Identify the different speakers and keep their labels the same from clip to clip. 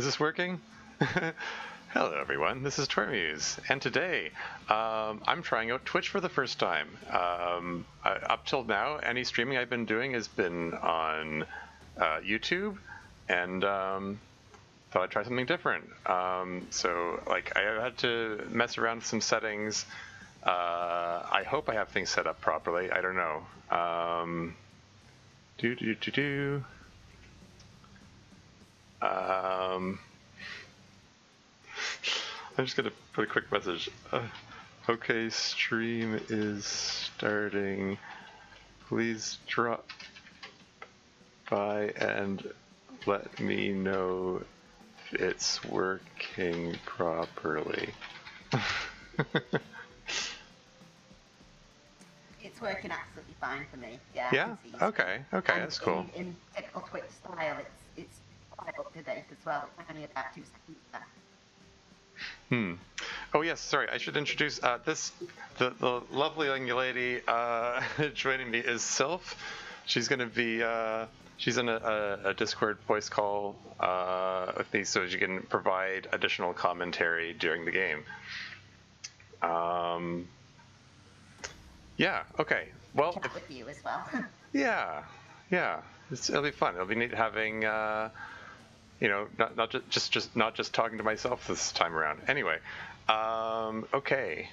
Speaker 1: Is this working? Hello everyone, this is Tormuse, and today I'm trying out Twitch for the first time. Up till now, any streaming I've been doing has been on YouTube, and thought I'd try something different. So like I had to mess around with some settings. I hope I have things set up properly. I don't know. I'm just gonna put a quick message. Okay, stream is starting. Please drop by and let me know if it's working properly.
Speaker 2: It's working absolutely fine for me. Yeah.
Speaker 1: Yeah. Okay. Okay,
Speaker 2: and
Speaker 1: that's cool.
Speaker 2: In typical Twitch style, it's quite up to date as well. It's only about 2 seconds left.
Speaker 1: Oh yes, sorry. I should introduce the lovely young lady joining me is Sylph. She's going to be she's in a Discord voice call with me, so she can provide additional commentary during the game. Yeah. Okay. Well,
Speaker 2: Chat with you as well.
Speaker 1: yeah. It'll be fun. It'll be neat having. Not just talking to myself this time around. Anyway, okay.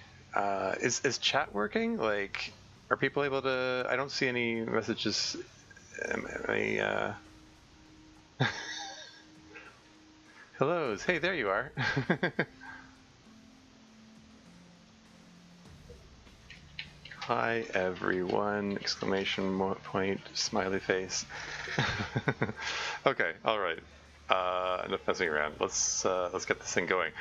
Speaker 1: Is chat working? Like, are people able to? I don't see any messages. Hellos. Hey, there you are. Hi everyone! Exclamation point! Smiley face. Okay. All right. Enough messing around. Let's get this thing going.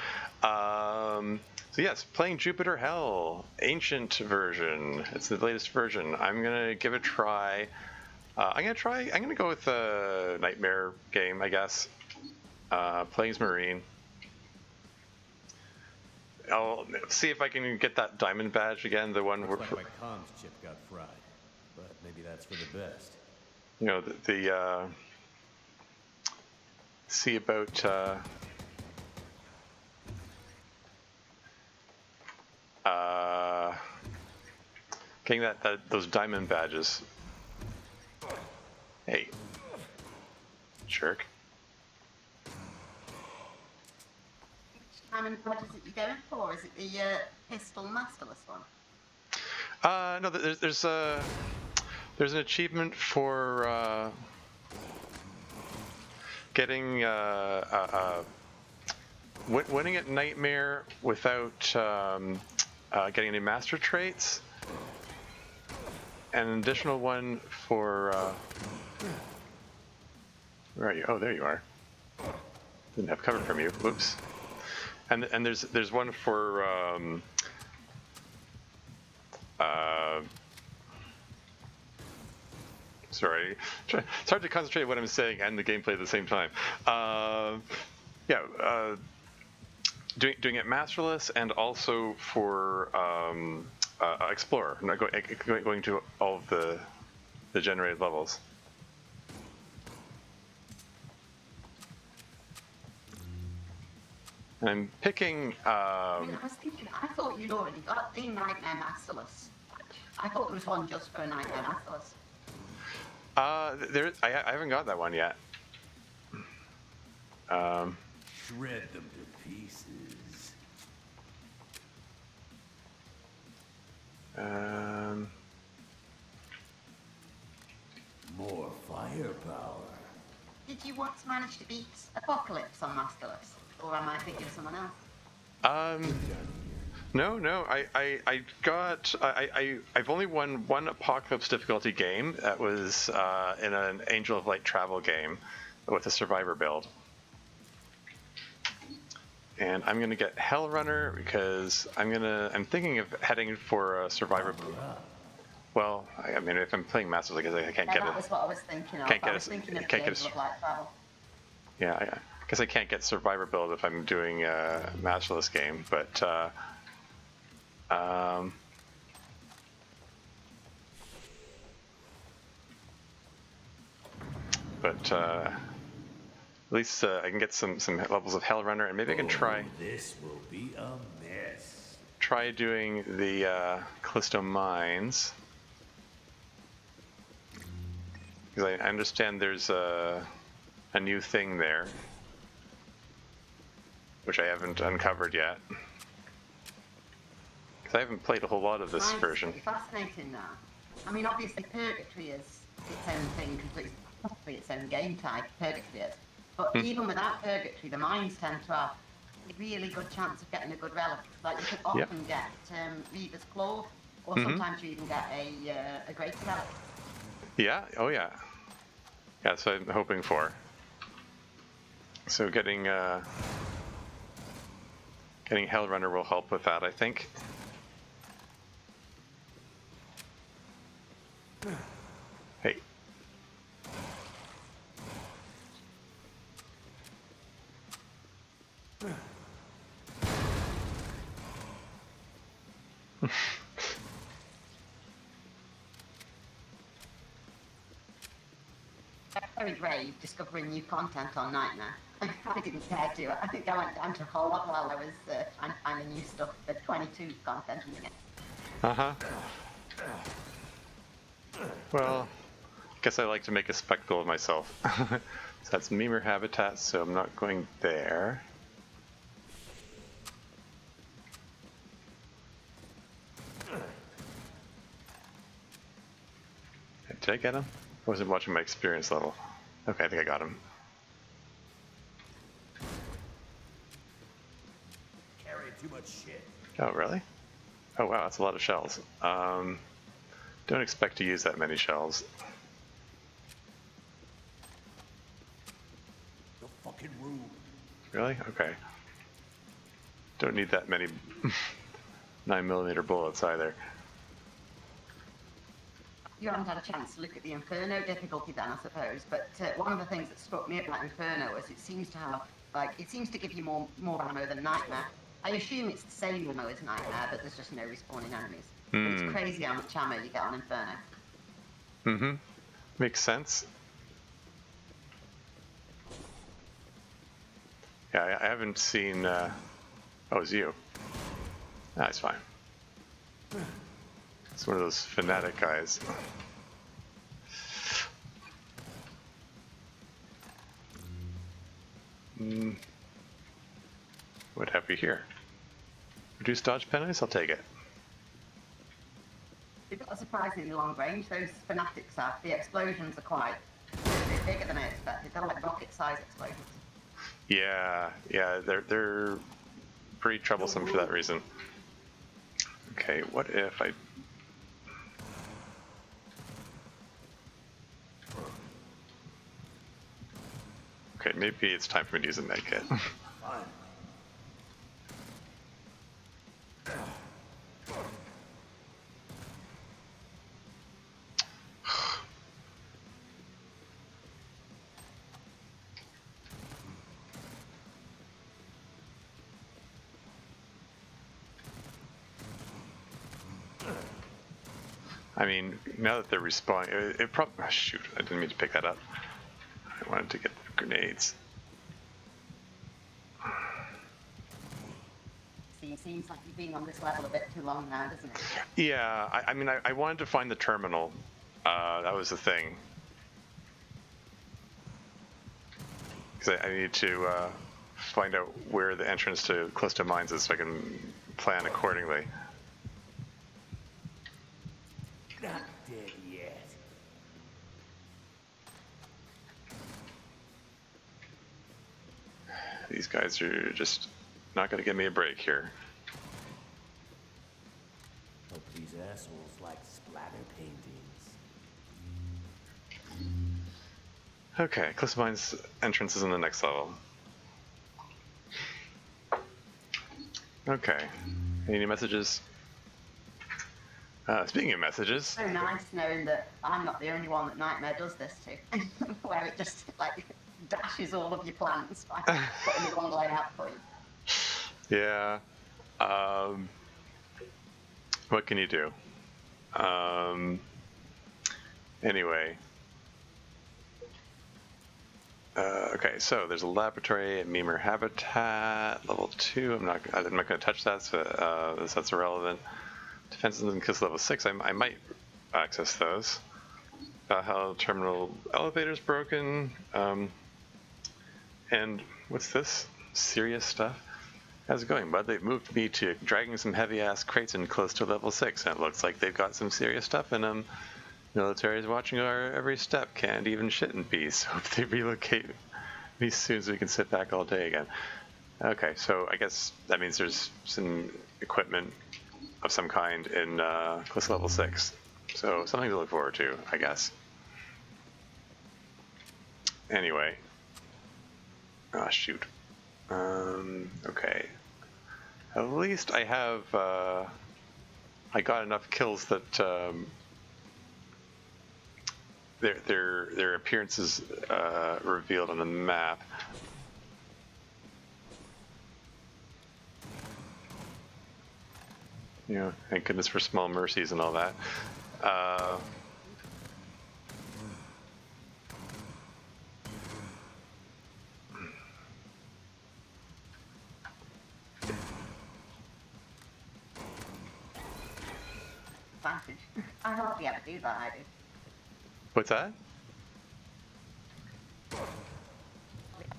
Speaker 1: So yes, playing Jupiter Hell, ancient version. It's the latest version. I'm gonna give it a try. I'm gonna go with a nightmare game, I guess. Playing as Marine. I'll see if I can get that diamond badge again. The one where
Speaker 3: my comms chip got fried, but maybe that's for the best.
Speaker 1: You know the see about getting those diamond badges. Hey, jerk.
Speaker 2: Which diamond badge is it you're going for? Is it the pistol masterless one?
Speaker 1: No, there's an achievement for getting winning at Nightmare without getting any master traits, and an additional one for where are you? Oh, there you are. Didn't have cover from you. Whoops. And there's one for sorry, it's hard to concentrate on what I'm saying and the gameplay at the same time. Doing it masterless, and also for explorer. I'm not going to all of the generated levels. And I'm picking.
Speaker 2: I was thinking, I thought you'd already got the Nightmare Masterless. I thought there was one just for Nightmare Masterless.
Speaker 1: I haven't got that one yet.
Speaker 3: Shred them to pieces. More firepower.
Speaker 2: Did you once manage to beat Apocalypse on Masterless? Or am I thinking of someone else?
Speaker 1: No. I've only won one Apocalypse difficulty game. That was in an Angel of Light travel game with a survivor build. And I'm gonna get Hell Runner because I'm thinking of heading for a survivor. Well, I mean, if I'm playing Masters, I guess I can't get it.
Speaker 2: That was what I was thinking of. I was thinking of the Angel of Light travel.
Speaker 1: Yeah, I guess I can't get survivor build if I'm doing a matchless game, but At least I can get some levels of Hell Runner, and maybe I can try
Speaker 3: This will be a mess.
Speaker 1: doing the Callisto Mines, because I understand there's a new thing there, which I haven't uncovered yet. Because I haven't played a whole lot of this version.
Speaker 2: It's fascinating now. I mean, obviously, Purgatory is its own thing, completely its own game type. Purgatory is. But even without Purgatory, the mines tend to have a really good chance of getting a good relic. Like, you can often get Reaver's Claw, or sometimes you even get a great relic.
Speaker 1: Yeah, oh yeah. Yeah, that's what I'm hoping for. So getting Hell Runner will help with that, I think. Hey.
Speaker 2: Very brave discovering new content on Nightmare. I didn't care to. I think I went down to a whole lot while I was trying to find the new stuff, the 22 content in the game.
Speaker 1: Uh-huh. Well, I guess I like to make a spectacle of myself. So that's Memur Habitat, so I'm not going there. Did I get him? I wasn't watching my experience level. Okay, I think I got him.
Speaker 3: Carry too much shit.
Speaker 1: Oh, really? Oh, wow, that's a lot of shells. Don't expect to use that many shells.
Speaker 3: No fucking room.
Speaker 1: Really? Okay. Don't need that many 9mm bullets either.
Speaker 2: You haven't had a chance to look at the Inferno difficulty then, I suppose, but one of the things that struck me about Inferno is it seems to have, it seems to give you more ammo than Nightmare. I assume it's the same ammo as Nightmare, but there's just no respawning enemies. But it's crazy how much ammo you get on Inferno.
Speaker 1: Mm-hmm. Makes sense. Yeah, I haven't seen... Oh, it's you. That's fine. It's one of those fanatic guys. What have we here? Reduce dodge penalties? I'll take it.
Speaker 2: They've got a surprisingly long range, those fanatics have. The explosions are quite a bit bigger than I expected. They're like rocket-sized explosions.
Speaker 1: Yeah, they're pretty troublesome for that reason. Okay, what if I... Okay, maybe it's time for me to use a medkit. I mean, now that they're respawning, it probably... Oh, shoot, I didn't mean to pick that up. I wanted to get the grenades.
Speaker 2: See, it seems like you've been on this level a bit too long now, doesn't it?
Speaker 1: Yeah, I mean, I wanted to find the terminal. That was the thing. Because I need to find out where the entrance to Callisto Mines is so I can plan accordingly.
Speaker 3: Not dead yet.
Speaker 1: These guys are just not going to give me a break here.
Speaker 3: Hope these assholes like splatter paintings.
Speaker 1: Okay, Callisto Mines entrance is in the next level. Okay, any messages? Speaking of messages...
Speaker 2: So nice knowing that I'm not the only one that Nightmare does this to. Where it just, like, dashes all of your plans by putting the wrong layout for you.
Speaker 1: Yeah. What can you do? Anyway. Okay, so there's a laboratory at Memur Habitat, level 2. I'm not going to touch that, so that's irrelevant. Defenses and kills level 6. I might access those. How terminal elevator's broken. And what's this? Serious stuff. How's it going, bud? They've moved me to dragging some heavy-ass crates in close to level 6, and it looks like they've got some serious stuff in them. Military's watching our every step. Can't even shit in peace. Hope they relocate me soon so we can sit back all day again. Okay, so I guess that means there's some equipment of some kind in close to level 6. So something to look forward to, I guess. Anyway. Ah, shoot. Okay. At least I have, I got enough kills that their appearance is revealed on the map. Yeah, thank goodness for small mercies and all that.
Speaker 2: Advantage. I hardly ever do that, I do.
Speaker 1: What's that?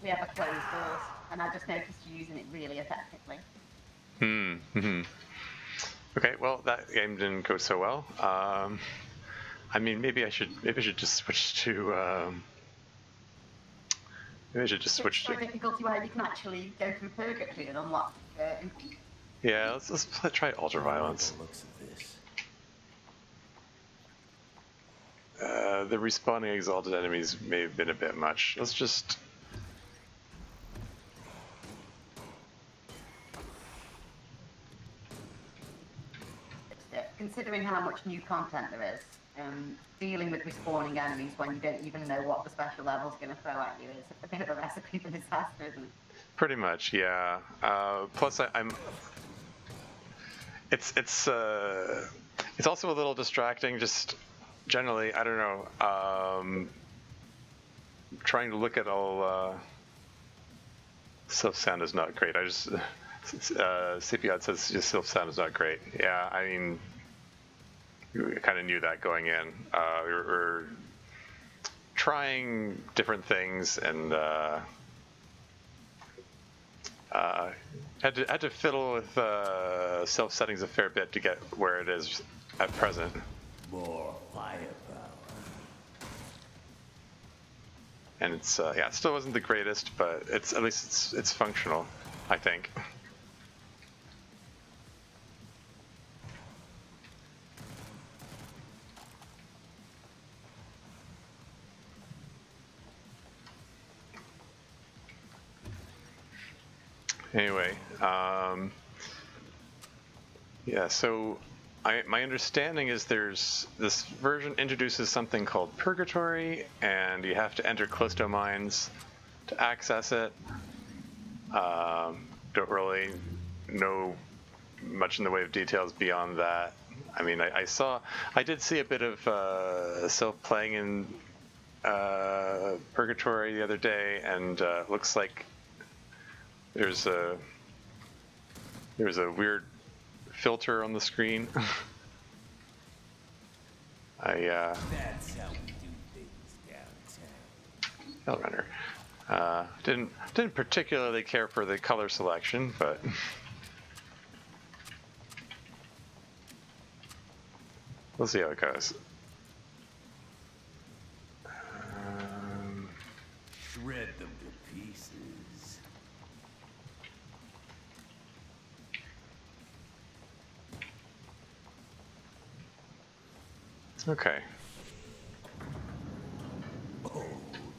Speaker 2: We have a closed doors, and I just noticed you using it really effectively.
Speaker 1: Okay, well that game didn't go so well. I mean, maybe I should just switch to. Maybe I should just switch to.
Speaker 2: It's so difficulty where you can actually go through Purgatory and unlock.
Speaker 1: Yeah, let's try ultraviolence.
Speaker 3: Looks of this.
Speaker 1: The respawning exalted enemies may have been a bit much. Let's just.
Speaker 2: Considering how much new content there is, dealing with respawning enemies when you don't even know what the special level's going to throw at you is a bit of a recipe for disaster, isn't it?
Speaker 1: Pretty much, yeah. Plus, I'm. It's also a little distracting. Just generally, I don't know. Trying to look at all. Sylph sound is not great. I just. CPI says just Sylph sound is not great. Yeah, I mean. We kind of knew that going in. We were trying different things and had to fiddle with Sylph settings a fair bit to get where it is at present.
Speaker 3: More firepower.
Speaker 1: And it's yeah, it still wasn't the greatest, but it's at least it's functional, I think. Anyway, yeah, so my understanding is there's this version introduces something called Purgatory, and you have to enter Callisto mines to access it. Don't really know much in the way of details beyond that. I mean, I did see a bit of Sylph playing in Purgatory the other day, and looks like there's a weird filter on the screen.
Speaker 3: That's how we do things downtown.
Speaker 1: Hellrunner. Didn't particularly care for the color selection, but we'll see how it goes.
Speaker 3: Shred them to pieces.
Speaker 1: Okay.
Speaker 3: Oh,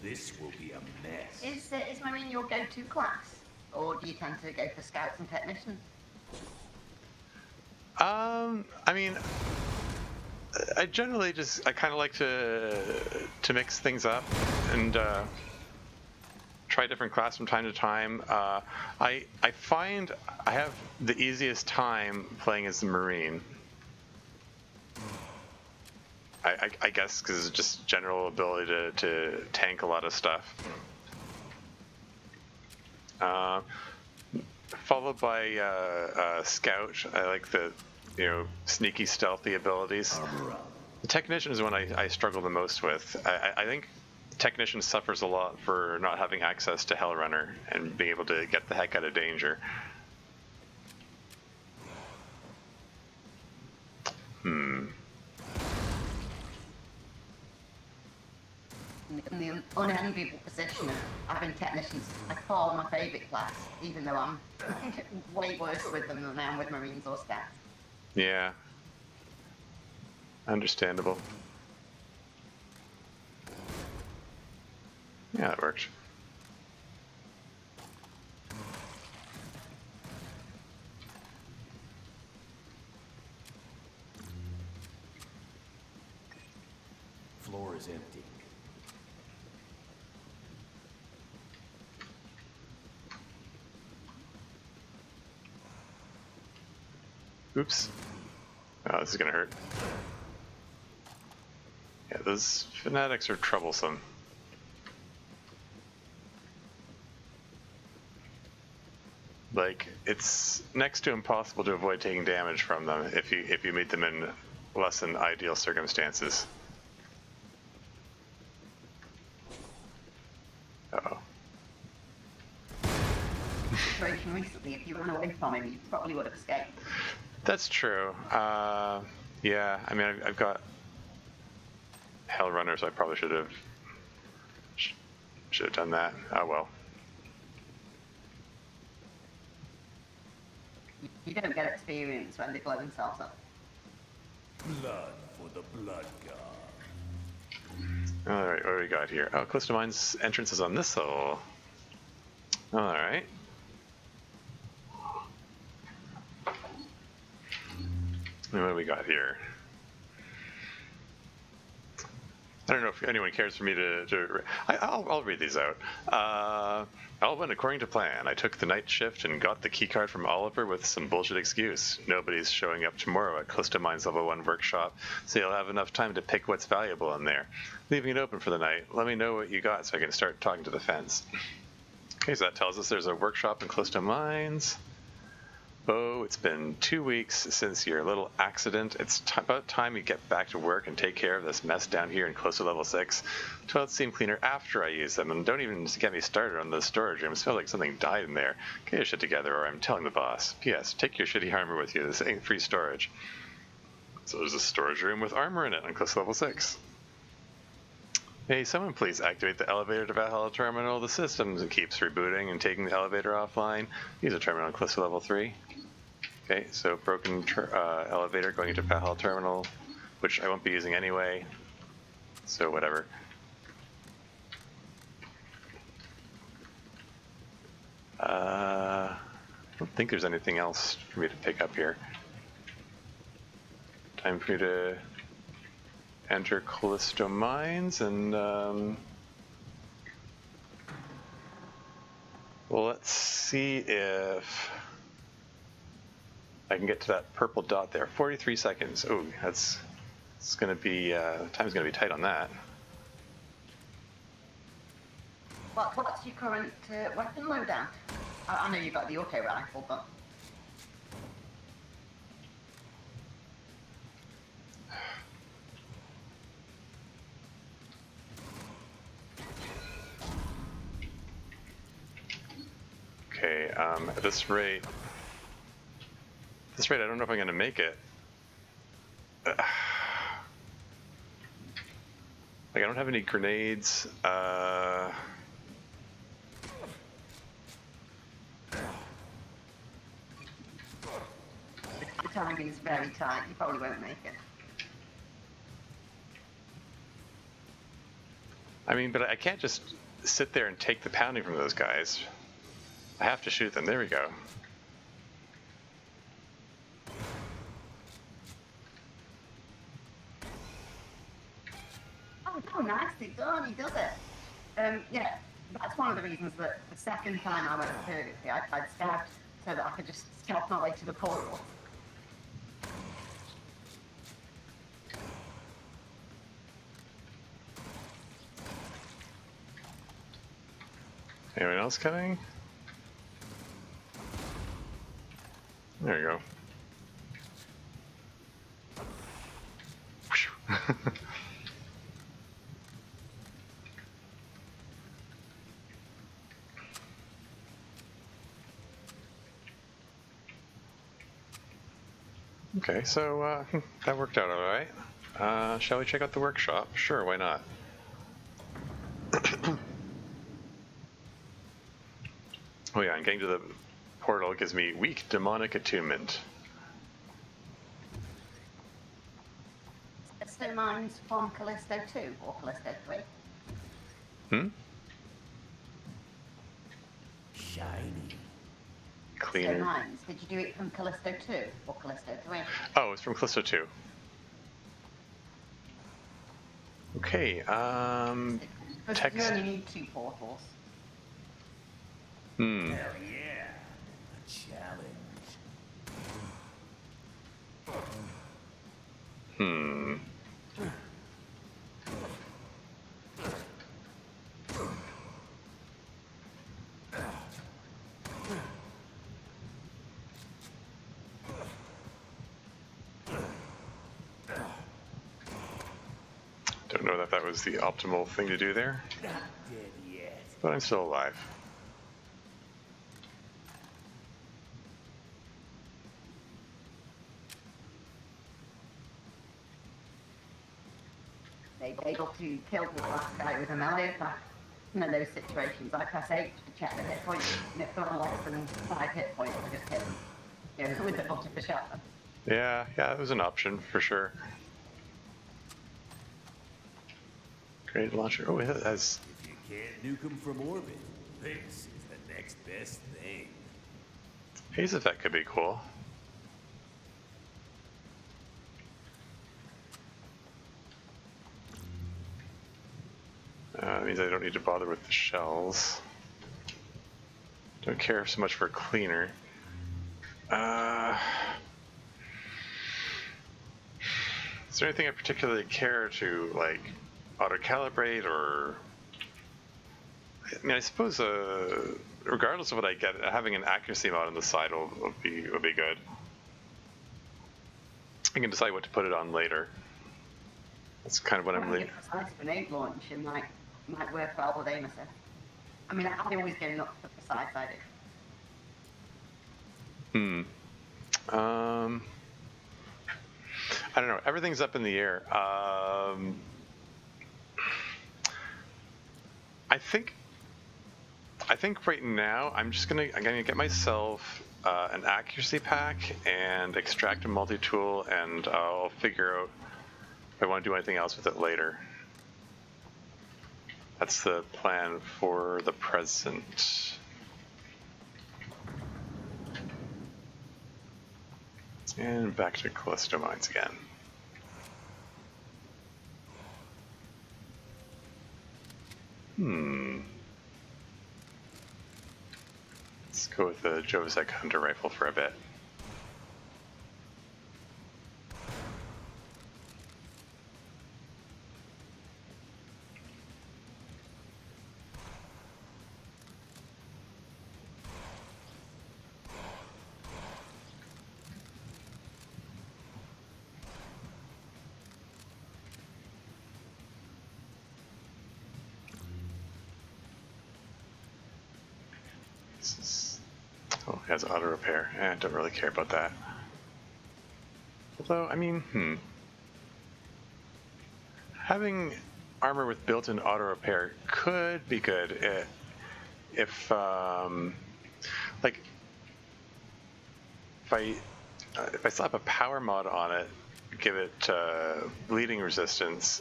Speaker 3: this will be a mess.
Speaker 2: Is Marine your go-to class, or do you tend to go for scouts and technicians?
Speaker 1: I mean, I generally I kind of like to mix things up and try a different class from time to time. I find I have the easiest time playing as the Marine. I guess because it's just general ability to tank a lot of stuff. Uh, followed by Scout. I like the, sneaky, stealthy abilities.
Speaker 3: Armor up.
Speaker 1: The Technician is one I struggle the most with. I think Technician suffers a lot for not having access to Hellrunner and being able to get the heck out of danger.
Speaker 2: In the unenviable position of having Technicians, I call my favourite class, even though I'm way worse with them than I am with Marines or Scouts.
Speaker 1: Yeah. Understandable. Yeah, that worked.
Speaker 3: Floor is empty.
Speaker 1: Oops. Oh, this is gonna hurt. Yeah, those fanatics are troublesome. Like, it's next to impossible to avoid taking damage from them if you meet them in less than ideal circumstances. Uh-oh.
Speaker 2: Situation recently, if you ran away from him, you probably would have escaped.
Speaker 1: That's true. Yeah, I mean, I've got Hellrunner, so I probably should have done that. Oh well.
Speaker 2: You don't get experience when they blow themselves up.
Speaker 3: Blood for the blood god.
Speaker 1: Alright, what do we got here? Oh, Callisto Mine's entrance is on this level. Alright. And what do we got here? I don't know if anyone cares for me I'll read these out. All went according to plan. I took the night shift and got the keycard from Oliver with some bullshit excuse. Nobody's showing up tomorrow at Callisto Mine's Level 1 workshop, so you'll have enough time to pick what's valuable in there. Leaving it open for the night. Let me know what you got so I can start talking to the fence. Okay, so that tells us there's a workshop in Callisto Mines. Oh, it's been 2 weeks since your little accident. It's about time you get back to work and take care of this mess down here in Callisto Level 6. Toilets seem cleaner after I use them, and don't even get me started on the storage rooms. Feel like something died in there. Get your shit together or I'm telling the boss. P.S. Take your shitty armor with you. This ain't free storage. So there's a storage room with armor in it on Callisto Level 6. Hey, someone please activate the elevator to Valhalla Terminal. The system keeps rebooting and taking the elevator offline. Use a terminal on Callisto Level 3. Okay, so broken elevator going into Valhalla Terminal, which I won't be using anyway, so whatever. I don't think there's anything else for me to pick up here. Time for you to enter Callisto Mines and well, let's see if I can get to that purple dot there. 43 seconds. Oh, it's going to be time's going to be tight on that.
Speaker 2: What's your current weapon loadout? I know you've got the auto rifle, but
Speaker 1: Okay, at this rate, I don't know if I'm going to make it. Like, I don't have any grenades.
Speaker 2: the timing is very tight. You probably won't make it.
Speaker 1: I mean, but I can't just sit there and take the pounding from those guys. I have to shoot them. There we go.
Speaker 2: Oh, nicely done. He does it. Yeah, that's one of the reasons that the second time I went to Purgatory, I'd scout so that I could just scout my way to the portal.
Speaker 1: Anyone else coming? There you go. Okay, so that worked out all right. Shall we check out the workshop? Sure, why not? Oh yeah, and getting to the portal gives me weak demonic attunement.
Speaker 2: Callisto mines from Callisto 2 or Callisto 3?
Speaker 1: Hmm?
Speaker 3: Shiny.
Speaker 1: Cleaner.
Speaker 2: Callisto mines. Did you do it from Callisto 2 or Callisto 3?
Speaker 1: Oh, it's from Callisto 2. Okay,
Speaker 2: Because you
Speaker 1: text.
Speaker 2: only need 2 portals.
Speaker 1: Hmm.
Speaker 3: Hell yeah. A challenge.
Speaker 1: Hmm. Don't know that that was the optimal thing to do there,
Speaker 3: Not dead yet.
Speaker 1: but I'm still alive.
Speaker 2: They able to kill the last guy with a melee attack. In those situations, I press H to check the hit points, and if they're on less than 5 hit points, I just hit them. You know, with the butt of the shotgun.
Speaker 1: Yeah, it was an option for sure. Grenade launcher. Oh, it has.
Speaker 3: If you can't nuke them from orbit, this is the next best thing.
Speaker 1: Haze effect could be cool. That means I don't need to bother with the shells. Don't care so much for cleaner. Is there anything I particularly care to like auto-calibrate or? I mean, I suppose regardless of what I get, having an accuracy mod on the side will be good. I can decide what to put it on later. That's kind of what I'm leaving.
Speaker 2: Precise grenade launch, it might work well with aim assist. I mean, I'd always go not for precise, I do.
Speaker 1: I don't know. Everything's up in the air. I think right now I'm gonna get myself an accuracy pack and extract a multi-tool, and I'll figure out if I want to do anything else with it later. That's the plan for the present. And back to Callisto Mines again. Let's go with the Jovsek Hunter Rifle for a bit. Oh, it has auto repair. I don't really care about that. Although, I mean, having armor with built-in auto repair could be good if like if I slap a power mod on it, give it bleeding resistance.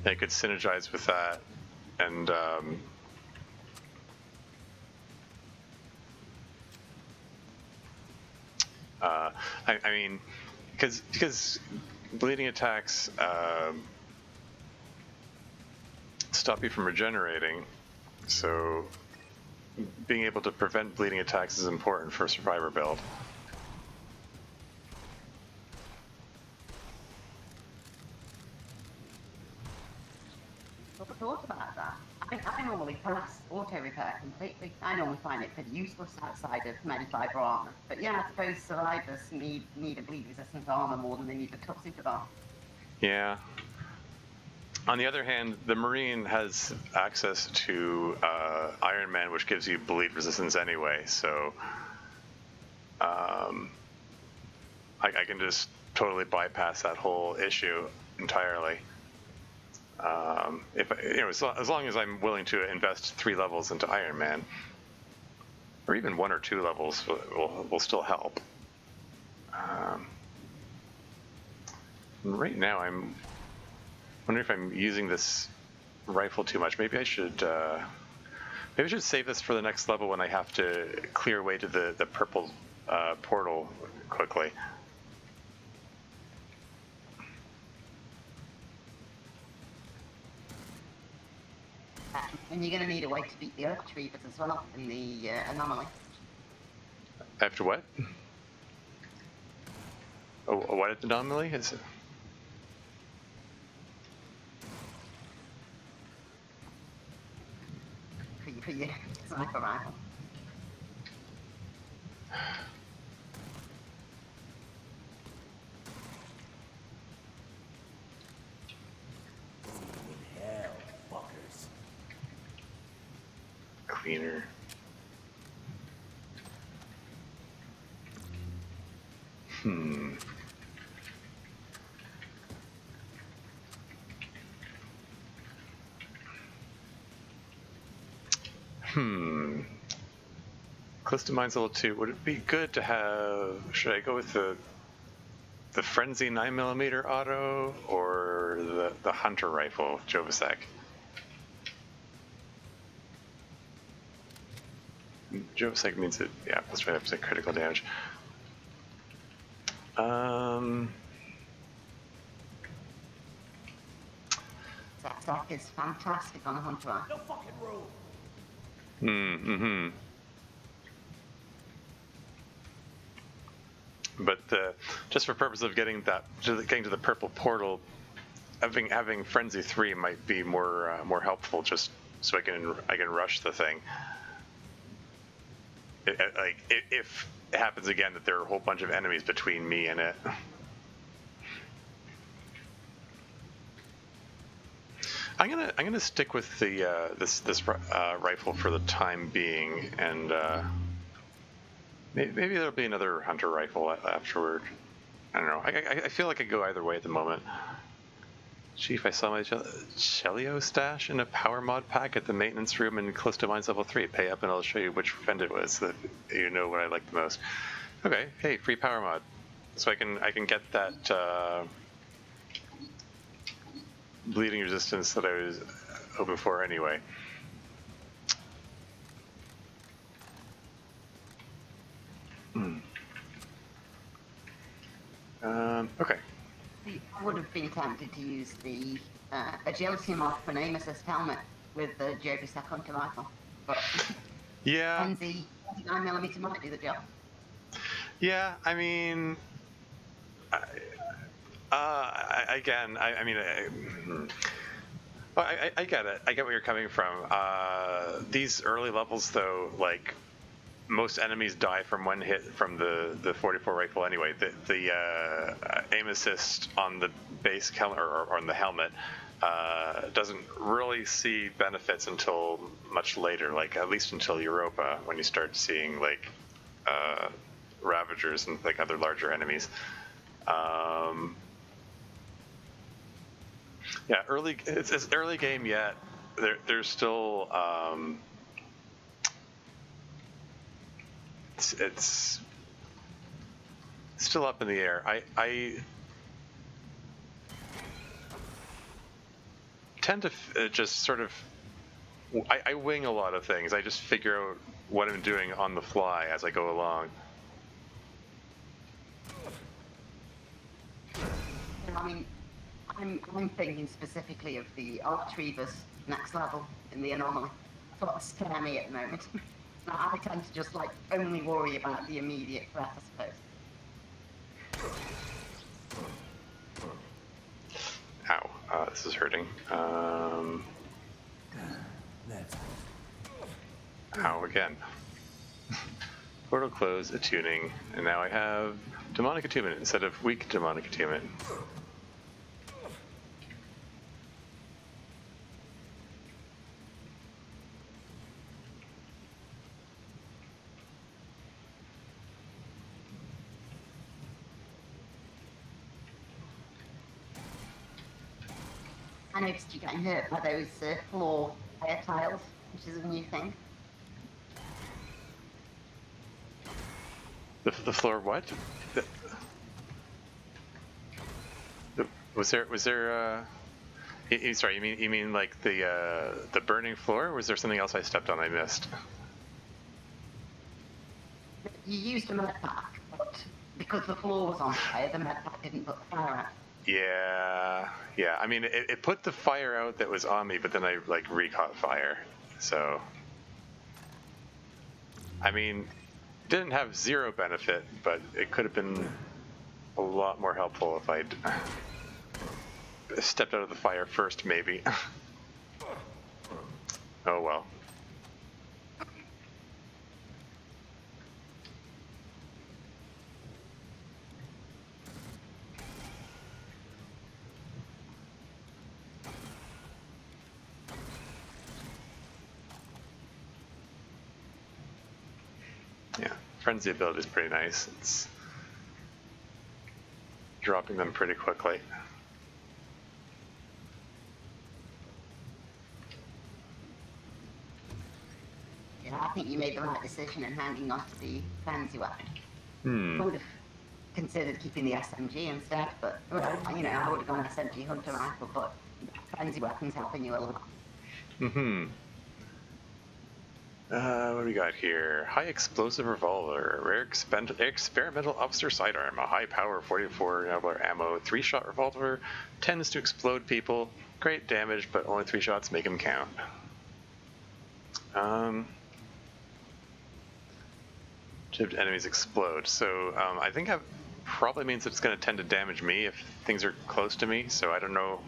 Speaker 1: It could synergize with that, and I mean, because bleeding attacks stop you from regenerating, so being able to prevent bleeding attacks is important for a survivor build.
Speaker 2: What thought about that? I normally pass auto repair completely. I normally find it pretty useless outside of many fibre armour. But yeah, I suppose survivors need a bleed resistant armour more than they need a tuxedo bar.
Speaker 1: Yeah. On the other hand, the Marine has access to Iron Man, which gives you bleed resistance anyway, so I can just totally bypass that whole issue entirely. If as long as I'm willing to invest 3 levels into Iron Man, or even 1 or 2 levels will still help. Right now, I'm wondering if I'm using this rifle too much. Maybe I should save this for the next level when I have to clear away to the purple portal quickly.
Speaker 2: And you're going to need a way to beat the Earth Reavers as well in the anomaly.
Speaker 1: After what? Oh, what anomaly is it?
Speaker 2: For your sniper rifle.
Speaker 3: Hell, fuckers.
Speaker 1: Cleaner. Close to Mines level 2. Would it be good to have... Should I go with the Frenzy 9mm auto or the Hunter rifle, Jovasek? Jovasek means it, yeah, plus 25% critical damage.
Speaker 2: That is fantastic on a Hunter rifle.
Speaker 3: No fucking room.
Speaker 1: But just for purpose of getting to the purple portal, having Frenzy 3 might be more helpful, just so I can rush the thing. If it happens again that there are a whole bunch of enemies between me and it. I'm gonna stick with the this rifle for the time being, and maybe there'll be another Hunter rifle afterward. I don't know. I feel like I go either way at the moment. Chief, I saw my Chelio stash in a power mod pack at the maintenance room in Close to Mines level 3. Pay up and I'll show you which friend it was, so that you know what I like the most. Okay, hey, free power mod. So I can get that bleeding resistance that I was hoping for anyway. Okay.
Speaker 2: I would have been tempted to use the agility mod for an aim assist helmet with the Jovasek Hunter rifle, but
Speaker 1: yeah,
Speaker 2: NZ 9mm might do the job.
Speaker 1: Yeah, I mean, I get it. I get where you're coming from. These early levels, though, like, most enemies die from one hit from the 44 rifle anyway. The aim assist on the base helmet or on the helmet doesn't really see benefits until much later, like at least until Europa, when you start seeing like Ravagers and like other larger enemies. Yeah, it's early game yet. There's still it's still up in the air. I tend to just sort of I wing a lot of things. I just figure out what I'm doing on the fly as I go along.
Speaker 2: I mean, I'm thinking specifically of the Reavers next level in the anomaly. That's what scares me at the moment. I tend to just like only worry about the immediate threat, I suppose.
Speaker 1: Ow, this is hurting.
Speaker 3: That's
Speaker 1: Ow, again. Portal close, attuning, and now I have demonic attunement instead of weak demonic attunement.
Speaker 2: I noticed you getting hurt by those floor fire tiles, which is a new thing.
Speaker 1: The floor what? Was there sorry, you mean like the burning floor, or was there something else I stepped on I missed?
Speaker 2: You used a med pack, but because the floor was on fire, the med pack didn't put the fire out.
Speaker 1: Yeah. I mean, it put the fire out that was on me, but then I like re-caught fire. So, I mean, didn't have zero benefit, but it could have been a lot more helpful if I'd stepped out of the fire first, maybe. Oh well. Yeah, Frenzy ability is pretty nice. It's dropping them pretty quickly.
Speaker 2: Yeah, I think you made the right decision in hanging on to the fancy weapon. I would have considered keeping the SMG instead, but well, you know, I would have gone SMG hunter rifle, but fancy weapons helping you a lot.
Speaker 1: What do we got here? High explosive revolver, rare experimental officer sidearm, a high power 44 caliber ammo, 3-shot revolver, tends to explode people, great damage, but only 3 shots make them count. Chipped enemies explode. So I think that probably means it's going to tend to damage me if things are close to me. So I don't know.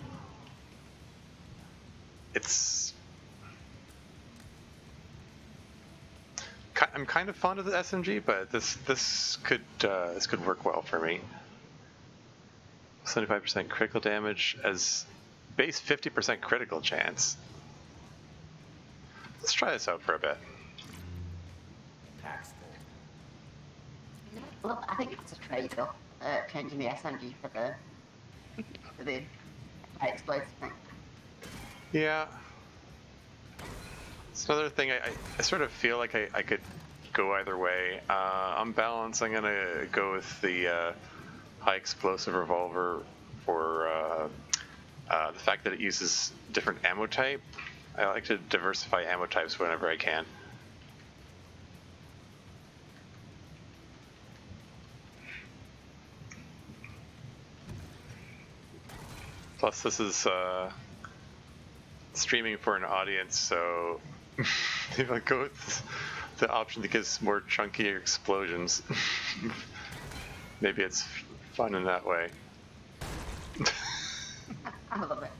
Speaker 1: I'm kind of fond of the SMG, but this could work well for me. 75% critical damage as base 50% critical chance. Let's try this out for a bit.
Speaker 2: Well, I think it's a trade-off, changing the SMG for the explosive thing.
Speaker 1: Yeah. It's another thing, I sort of feel like I could go either way. On balance, I'm going to go with the high explosive revolver for the fact that it uses different ammo type. I like to diversify ammo types whenever I can. Plus, this is streaming for an audience, so if I go with the option that gives more chunkier explosions, maybe it's fun in that way.
Speaker 2: I love it.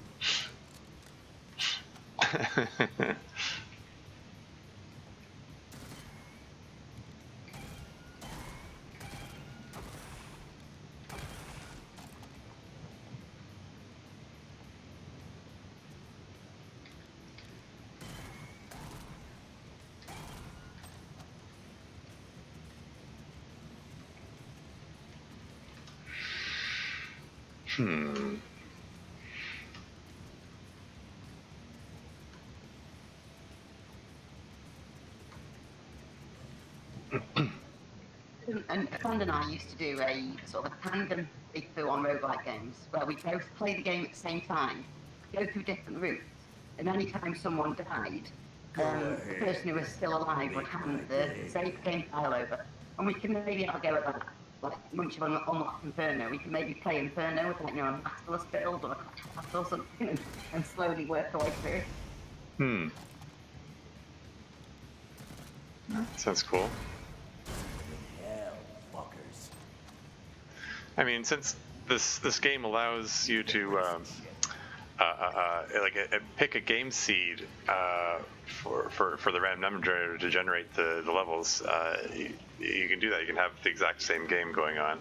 Speaker 2: And a friend and I used to do a sort of a tandem big foo on roguelike games where we both play the game at the same time, go through different routes, and any time someone died, the person who was still alive would hand the save game file over, and we can maybe have a go at that. Like once you've unlocked Inferno, we can maybe play Inferno with like, you know, a Masterless build or a class or something, and slowly work our way through.
Speaker 1: Sounds cool. I mean, since this game allows you to pick a game seed for the random number generator to generate the levels. You can do that. You can have the exact same game going on.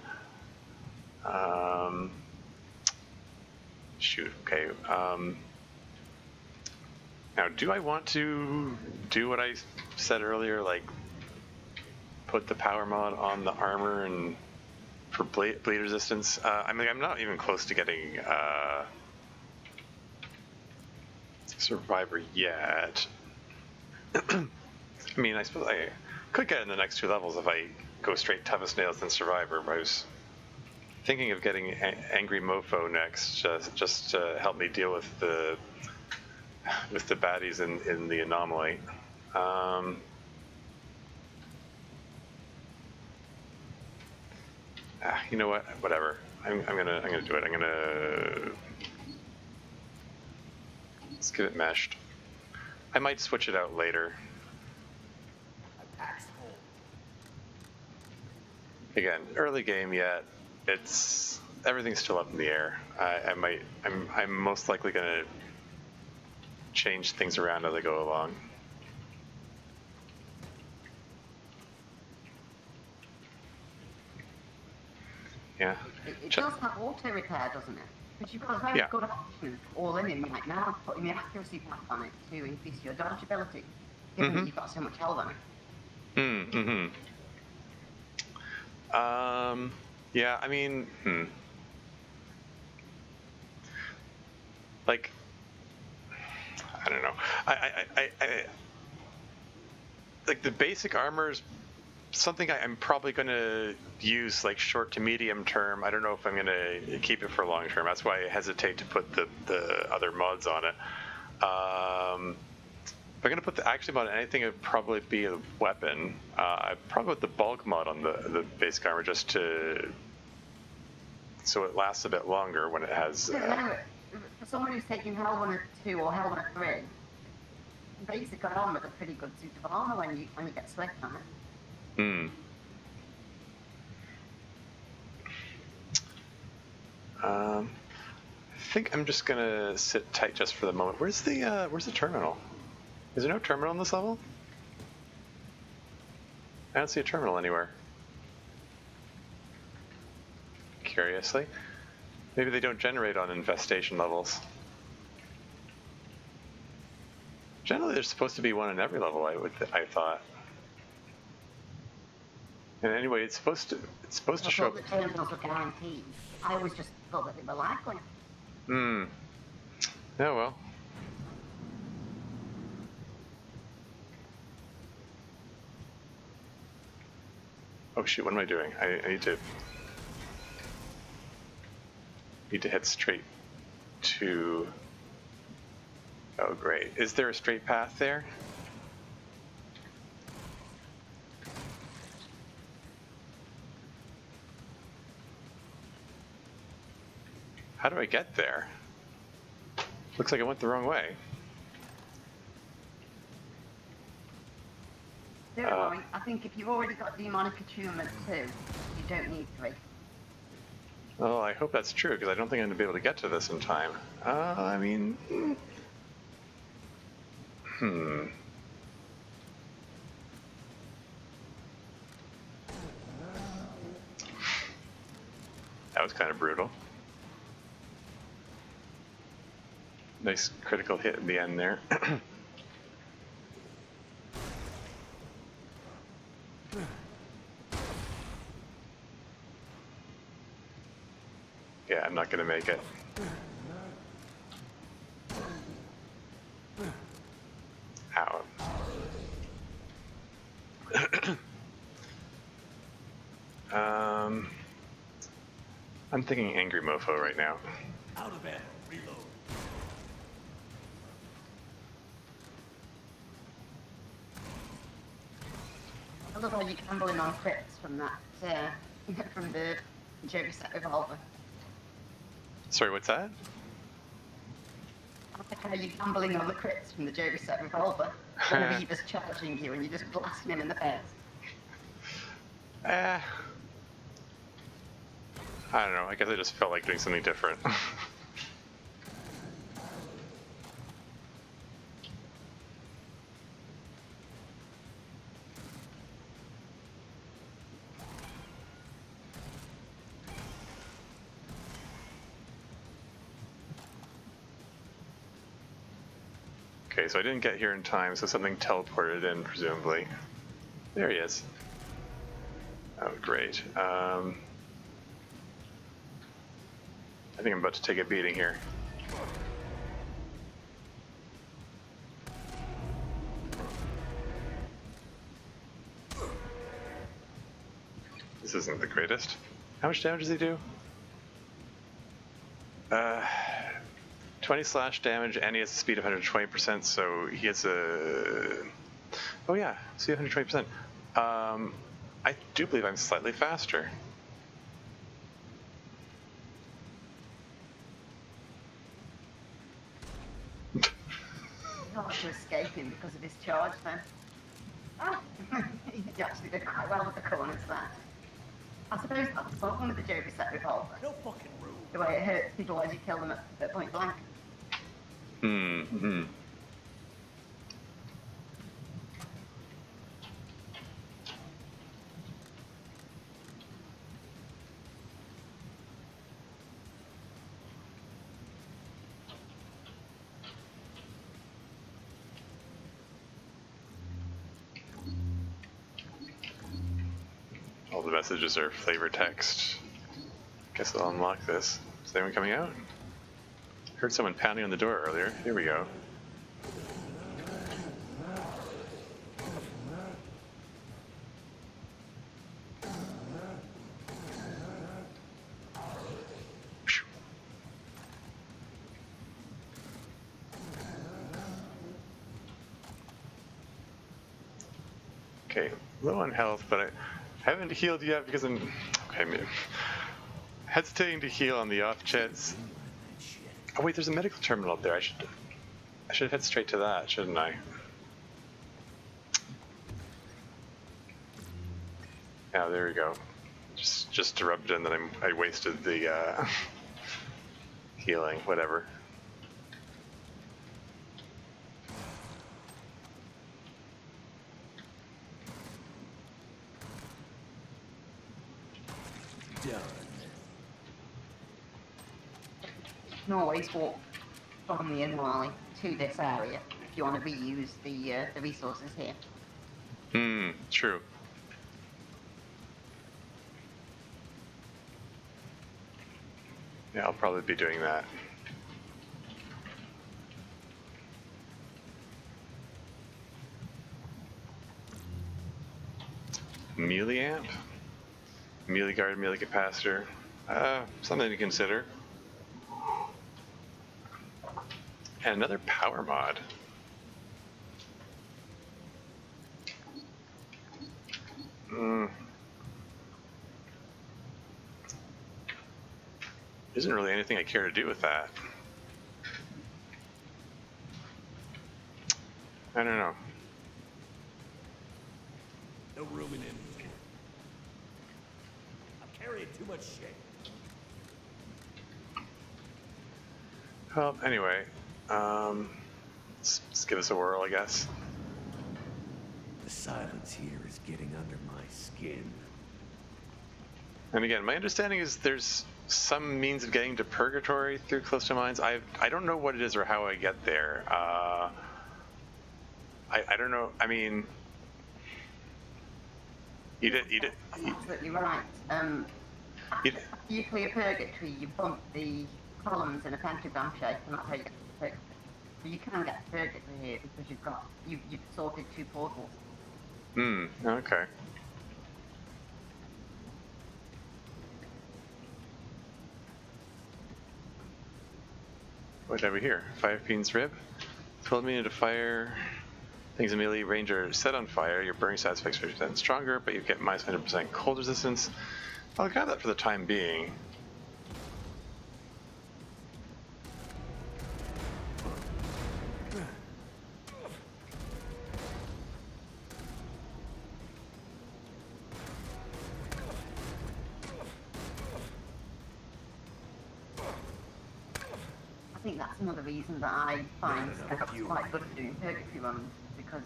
Speaker 1: Shoot. Okay. Now, do I want to do what I said earlier, like put the power mod on the armor and for bleed resistance? I mean, I'm not even close to getting Survivor yet. I mean, I suppose I could get in the next 2 levels if I go straight toughest nails than Survivor. But I was thinking of getting Angry Mofo next, just to help me deal with the baddies in the anomaly. You know what? Whatever. I'm gonna do it. Let's get it meshed. I might switch it out later. Again, early game yet. Everything's still up in the air. I'm most likely gonna change things around as I go along. Yeah.
Speaker 2: It does have auto repair, doesn't it? Because you've got a very good option all in right now, putting the accuracy pack on it to increase your dodge ability, given that you've got so much health on it.
Speaker 1: Yeah, I mean, like, I don't know. I like the basic armor's something I'm probably going to use like short to medium term. I don't know if I'm going to keep it for long term. That's why I hesitate to put the other mods on it. If I'm going to put the action mod on anything, it would probably be a weapon. I'd probably put the bulk mod on the basic armor just so it lasts a bit longer when it has...
Speaker 2: For someone who's taking Hellrunner 2 or Hellrunner 3, basic armor is a pretty good suit of armor when you get Swift on it.
Speaker 1: I think I'm just gonna sit tight just for the moment. Where's the terminal? Is there no terminal in this level? I don't see a terminal anywhere. Curiously. Maybe they don't generate on infestation levels. Generally, there's supposed to be one in every level. I thought. And anyway, it's supposed to show up.
Speaker 2: The terminals were guaranteed. I always just thought that they were likely.
Speaker 1: Oh well. Oh shoot! What am I doing? I need to head straight to... Oh great. Is there a straight path there? How do I get there? Looks like I went the wrong way.
Speaker 2: Don't worry, I think if you've already got demonic attunement 2, you don't need 3.
Speaker 1: Well, I hope that's true, because I don't think I'm going to be able to get to this in time. I mean... That was kind of brutal. Nice critical hit at the end there. Yeah, I'm not gonna make it. Ow. I'm thinking Angry Mofo right now.
Speaker 3: Out of ammo. Reload.
Speaker 2: I love how you're gambling on crits from that, from the Joker set revolver.
Speaker 1: Sorry, what's that?
Speaker 2: I like how you're gambling on the crits from the Joker set revolver. When Reaver's charging you and you're just blasting him in the face.
Speaker 1: I don't know, I guess I just felt like doing something different. Okay, so I didn't get here in time, so something teleported in, presumably. There he is. Oh, great. I think I'm about to take a beating here. This isn't the greatest. How much damage does he do? 20 slash damage, and he has a speed of 120%, so he has a... Oh yeah, speed 120%. I do believe I'm slightly faster.
Speaker 2: Not to escape him because of his charge then. Oh, he actually did quite well with the corners there. I suppose that's the problem with the Joby set revolver.
Speaker 3: No fucking rule.
Speaker 2: The way it hurts people when you kill them at point blank.
Speaker 1: Mm-hmm. All the messages are flavor text. Guess I'll unlock this. Is anyone coming out? Heard someone pounding on the door earlier. Here we go. Okay, low on health, but I haven't healed yet because I'm hesitating to heal on the off chance. Oh wait, there's a medical terminal up there. I should head straight to that, shouldn't I? Yeah, there we go. Just to rub it in that I wasted the healing, whatever.
Speaker 3: Done.
Speaker 2: You can always walk from the Inwally to this area if you want to reuse the resources here.
Speaker 1: True. Yeah, I'll probably be doing that. Melee amp? Melee guard, melee capacitor. Something to consider. And another power mod. Isn't really anything I care to do with that. I don't know.
Speaker 3: No room in inventory. I'm carrying too much shit.
Speaker 1: Well, anyway, let's give us a whirl, I guess.
Speaker 3: The silence here is getting under my skin.
Speaker 1: And again, my understanding is there's some means of getting to Purgatory through Close to Mines. I don't know what it is or how I get there. I don't know. I mean, you
Speaker 2: Absolutely right. After you clear Purgatory, you bump the columns in a pentagram shape, and that's how you get to Purgatory. So you can get to Purgatory here because you've sorted two portals.
Speaker 1: Okay. What have we here? 5 Fiend's Rib. 12 minutes to fire. Things immediately range are set on fire. Your burning stats 50% stronger, but you get minus 100% cold resistance. I'll grab that for the time being.
Speaker 2: I think that's another reason that I find Scout's quite good at doing Purgatory runs, because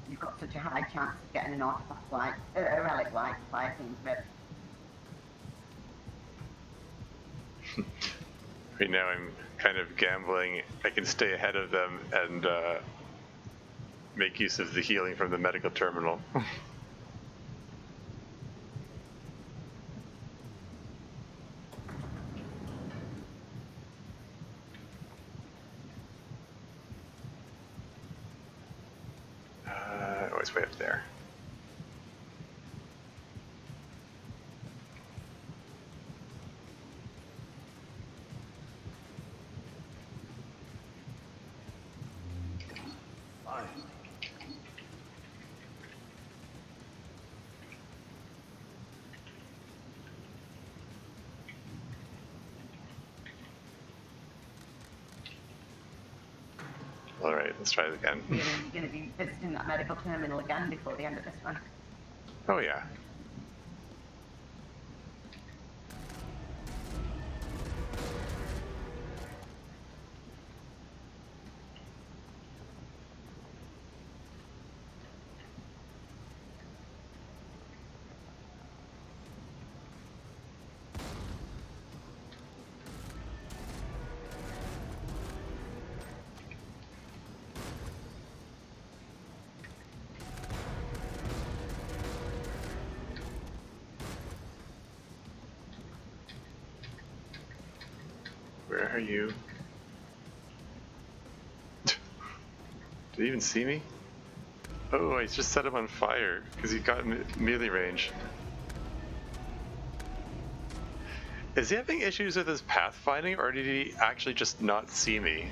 Speaker 2: you've got such a high chance of getting an artifact like a relic like 5 Fiend's Rib.
Speaker 1: Right now I'm kind of gambling. I can stay ahead of them and make use of the healing from the medical terminal. Oh, it's way up there. All right, let's try it again.
Speaker 2: You're going to be visiting that medical terminal again before the end of this one.
Speaker 1: Oh yeah. Where are you? Did he even see me? Oh, I just set him on fire because he got melee range. Is he having issues with his pathfinding, or did he actually just not see me?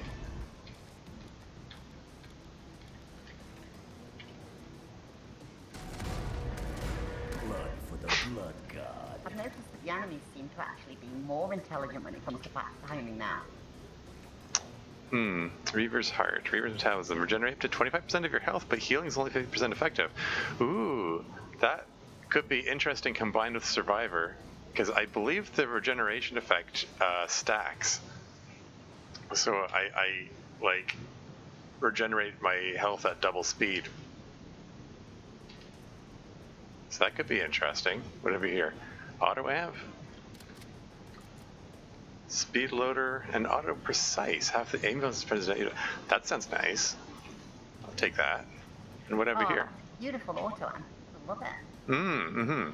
Speaker 3: Blood for the blood god.
Speaker 2: I've noticed that the enemies seem to actually be more intelligent when it comes to timing now.
Speaker 1: Reaver's Heart. Reaver's Metabolism. Regenerate up to 25% of your health, but healing is only 50% effective. Ooh, that could be interesting combined with Survivor, because I believe the regeneration effect stacks. So I like regenerate my health at double speed. So that could be interesting. Whatever here. Auto amp, speed loader, and auto precise. Half the ambulance president. That sounds nice. I'll take that. And whatever here.
Speaker 2: Beautiful auto amp. I love it.
Speaker 1: Mm-hmm.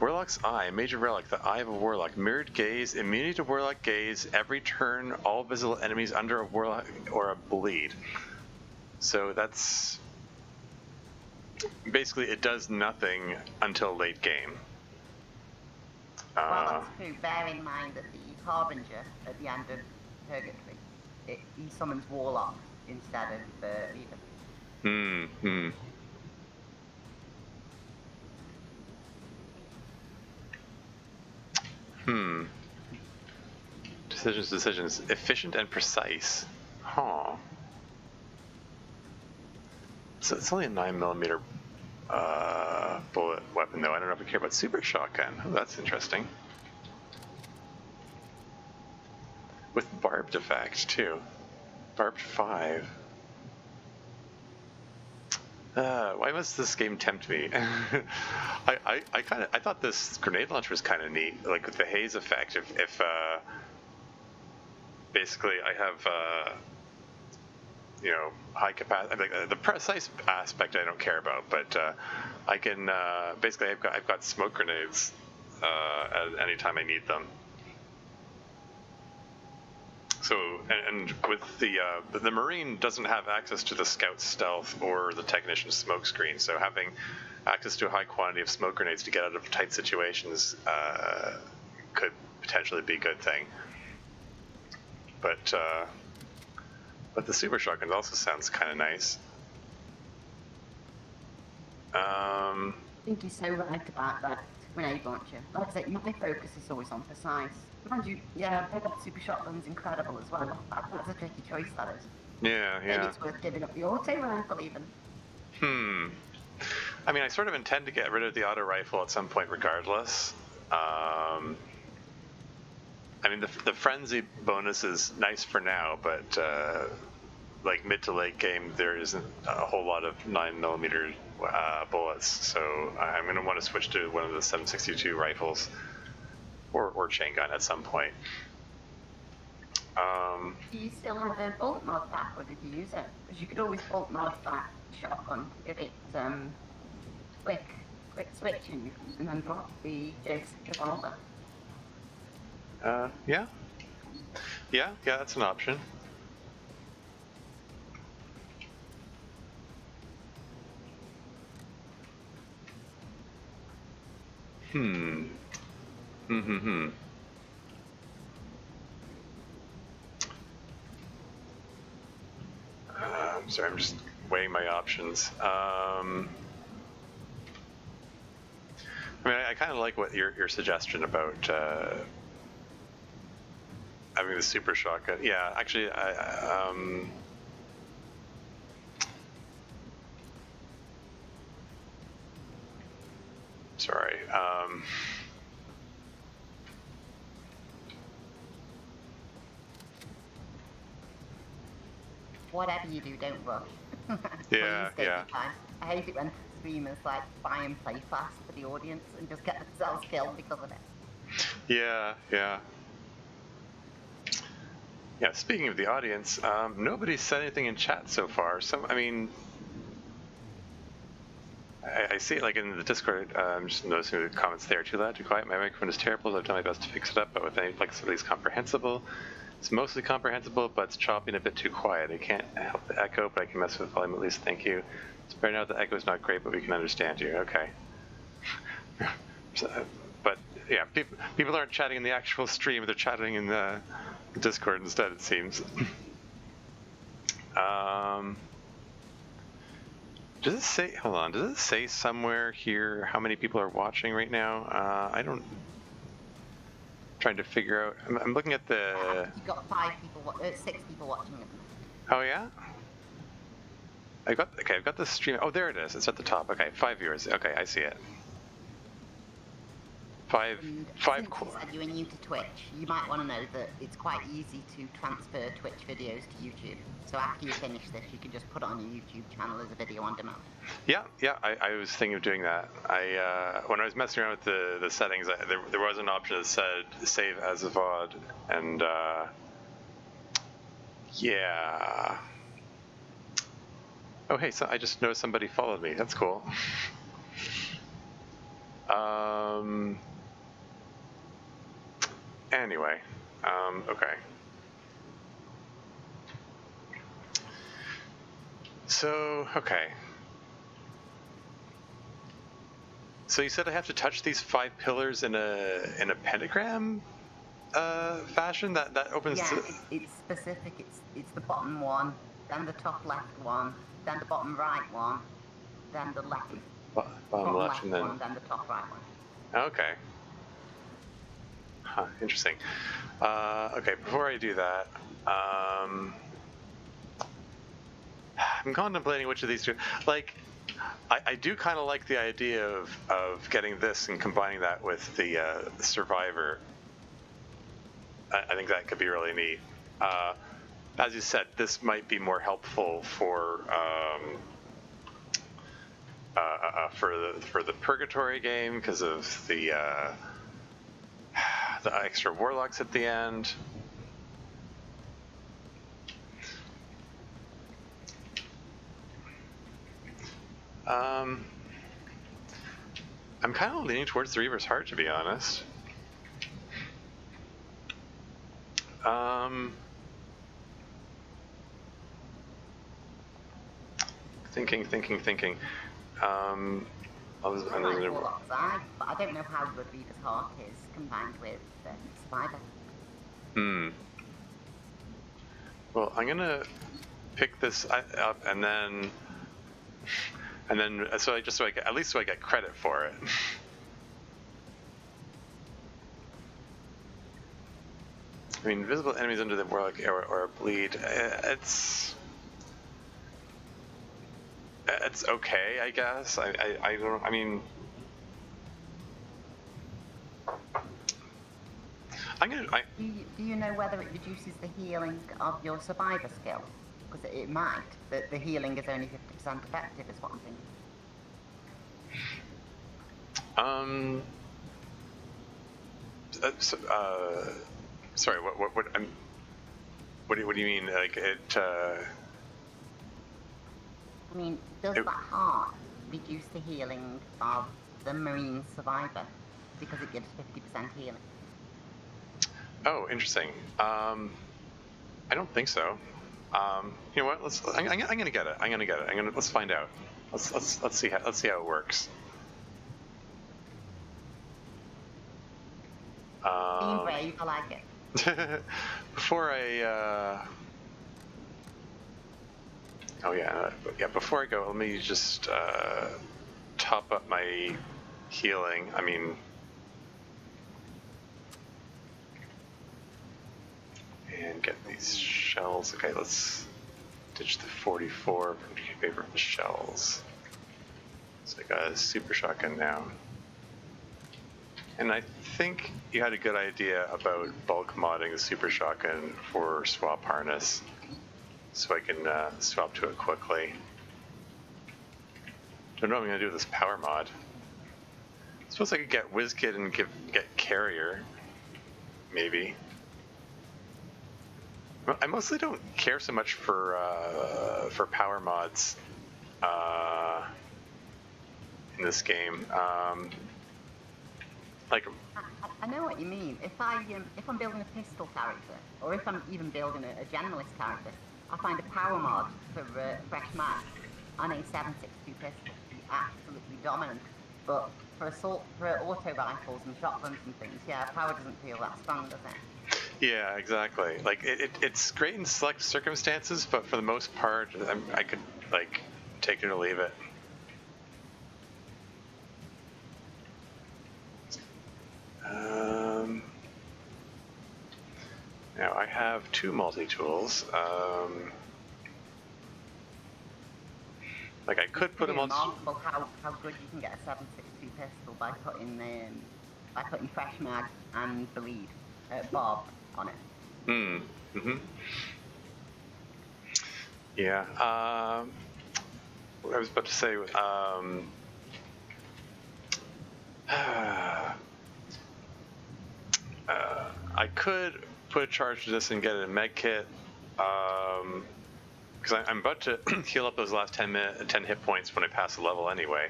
Speaker 1: Warlock's Eye, major relic, the Eye of a Warlock. Mirrored gaze, immunity to Warlock gaze, every turn, all visible enemies under a Warlock or a bleed. So that's... basically, it does nothing until late game.
Speaker 2: Well, that's true. Bear in mind that the Harbinger at the end of Purgatory, he summons Warlock instead of Reaver.
Speaker 1: Decisions. Efficient and precise. Huh. So it's only a 9mm bullet weapon, though. I don't know if we care about super shotgun. Oh, that's interesting. With barbed effect, too. Barbed 5. Why must this game tempt me? I thought this grenade launcher was kind of neat, like with the haze effect. If basically I have high capacity, like the precise aspect I don't care about, but I can basically I've got smoke grenades at any time I need them. So, and with the Marine doesn't have access to the Scout's stealth or the Technician's smoke screen, so having access to a high quantity of smoke grenades to get out of tight situations could potentially be a good thing. But the super shotgun also sounds kind of nice.
Speaker 2: I think you're so right about that grenade launcher. Like I said, my focus is always on precise. Mind you, yeah, the super shotgun's incredible as well. That's a tricky choice, that is.
Speaker 1: Yeah.
Speaker 2: Maybe it's worth giving up the auto rifle even.
Speaker 1: I mean, I sort of intend to get rid of the auto rifle at some point regardless. I mean, the frenzy bonus is nice for now, but like mid to late game, there isn't a whole lot of 9mm bullets, so I'm going to want to switch to one of the 7.62 rifles or chain gun at some point.
Speaker 2: Do you still have a bolt mod back, or did you use it? Because you could always bolt mod that shotgun to give it quick switching, and then drop the joystick revolver.
Speaker 1: Yeah, that's an option. Hmm. I'm sorry, I'm just weighing my options. I mean, I kind of like what your suggestion about having the super shotgun. Yeah, actually, sorry.
Speaker 2: Whatever you do, don't rush.
Speaker 1: Yeah,
Speaker 2: Please take
Speaker 1: yeah.
Speaker 2: your time. I hate it when streamers like buy and play fast for the audience and just get themselves killed because of it.
Speaker 1: Yeah. Yeah, speaking of the audience, nobody's said anything in chat so far. I mean, I see it like in the Discord. I'm just noticing the comments there. Too loud, too quiet. My microphone is terrible. I've done my best to fix it up, but with any flexibility, it's comprehensible. It's mostly comprehensible, but it's choppy and a bit too quiet. I can't help the echo, but I can mess with the volume at least. Thank you. It's better now. The echo is not great, but we can understand you. Okay. But yeah, people aren't chatting in the actual stream. They're chatting in the Discord instead, it seems. Does it say, hold on, does it say somewhere here how many people are watching right now? I don't, trying to figure out, I'm looking at the...
Speaker 2: You've got 6 people watching it.
Speaker 1: Oh yeah? I've got the stream, oh there it is, it's at the top, okay, 5 viewers, okay, I see it. Five
Speaker 2: Since you said you were new to Twitch, you might want to know that it's quite easy to transfer Twitch videos to YouTube. So after you finish this, you can just put it on your YouTube channel as a video on demand.
Speaker 1: Yeah, I was thinking of doing that. When I was messing around with the settings, there was an option that said save as a VOD, and yeah. Oh hey, so I just noticed somebody followed me. That's cool. Anyway, okay. So, okay. So you said I have to touch these 5 pillars in a pentagram fashion? That opens.
Speaker 2: Yeah, it's specific. It's the bottom one, then the top left one, then the bottom right one, then the bottom left
Speaker 1: and then
Speaker 2: one, then the top right one.
Speaker 1: Okay. Huh, interesting. Okay, before I do that, I'm contemplating which of these two. Like, I do kind of like the idea of getting this and combining that with the Survivor. I think that could be really neat. As you said, this might be more helpful for the Purgatory game because of the extra warlocks at the end. I'm kind of leaning towards the Reaver's Heart, to be honest. Thinking.
Speaker 2: Warlock's Eye, but I don't know how good Reaver's Heart is combined with Survivor.
Speaker 1: Well, I'm gonna pick this up and then so I get credit for it. I mean, visible enemies under the warlock or bleed. It's okay, I guess. I don't. I mean,
Speaker 2: Do you know whether it reduces the healing of your Survivor skill? Because it might. The healing is only 50% effective, is what I'm thinking.
Speaker 1: Sorry. What do you mean? Like it?
Speaker 2: I mean, does that heart reduce the healing of the marine survivor because it gives 50% healing?
Speaker 1: Oh, interesting. I don't think so. You know what? I'm gonna get it. Let's find out. Let's see how it works.
Speaker 2: Being brave, I like it.
Speaker 1: Before I. Oh yeah. Before I go, let me just top up my healing. I mean. And get these shells. Okay, let's ditch the 44 in favor of the shells. So I got a super shotgun now. And I think you had a good idea about bulk modding the super shotgun for swap harness, so I can swap to it quickly. Don't know what I'm gonna do with this power mod. I suppose I could get WizKit and get carrier, maybe. I mostly don't care so much for power mods in this game. Like,
Speaker 2: I know what you mean. If I'm building a pistol character, or if I'm even building a generalist character, I find a power mod for fresh mag on a 7.62 pistol to be absolutely dominant. But for auto rifles and shotguns and things, yeah, power doesn't feel that strong, does it?
Speaker 1: yeah, exactly. Like it's great in select circumstances, but for the most part, I could like take it or leave it. Now I have two multi-tools. Like I could put them on.
Speaker 2: Remarkable how good you can get a 7.62 pistol by putting fresh mag and bleed Bob on it.
Speaker 1: Yeah. What I was about to say. I could put a charge to this and get a med kit. Because I'm about to heal up those last 10 hit points when I pass the level anyway.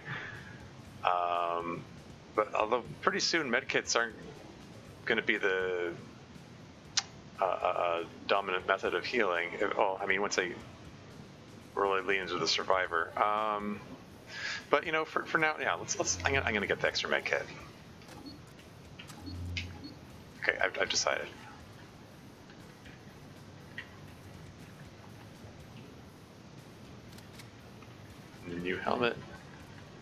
Speaker 1: But although pretty soon medkits aren't going to be the dominant method of healing. Oh, I mean, once I really lean into the survivor. But you know, for now, yeah, I'm gonna get the extra medkit. Okay, I've decided. New helmet.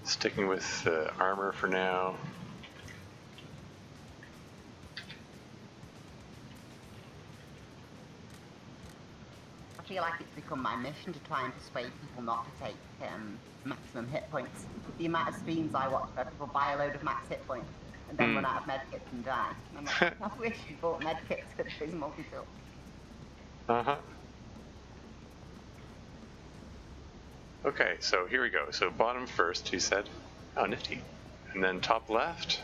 Speaker 1: Sticking with the armor for now.
Speaker 2: I feel like it's become my mission to try and persuade people not to take maximum hit points. The amount of streams I watch where people buy a load of max hit points and then run out of medkits and die. I'm like, I wish you bought medkits for these multi-tools.
Speaker 1: Uh-huh. Okay, so here we go. So bottom first, you said. Oh, nifty. And then top left.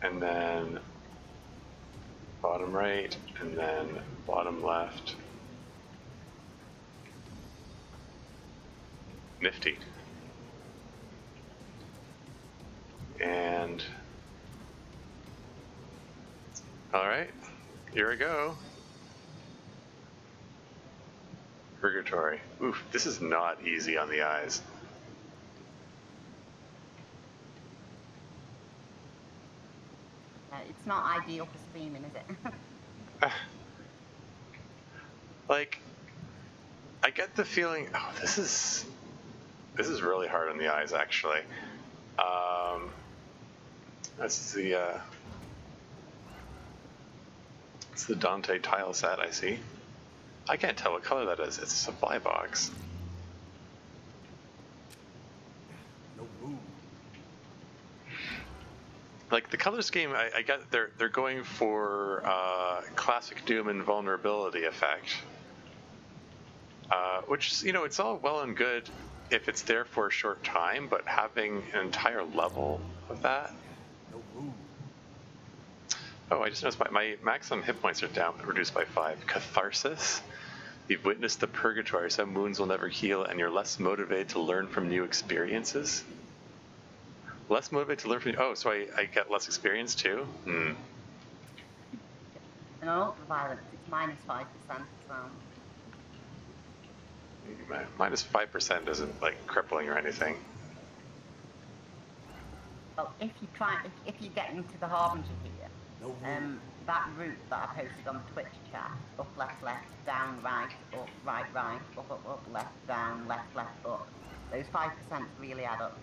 Speaker 1: And then bottom right. And then bottom left. Nifty. And all right, here we go. Purgatory. Oof, this is not easy on the eyes.
Speaker 2: It's not ideal for streaming, is it?
Speaker 1: Like, I get the feeling. Oh, this is really hard on the eyes, actually. That's the it's the Dante tile set. I see. I can't tell what color that is. It's a supply box.
Speaker 3: No room.
Speaker 1: Like the color scheme, I get they're going for classic Doom invulnerability effect, which you know it's all well and good if it's there for a short time, but having an entire level of that.
Speaker 3: No room.
Speaker 1: Oh, I just noticed my maximum hit points are down, reduced by 5. Catharsis. You've witnessed the Purgatory. Some wounds will never heal, and you're less motivated to learn from new experiences. Less motivated to learn from. Oh, so I get less experience too. Hmm.
Speaker 2: And on ultraviolet, it's -5%. So
Speaker 1: -5% isn't like crippling or anything.
Speaker 2: well, if you get into the Harbinger here, that route that I posted on the Twitch chat, up, left, down, right, up, right, up, left, down, left, up, those 5% really add up.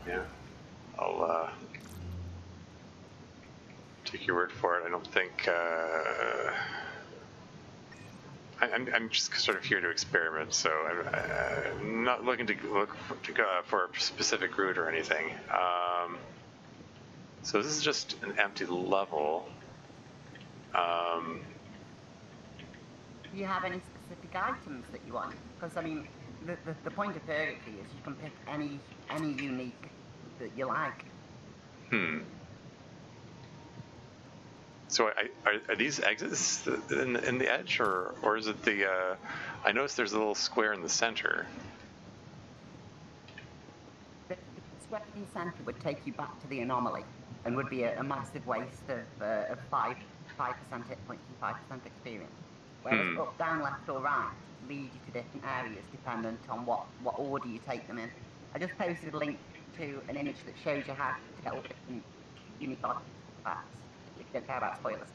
Speaker 1: Yeah. I'll take your word for it. I don't think I'm just sort of here to experiment, so I'm not looking to look for a specific route or anything. So this is just an empty level.
Speaker 2: Do you have any specific items that you want? Because I mean, the point of Purgatory is you can pick any unique that you like.
Speaker 1: So are these exits in the edge, or is it the? I noticed there's a little square in the center.
Speaker 2: The square in the center would take you back to the anomaly, and would be a massive waste of 5% hit points and 5% experience. Whereas up, down, left, or right lead you to different areas dependent on what order you take them in. I just posted a link to an image that shows you how to get all different unique artifacts. If you don't care about spoilers.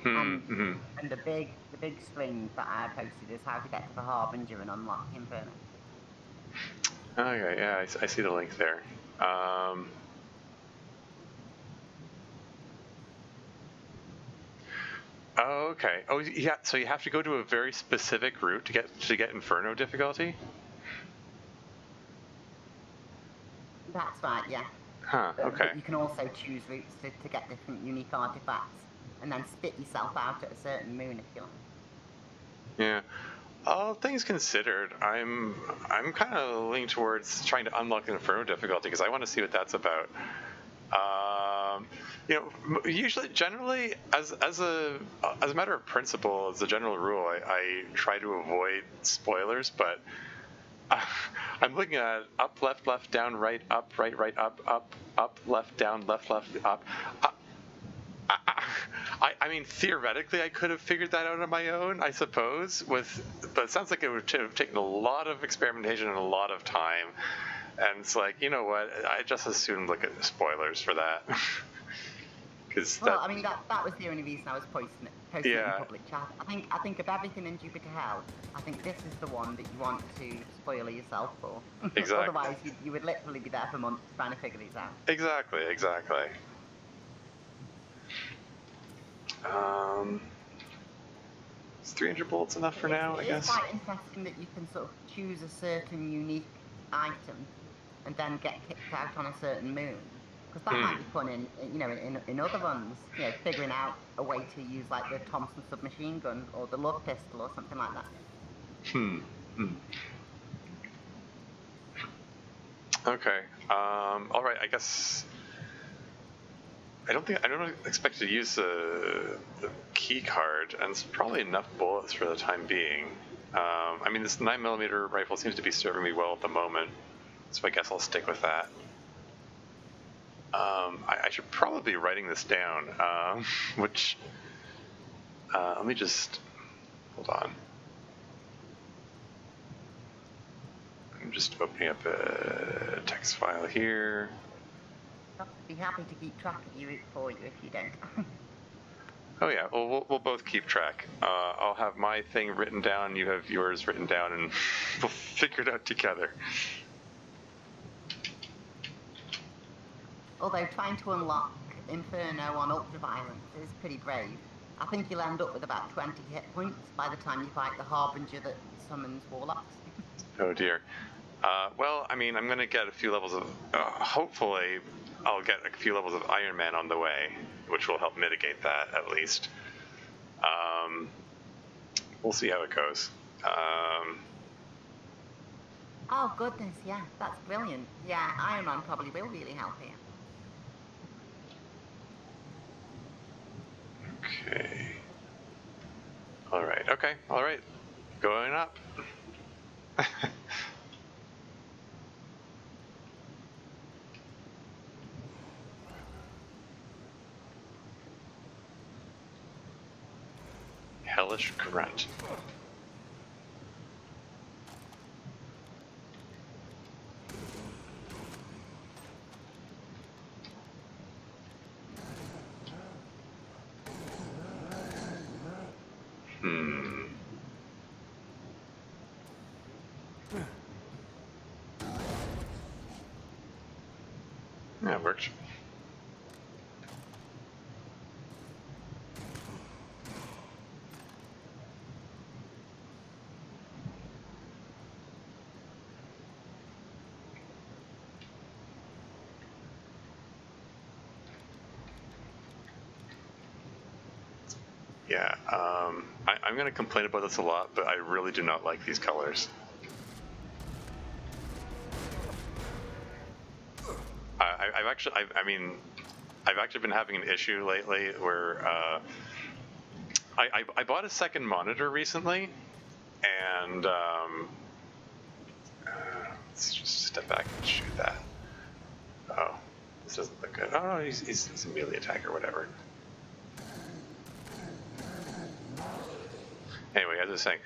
Speaker 2: And the big string that I posted is how to get to the Harbinger and unlock Inferno.
Speaker 1: Okay, yeah, I see the link there. Oh, okay. Oh, yeah. So you have to go to a very specific route to get Inferno difficulty.
Speaker 2: That's right, yeah.
Speaker 1: Huh. Okay.
Speaker 2: But you can also choose routes to get different unique artifacts, and then spit yourself out at a certain moon if you like.
Speaker 1: Yeah. All things considered, I'm kind of leaning towards trying to unlock Inferno difficulty because I want to see what that's about. Usually, generally, as a matter of principle, as a general rule, I try to avoid spoilers, but I'm looking at up, left, down, right, up, up, left, down, left, up. I mean, theoretically, I could have figured that out on my own, I suppose. But it sounds like it would have taken a lot of experimentation and a lot of time. And it's like, you know what? I just as soon look at spoilers for that.
Speaker 2: Well, I mean, that was the only reason I was posting it in public chat. I think of everything in Jupiter Hell, I think this is the one that you want to spoiler yourself for.
Speaker 1: Exactly.
Speaker 2: Otherwise, you would literally be there for months trying to figure these out.
Speaker 1: Exactly. Is 300 bullets enough for now, I guess?
Speaker 2: It's quite interesting that you can sort of choose a certain unique item and then get kicked out on a certain moon. Because that might be fun in other runs, figuring out a way to use like the Thompson submachine gun or the love pistol or something like that.
Speaker 1: Okay. All right. I guess I don't expect to use the key card, and it's probably enough bullets for the time being. I mean, this 9mm rifle seems to be serving me well at the moment, so I guess I'll stick with that. I should probably be writing this down, which, let me just, hold on. I'm just opening up a text file here.
Speaker 2: I'll be happy to keep track of you for you if you don't.
Speaker 1: Oh yeah, well, we'll both keep track. I'll have my thing written down, you have yours written down, and we'll figure it out together.
Speaker 2: Although trying to unlock Inferno on ultraviolet is pretty brave. I think you'll end up with about 20 hit points by the time you fight the Harbinger that summons Warlocks.
Speaker 1: Oh dear. Well, I mean, I'm going to get a few levels of... hopefully, I'll get a few levels of Iron Man on the way, which will help mitigate that, at least. We'll see how it goes.
Speaker 2: Oh, goodness, yeah, that's brilliant. Yeah, Iron Man probably will really help here.
Speaker 1: Okay, all right. Going up. Hellish grunt. Yeah, it worked. Yeah, I'm going to complain about this a lot, but I really do not like these colors. I've actually been having an issue lately where I bought a second monitor recently, and let's just step back and shoot that. Oh, this doesn't look good. Oh no, he's a melee attacker, whatever. Anyway, as I was saying,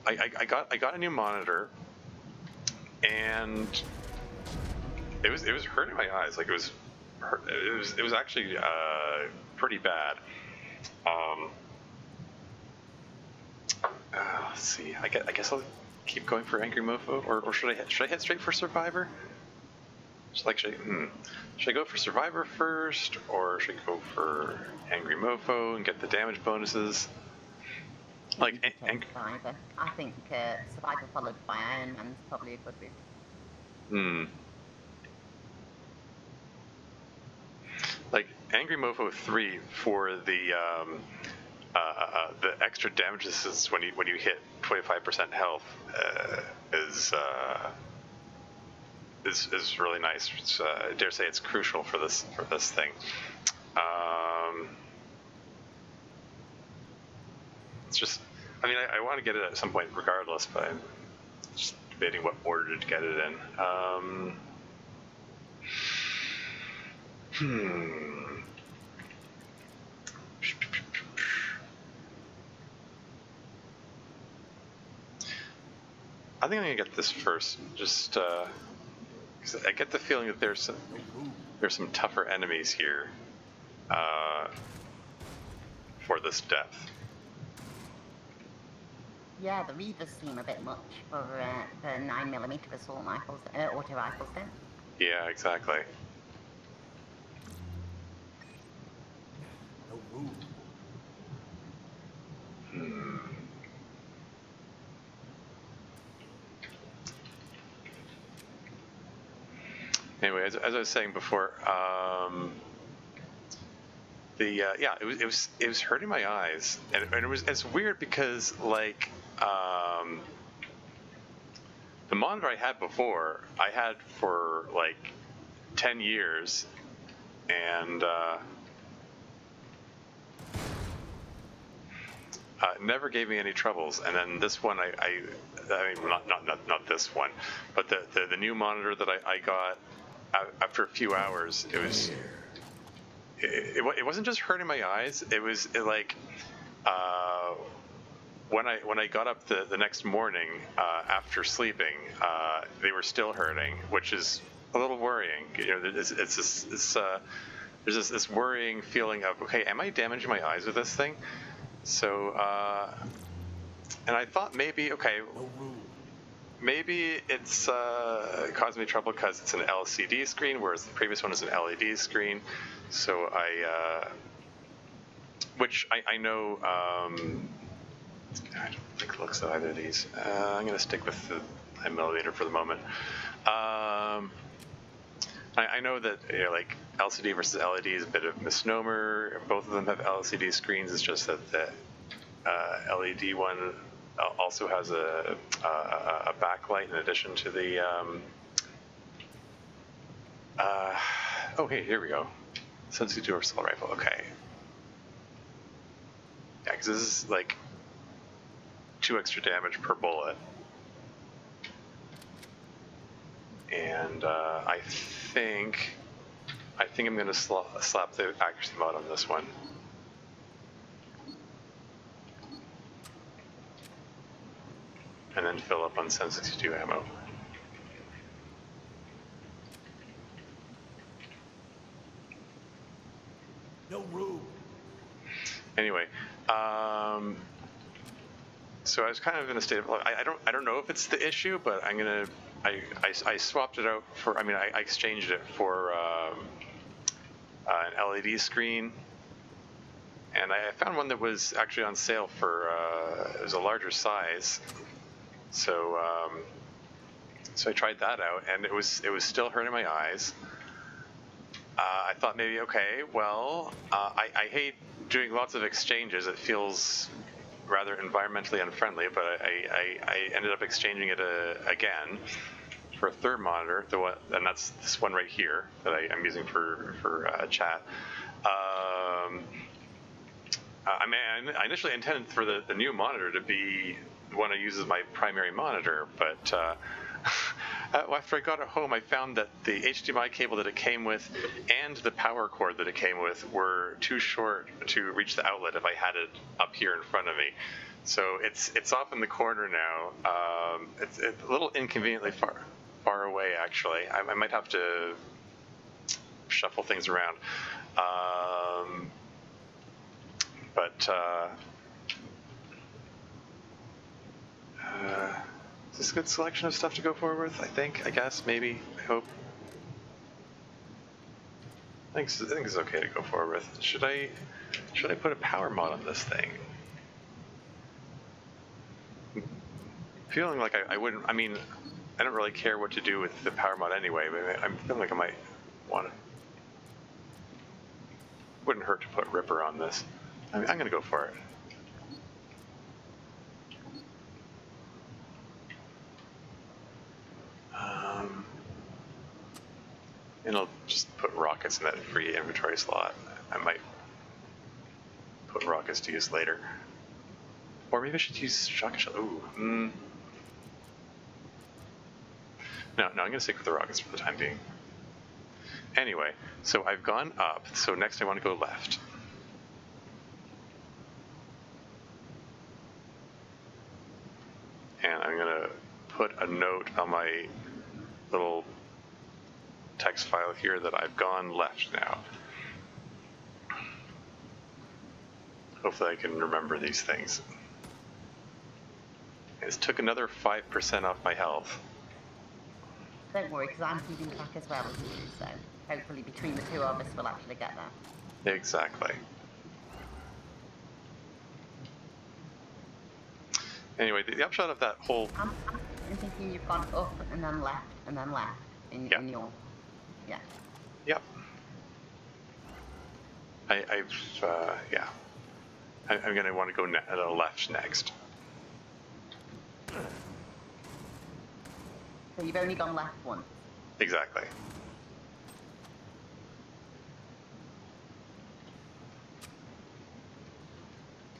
Speaker 1: I got a new monitor, and it was hurting my eyes. Like it was actually pretty bad. Let's see. I guess I'll keep going for Angry Mofo, or should I head straight for Survivor? Should I go for Survivor first, or should I go for Angry Mofo and get the damage bonuses? Like
Speaker 2: Survivor. I think Survivor followed by Iron Man is probably a good route.
Speaker 1: Like Angry Mofo 3 for the extra damage assist when you hit 25% health is really nice. It's, I dare say it's crucial for this thing. It's just, I mean, I want to get it at some point regardless, but I'm just debating what order to get it in. I think I'm gonna get this first, just because I get the feeling that there's some tougher enemies here for this depth.
Speaker 2: Yeah, the Reavers seem a bit much for the 9mm assault rifles, auto rifles then.
Speaker 1: Yeah, exactly. Anyway, as I was saying before, it was hurting my eyes, and it's weird because like the monitor I had before, I had for like 10 years, and never gave me any troubles. And then this one, I mean, not this one, but the new monitor that I got after a few hours, it wasn't just hurting my eyes. It was like when I got up the next morning after sleeping, they were still hurting, which is a little worrying. You know, it's there's this worrying feeling of, okay, am I damaging my eyes with this thing? So, and I thought maybe, okay, maybe it's causing me trouble because it's an LCD screen, whereas the previous one is an LED screen. So which I know, I don't think it looks at either of these. I'm going to stick with the 9mm for the moment. I know that, you know, like LCD versus LED is a bit of a misnomer. Both of them have LCD screens. It's just that the LED one also has a backlight in addition to the. Oh, hey, here we go. Sensitive assault rifle. Okay. Yeah, because this is like 2 extra damage per bullet. And I think I'm going to slap the accuracy mod on this one. And then fill up on 762 ammo.
Speaker 3: No room.
Speaker 1: Anyway, so I was kind of in a state of I don't know if it's the issue, but I'm gonna I swapped it out for I exchanged it for an LED screen, and I found one that was actually on sale for it was a larger size, so so I tried that out, and it was still hurting my eyes. I thought maybe, okay, well, I hate doing lots of exchanges. It feels rather environmentally unfriendly, but I ended up exchanging it again for a third monitor, and that's this one right here that I'm using for chat. I initially intended for the new monitor to be the one I use as my primary monitor, but after I got it home, I found that the HDMI cable that it came with and the power cord that it came with were too short to reach the outlet if I had it up here in front of me. So it's off in the corner now. It's a little inconveniently far away, actually. I might have to shuffle things around. Is this a good selection of stuff to go forward with? I guess, maybe, I hope. I think it's okay to go forward with. Should I put a power mod on this thing? Feeling like I wouldn't. I mean, I don't really care what to do with the power mod anyway, but I'm feeling like I might want to. Wouldn't hurt to put Ripper on this. I'm going to go for it. And I'll just put rockets in that free inventory slot. I might put rockets to use later. Or maybe I should use shotgun shell. Ooh. No, I'm going to stick with the rockets for the time being. Anyway, so I've gone up, so next I want to go left. And I'm going to put a note on my little text file here that I've gone left now. Hopefully I can remember these things. This took another 5% off my health.
Speaker 2: Don't worry, because I'm keeping track as well as you, so hopefully between the two of us we'll actually get there.
Speaker 1: Exactly. Anyway, the upshot of that whole...
Speaker 2: I'm thinking you've gone up and then left in your... Yeah.
Speaker 1: Yep. Yeah. I'm going to want to go left next.
Speaker 2: So you've only gone left once?
Speaker 1: Exactly.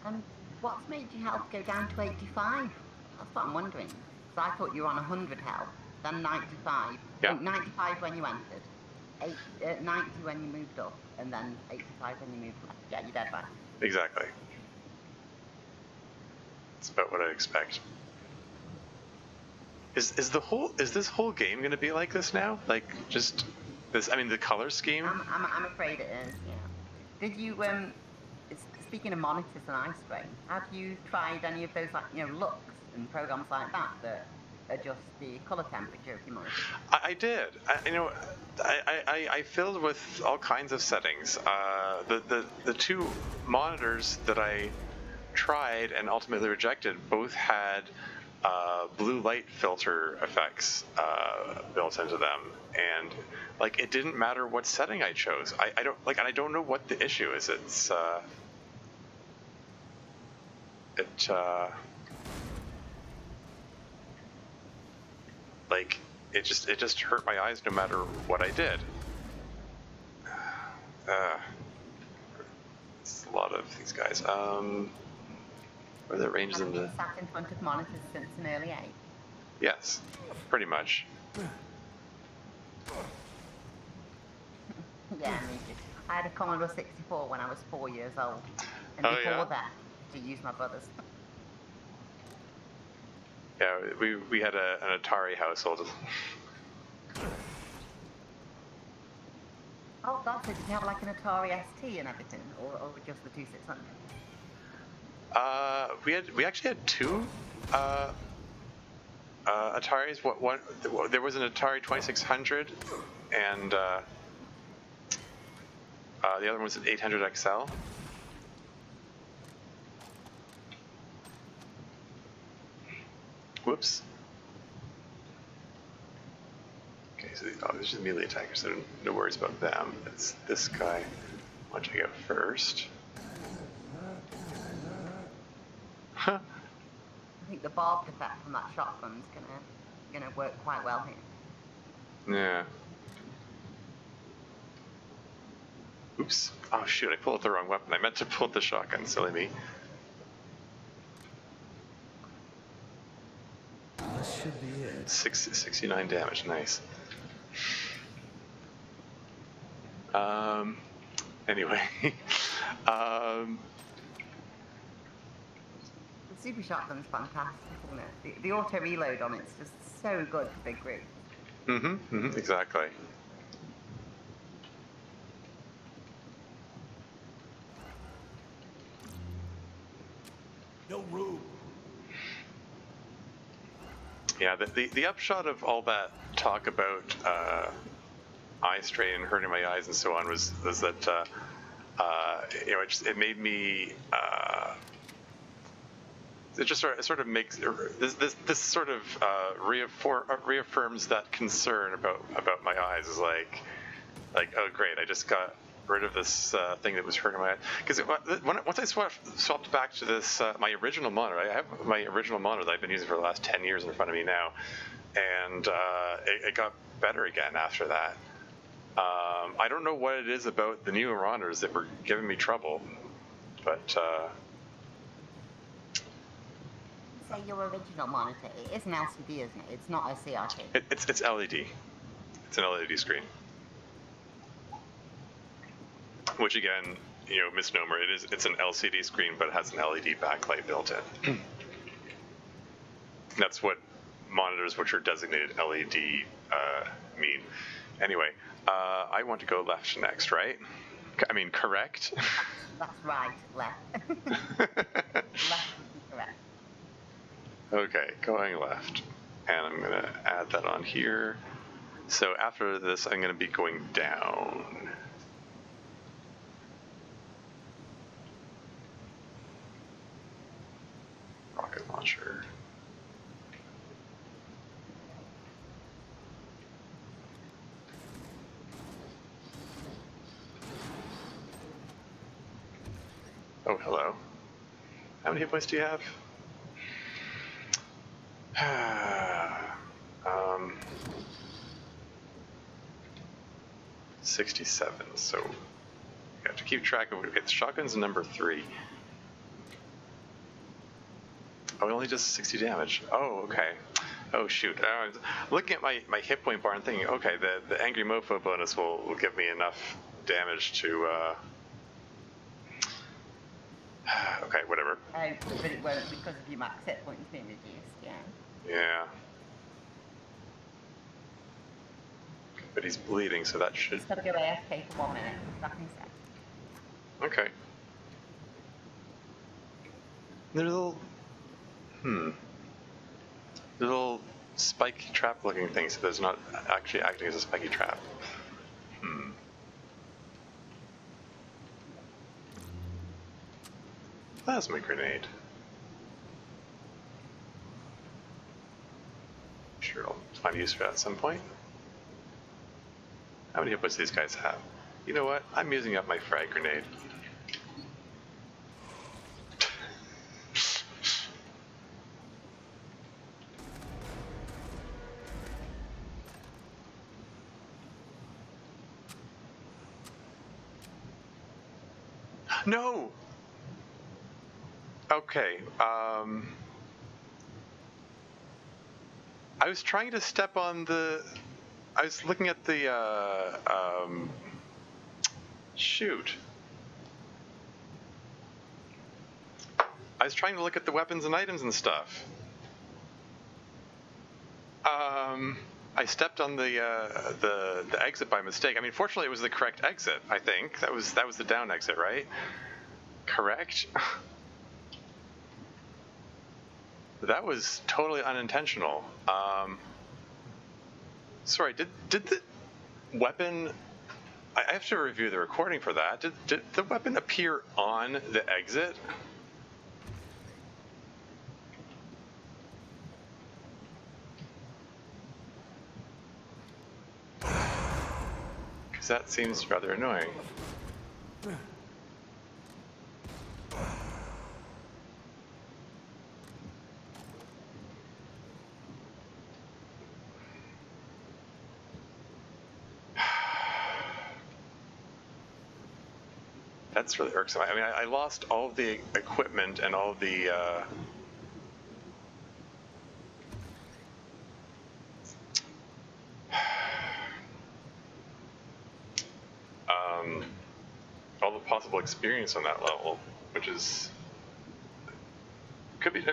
Speaker 2: And what's made your health go down to 85? That's what I'm wondering. Because I thought you were on 100 health, then 95.
Speaker 1: Yeah.
Speaker 2: 95 when you entered, 90 when you moved up, and then 85 when you moved left. Yeah, you're dead back.
Speaker 1: Exactly. It's about what I expect. Is this whole game going to be like this now? Like just this? I mean, the color scheme.
Speaker 2: I'm afraid it is. Yeah. Did you speaking of monitors and eye strain, have you tried any of those looks and programs like that adjust the color temperature of your monitor?
Speaker 1: I did. I filled with all kinds of settings. The two monitors that I tried and ultimately rejected both had blue light filter effects built into them, and like it didn't matter what setting I chose. I don't know what the issue is. It just hurt my eyes no matter what I did. It's a lot of these guys. What are the ranges
Speaker 2: Have
Speaker 1: in
Speaker 2: you
Speaker 1: the...
Speaker 2: been sat in front of monitors since an early age?
Speaker 1: Yes, pretty much.
Speaker 2: Yeah, me too. I had a Commodore 64 when I was 4 years old. And
Speaker 1: Oh,
Speaker 2: before
Speaker 1: yeah?
Speaker 2: that, to use my brother's.
Speaker 1: Yeah, we had an Atari household.
Speaker 2: Oh, that's it. Did you have like an Atari ST and everything? Or just the 2600?
Speaker 1: We actually had two Ataris. One there was an Atari 2600, and the other one was an 800 XL. Whoops. Okay, so there's just melee attackers, so no worries about them. It's this guy. I'll check out first. Huh.
Speaker 2: I think the barbed effect from that shotgun's gonna work quite well here.
Speaker 1: Yeah. Oops. Oh shoot, I pulled out the wrong weapon. I meant to pull out the shotgun, silly me.
Speaker 3: This should be it.
Speaker 1: 69 damage, nice. Anyway.
Speaker 2: The super shotgun's fantastic, isn't it? The auto reload on it's just so good for big groups.
Speaker 1: Exactly.
Speaker 3: No room.
Speaker 1: Yeah, the upshot of all that talk about eye strain and hurting my eyes and so on was that it made me it just sort of makes this sort of reaffirms that concern about my eyes. Is like oh great, I just got rid of this thing that was hurting my eye. Because once I swapped back to this my original monitor, I have my original monitor that I've been using for the last 10 years in front of me now, and it got better again after that. I don't know what it is about the newer monitors that were giving me trouble, but
Speaker 2: Say your original monitor, it is an LCD, isn't it? It's not a CRT.
Speaker 1: it's LED. It's an LED screen. Which again, misnomer. It's an LCD screen, but it has an LED backlight built in. That's what monitors which are designated LED mean. Anyway, I want to go left next, right? I mean, correct?
Speaker 2: That's right, left. Left would be correct.
Speaker 1: Okay, going left. And I'm going to add that on here. So after this, I'm going to be going down. Rocket launcher. Oh, hello. How many hit points do you have? 67. So you have to keep track of it. Okay, the shotgun's number 3. Oh, it only does 60 damage. Oh, okay. Oh, shoot. Looking at my hit point bar and thinking, okay, the Angry Mofo bonus will give me enough damage to... okay, whatever.
Speaker 2: Oh, but it won't because of your max hit points being reduced, yeah.
Speaker 1: Yeah. But he's bleeding, so that should...
Speaker 2: Just gotta go AFK for 1 minute. Back in a sec.
Speaker 1: Okay. Little... Little spiky trap looking thing, so there's not actually acting as a spiky trap. Plasma grenade. Sure, I'll find use for that at some point. How many hit points do these guys have? You know what? I'm using up my frag grenade. No! Okay. I was trying to step on the. I was looking at the. Shoot. I was trying to look at the weapons and items and stuff. I stepped on the exit by mistake. I mean, fortunately, it was the correct exit. I think that was the down exit, right? Correct. That was totally unintentional. Sorry, did the weapon? I have to review the recording for that. Did the weapon appear on the exit? Because that seems rather annoying. That's really irksome. I mean, I lost all of the equipment and all of the all the possible experience on that level, which is could be.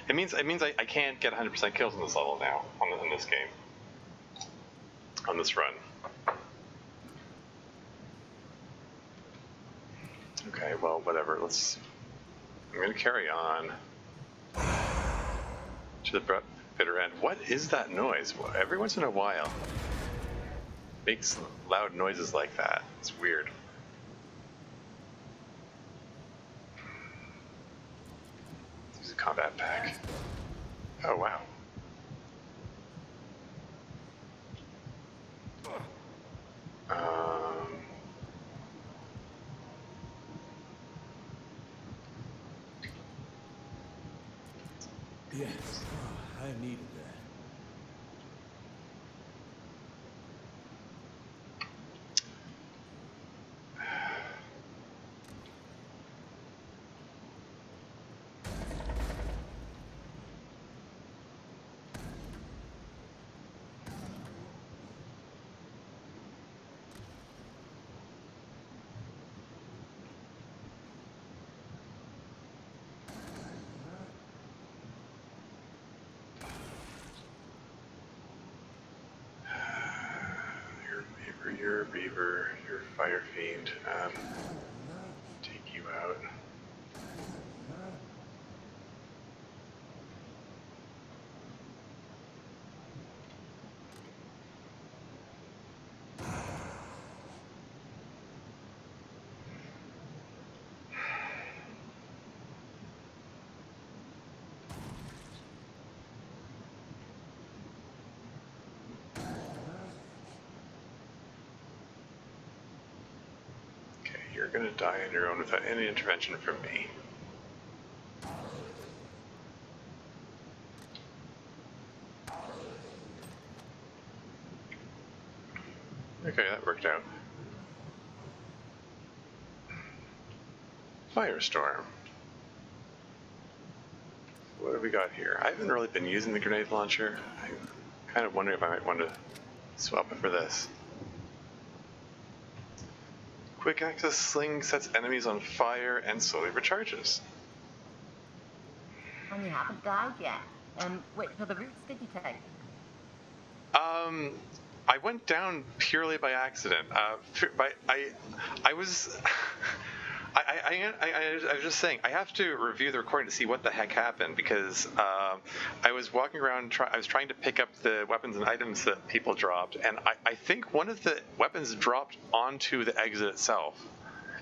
Speaker 1: It means I can't get 100% kills on this level now in this game, on this run. Okay, well, whatever. I'm gonna carry on to the bitter end. What is that noise? Well, every once in a while, makes loud noises like that. It's weird. Use a combat pack. Oh wow.
Speaker 3: Yes, I needed that.
Speaker 1: You're a Reaver, you're a Fire Fiend. Take you out. You're gonna die on your own without any intervention from me. Okay, that worked out. Firestorm. What have we got here? I haven't really been using the grenade launcher. I'm kind of wondering if I might want to swap it for this. Quick access sling sets enemies on fire and slowly recharges.
Speaker 2: And you haven't died yet. Which other routes did you take?
Speaker 1: I went down purely by accident. I was. I was just saying, I have to review the recording to see what the heck happened, because I was walking around, I was trying to pick up the weapons and items that people dropped, and I think one of the weapons dropped onto the exit itself,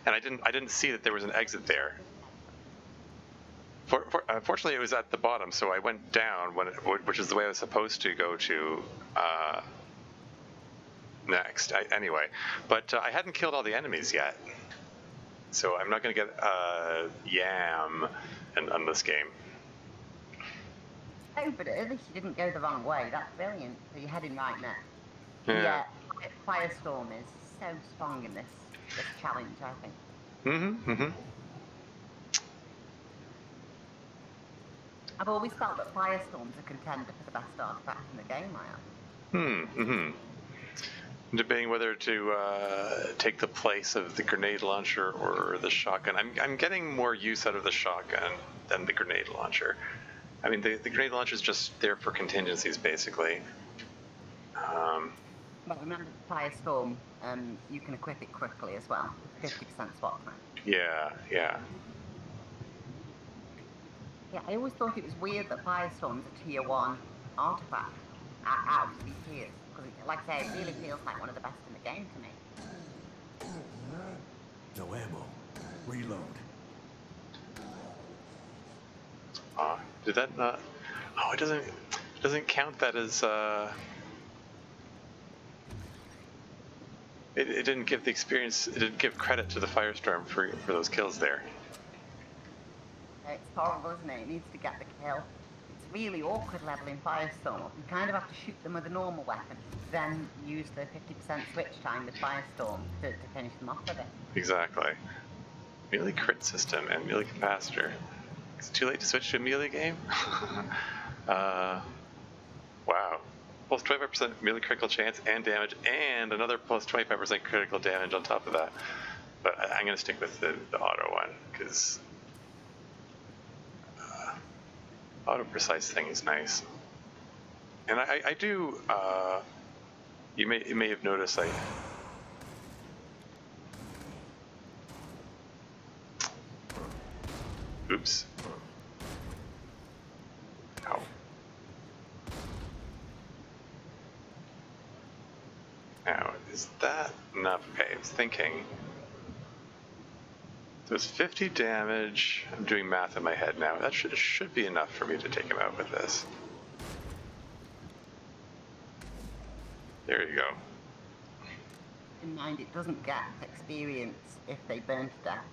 Speaker 1: and I didn't see that there was an exit there. Fortunately, it was at the bottom, so I went down, which is the way I was supposed to go to next. Anyway, but I hadn't killed all the enemies yet. So I'm not going to get yam on this game.
Speaker 2: Oh, but at least you didn't go the wrong way. That's brilliant. So you're heading right now.
Speaker 1: Yeah.
Speaker 2: Firestorm is so strong in this challenge, I think. I've always felt that Firestorm's a contender for the best artifact in the game, I am.
Speaker 1: Debating whether to take the place of the grenade launcher or the shotgun. I'm getting more use out of the shotgun than the grenade launcher. I mean, the grenade launcher is just there for contingencies, basically.
Speaker 2: But remember, Firestorm, you can equip it quickly as well. 50% swap time.
Speaker 1: Yeah.
Speaker 2: Yeah, I always thought it was weird that Firestorm's a tier 1 artifact out of 3 tiers. Because, like I say, it really feels like one of the best in the game to me.
Speaker 3: No ammo. Reload.
Speaker 1: Did that not? Oh, it doesn't count that as. It didn't give the experience. It didn't give credit to the Firestorm for those kills there.
Speaker 2: It's horrible, isn't it? It needs to get the kill. It's really awkward leveling Firestorm. You kind of have to shoot them with a normal weapon, then use the 50% switch time with Firestorm to finish them off with it.
Speaker 1: Exactly. Melee crit system and melee capacitor. Is it too late to switch to a melee game? Wow. Plus 25% melee critical chance and damage, and another plus 25% critical damage on top of that. But I'm going to stick with the auto one, because auto precise thing is nice. And I do, you may have noticed, oops. Ow. Now, is that enough? Okay, I was thinking. So it's 50 damage. I'm doing math in my head now. That should be enough for me to take him out with this. There you go.
Speaker 2: In mind, it doesn't get experience if they burn to death.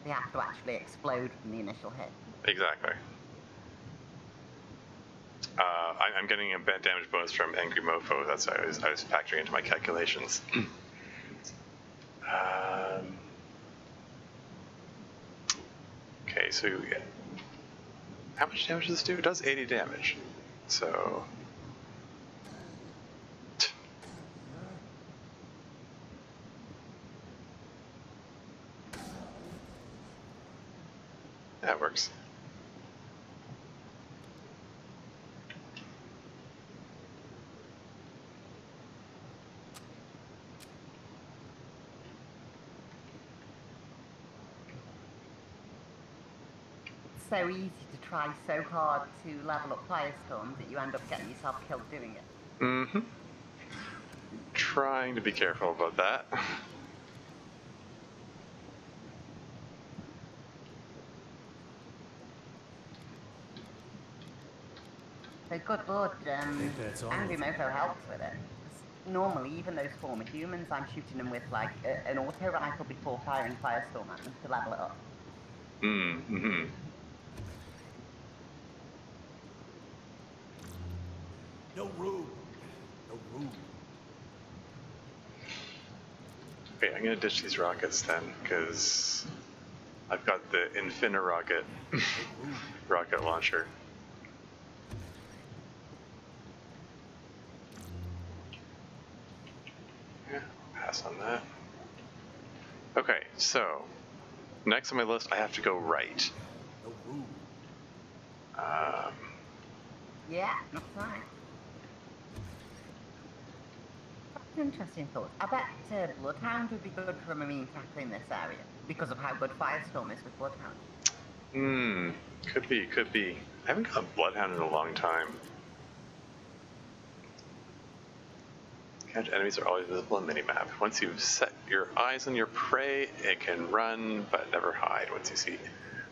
Speaker 2: They have to actually explode from the initial hit.
Speaker 1: Exactly. I'm getting a bad damage bonus from Angry Mofo. That's what I was factoring into my calculations. Okay, so yeah. How much damage does this do? It does 80 damage. So that works.
Speaker 2: So easy to try so hard to level up Firestorm that you end up getting yourself killed doing it.
Speaker 1: Mm-hmm. Trying to be careful about that.
Speaker 2: So good lord,
Speaker 3: that's all
Speaker 2: Angry
Speaker 3: of them.
Speaker 2: Mofo helps with it. Normally, even those former humans, I'm shooting them with like an auto rifle before firing Firestorm at them to level it up.
Speaker 1: Mm-hmm.
Speaker 3: No room. No room.
Speaker 1: Okay, I'm gonna ditch these rockets then, because I've got the Infinirocket rocket launcher. Yeah, pass on that. Okay, so next on my list, I have to go right.
Speaker 3: No room.
Speaker 2: Yeah, that's right. That's an interesting thought. I bet Bloodhound would be good for a Marine tackling this area because of how good Firestorm is with Bloodhound.
Speaker 1: Could be. I haven't got a Bloodhound in a long time. Catch enemies are always visible in minimap. Once you've set your eyes on your prey, it can run but never hide.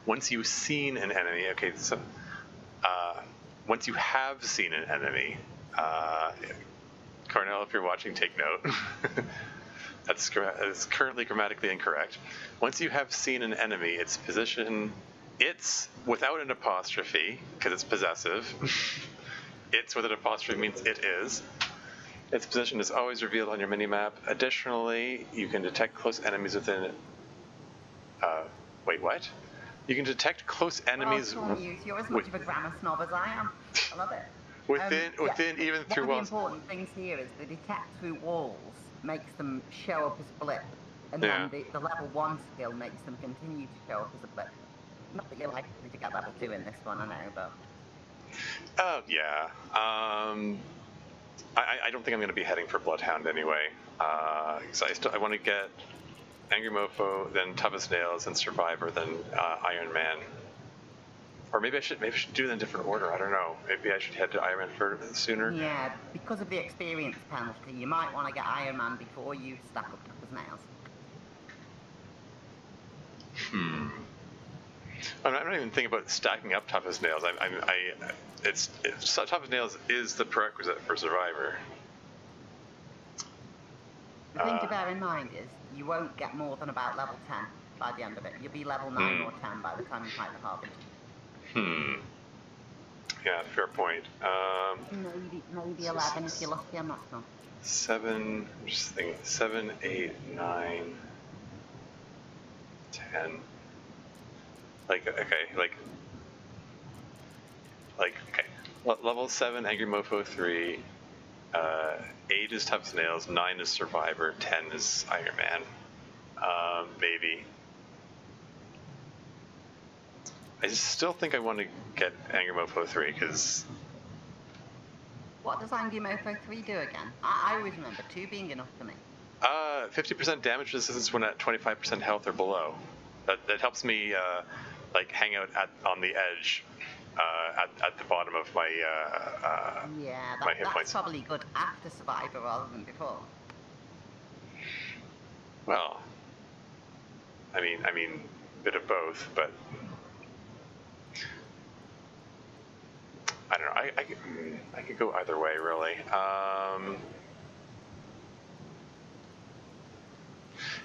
Speaker 1: Once you've seen an enemy, okay, so once you have seen an enemy, Cornell, if you're watching, take note. That's currently grammatically incorrect. Once you have seen an enemy, its position, it's without an apostrophe, because it's possessive. It's with an apostrophe means it is. Its position is always revealed on your minimap. Additionally, you can detect close enemies within. Wait, what? You can detect close enemies
Speaker 2: You're as much of a grammar snob as I am. I love it.
Speaker 1: within even through
Speaker 2: one of
Speaker 1: walls.
Speaker 2: the important things here is the detect through walls makes them show up as blip, and
Speaker 1: Yeah.
Speaker 2: then the level 1 skill makes them continue to show up as a blip. Not that you're likely to get level 2 in this one, I know, but...
Speaker 1: Oh, yeah. I don't think I'm going to be heading for Bloodhound anyway. Because I want to get Angry Mofo, then Toughest Nails, then Survivor, then Iron Man. Or maybe I should do it in a different order. I don't know. Maybe I should head to Iron Man sooner.
Speaker 2: Yeah, because of the experience penalty, you might want to get Iron Man before you stack up Toughest Nails.
Speaker 1: I'm not even thinking about stacking up Toughest Nails. Toughest Nails is the prerequisite for Survivor.
Speaker 2: The thing to bear in mind is you won't get more than about level 10 by the end of it. You'll be level 9 or 10 by the time you fight the Harbinger.
Speaker 1: Yeah, fair point.
Speaker 2: Maybe 11 if you're lucky, I'm not sure.
Speaker 1: 7, I'm just thinking, 7, 8, 9, 10. Level 7, Angry Mofo 3, 8 is Tough Snails, 9 is Survivor, 10 is Iron Man. Maybe. I still think I want to get Angry Mofo 3, because...
Speaker 2: What does Angry Mofo 3 do again? I always remember 2 being enough for me.
Speaker 1: 50% damage resistance when at 25% health or below. That helps me, hang out on the edge, at the bottom of my, my hit
Speaker 2: that's
Speaker 1: points.
Speaker 2: probably good after Survivor rather than before.
Speaker 1: Well, I mean, a bit of both, but I don't know. I could go either way, really.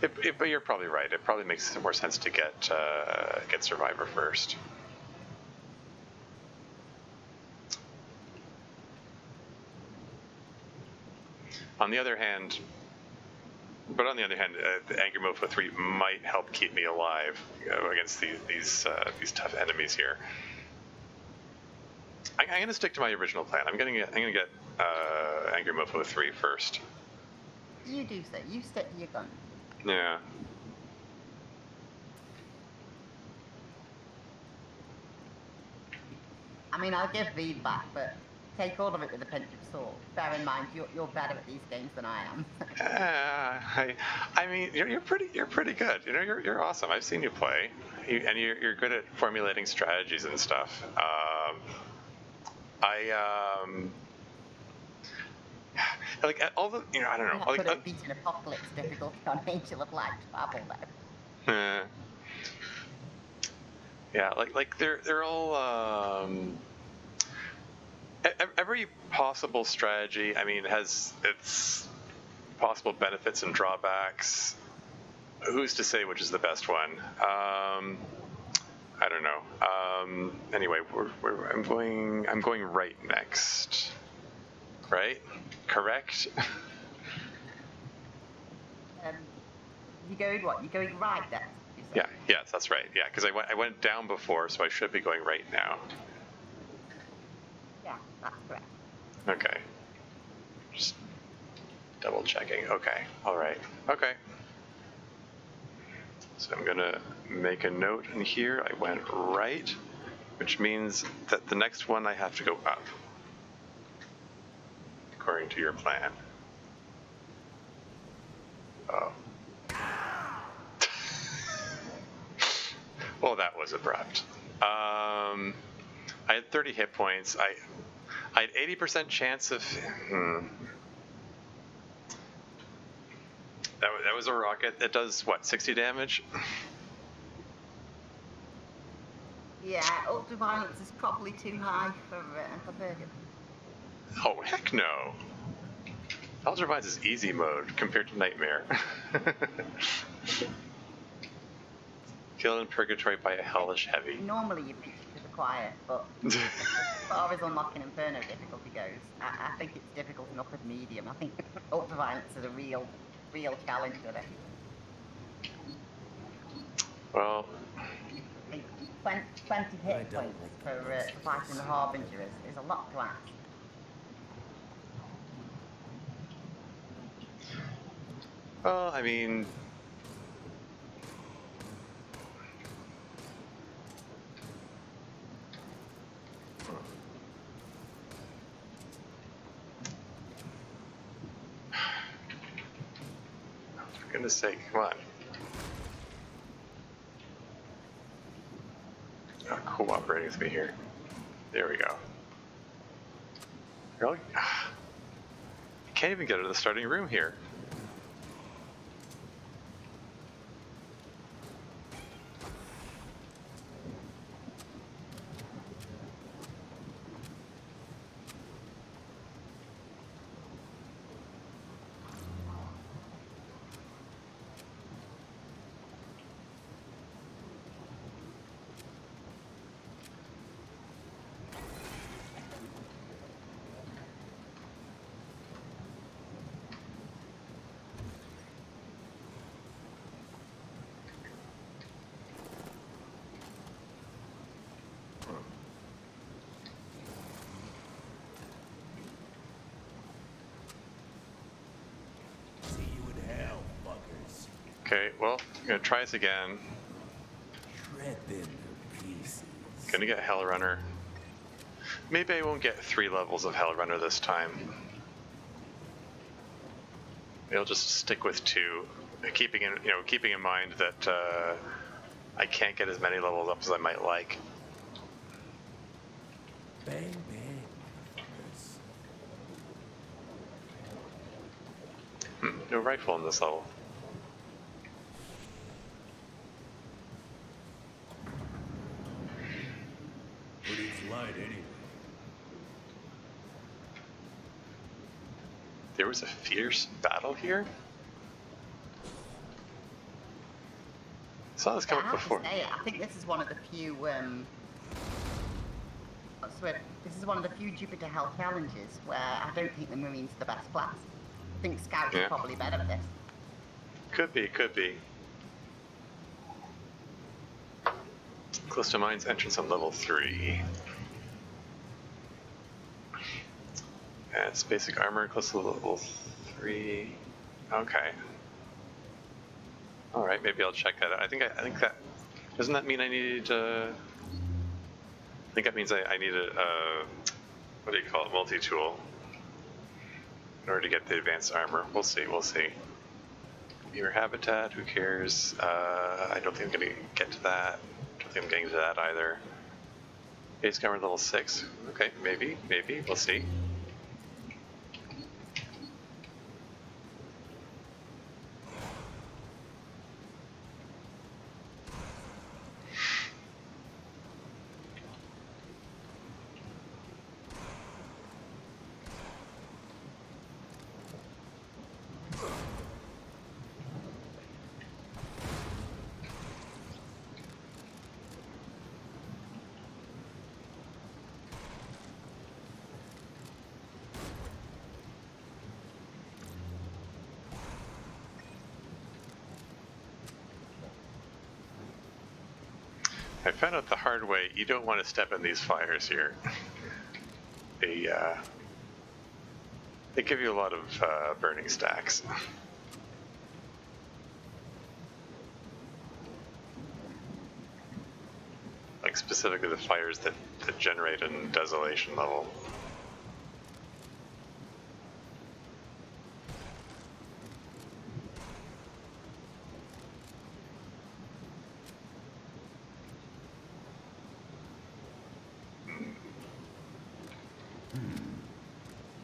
Speaker 1: But you're probably right. It probably makes more sense to get Survivor first. On the other hand, the Angry Mofo 3 might help keep me alive against these tough enemies here. I'm going to stick to my original plan. I'm going to get Angry Mofo 3 first.
Speaker 2: You do so. You stick to your gun.
Speaker 1: Yeah.
Speaker 2: I mean, I'll give feedback, but take all of it with a pinch of salt. Bear in mind, you're better at these games than I am.
Speaker 1: I mean, you're pretty good. You know, you're awesome. I've seen you play, and you're good at formulating strategies and stuff. All the, I don't know.
Speaker 2: Could have beaten Apocalypse difficulty on Angel of Light Babel though.
Speaker 1: Yeah, they're all every possible strategy. I mean, has its possible benefits and drawbacks. Who's to say which is the best one? I don't know. Anyway, I'm going right next. Right? Correct?
Speaker 2: You're going what? You're going right then?
Speaker 1: Yeah, yes, that's right. Yeah, because I went down before, so I should be going right now.
Speaker 2: Yeah, that's correct.
Speaker 1: Okay. Just double checking. Okay, all right. Okay. So I'm going to make a note in here. I went right, which means that the next one I have to go up, according to your plan. Oh. Well, that was abrupt. I had 30 hit points. I had 80% chance of... That was a rocket. It does, what, 60 damage?
Speaker 2: Yeah, ultraviolence is probably too high for Purgatory.
Speaker 1: Oh, heck no. Ultraviolence is easy mode compared to Nightmare. Killed in Purgatory by a hellish heavy.
Speaker 2: Normally you beat it to the quiet, but as far as unlocking Inferno difficulty goes, I think it's difficult enough with medium. I think ultraviolence is a real challenge with it.
Speaker 1: Well,
Speaker 2: 20 hit
Speaker 3: don't
Speaker 2: points
Speaker 3: like
Speaker 2: for
Speaker 3: that.
Speaker 2: fighting the Harbinger is a lot to ask.
Speaker 1: Well, I mean, for goodness sake, come on. Oh, cooperating with me here. There we go. Really? You can't even get out of the starting room here.
Speaker 3: See you in hell, fuckers.
Speaker 1: Okay, well, I'm gonna try this again.
Speaker 3: Shred them to pieces.
Speaker 1: Gonna get Hell Runner. Maybe I won't get 3 levels of Hell Runner this time. Maybe I'll just stick with 2, keeping in mind that I can't get as many levels up as I might like.
Speaker 3: Bang, bang, motherfuckers.
Speaker 1: No rifle in this level.
Speaker 3: But it's light anyway.
Speaker 1: There was a fierce battle here? I saw this come up before.
Speaker 2: I think this is one of the few. This is one of the few Jupiter Hell challenges where I don't think the Marine's the best class. I think Scout's
Speaker 1: Yeah.
Speaker 2: probably better at this.
Speaker 1: Could be, could be. Close to Mine's entrance on level 3. And it's basic armor, close to level 3. Okay. Alright, maybe I'll check that out. I think that... Doesn't that mean I need I think that means I need a what do you call it, multi-tool in order to get the advanced armor. We'll see, we'll see. Your habitat, who cares? I don't think I'm going to get to that. I don't think I'm getting to that either. Base armor level 6. Okay, maybe, we'll see. I found out the hard way, you don't want to step in these fires here. They give you a lot of burning stacks. Like specifically the fires that generate in Desolation level.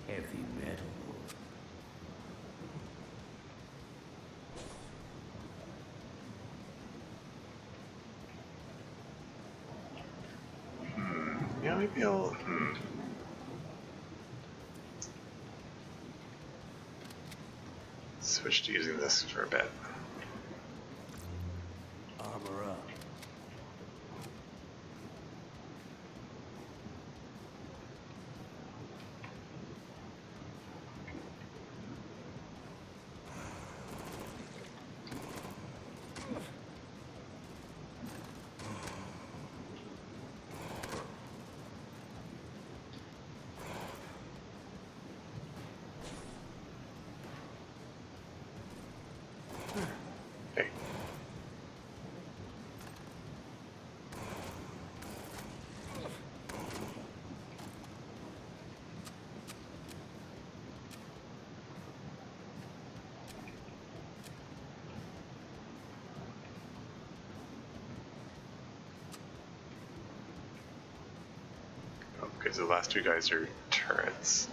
Speaker 3: Heavy metal.
Speaker 1: Yeah, maybe I'll... Switch to using this for a bit.
Speaker 3: Armor up.
Speaker 1: because the last two guys are turrets.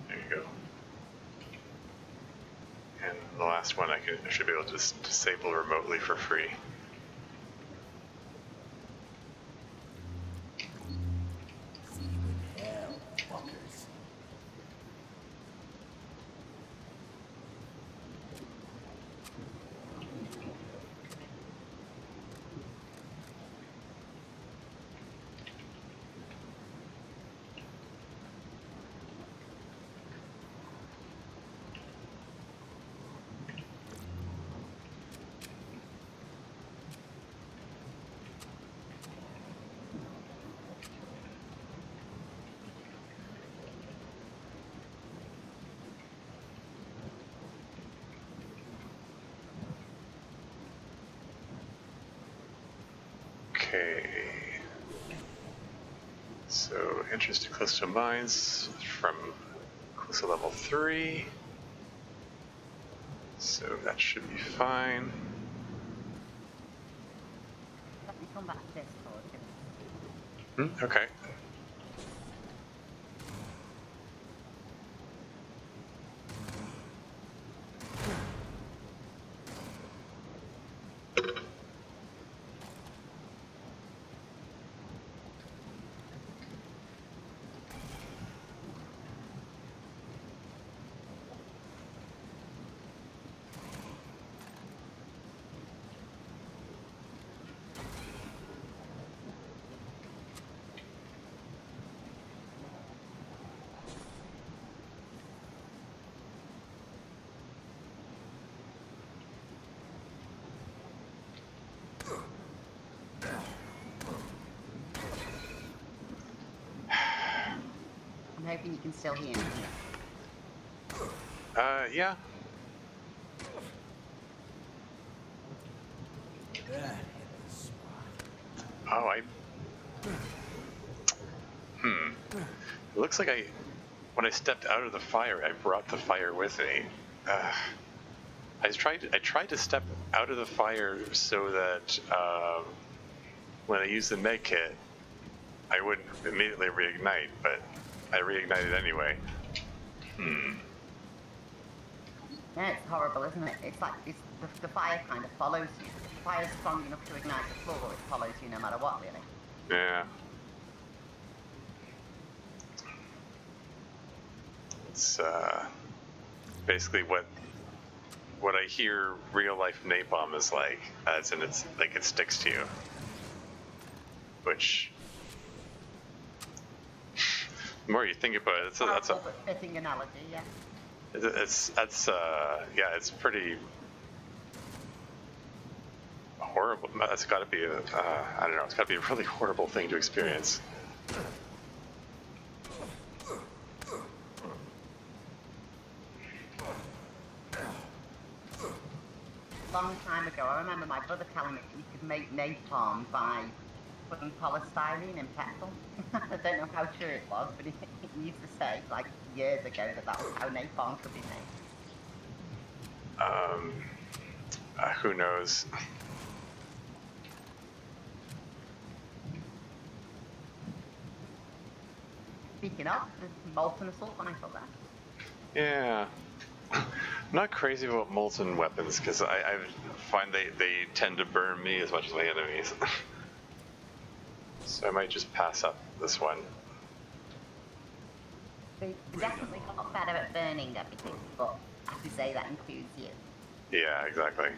Speaker 1: There you go. And the last one I should be able to just disable remotely for free.
Speaker 3: See you in hell, fuckers.
Speaker 1: Okay. So entrance to Callisto Mines from Callisto level 3. So that should be fine.
Speaker 2: Let me come back to this,
Speaker 1: Okay.
Speaker 2: I'm hoping you can still hear me.
Speaker 1: Yeah.
Speaker 3: That hit the spot.
Speaker 1: Oh, It looks like when I stepped out of the fire, I brought the fire with me. I tried to step out of the fire so that when I used the med kit, I wouldn't immediately reignite, but I reignited anyway.
Speaker 2: Yeah, it's horrible, isn't it? It's like the fire kind of follows you. If the fire's strong enough to ignite the floor, it follows you no matter what, really.
Speaker 1: Yeah. It's basically what I hear real life napalm is like, as in it's like it sticks to you. Which, the more you think about it, that's a
Speaker 2: Horrible but fitting analogy, yeah.
Speaker 1: it's pretty horrible. That's got to be I don't know. It's got to be a really horrible thing to experience.
Speaker 2: Long time ago, I remember my brother telling me you could make napalm by putting polystyrene in petrol. I don't know how true it was, but he used to say, like, years ago, that was how napalm could be made.
Speaker 1: Who knows?
Speaker 2: Speaking of, there's molten assault when I thought that.
Speaker 1: Yeah. I'm not crazy about molten weapons because I find they tend to burn me as much as my enemies. So I might just pass up this one.
Speaker 2: They definitely got better at burning everything, but I have to say that includes you.
Speaker 1: Yeah, exactly.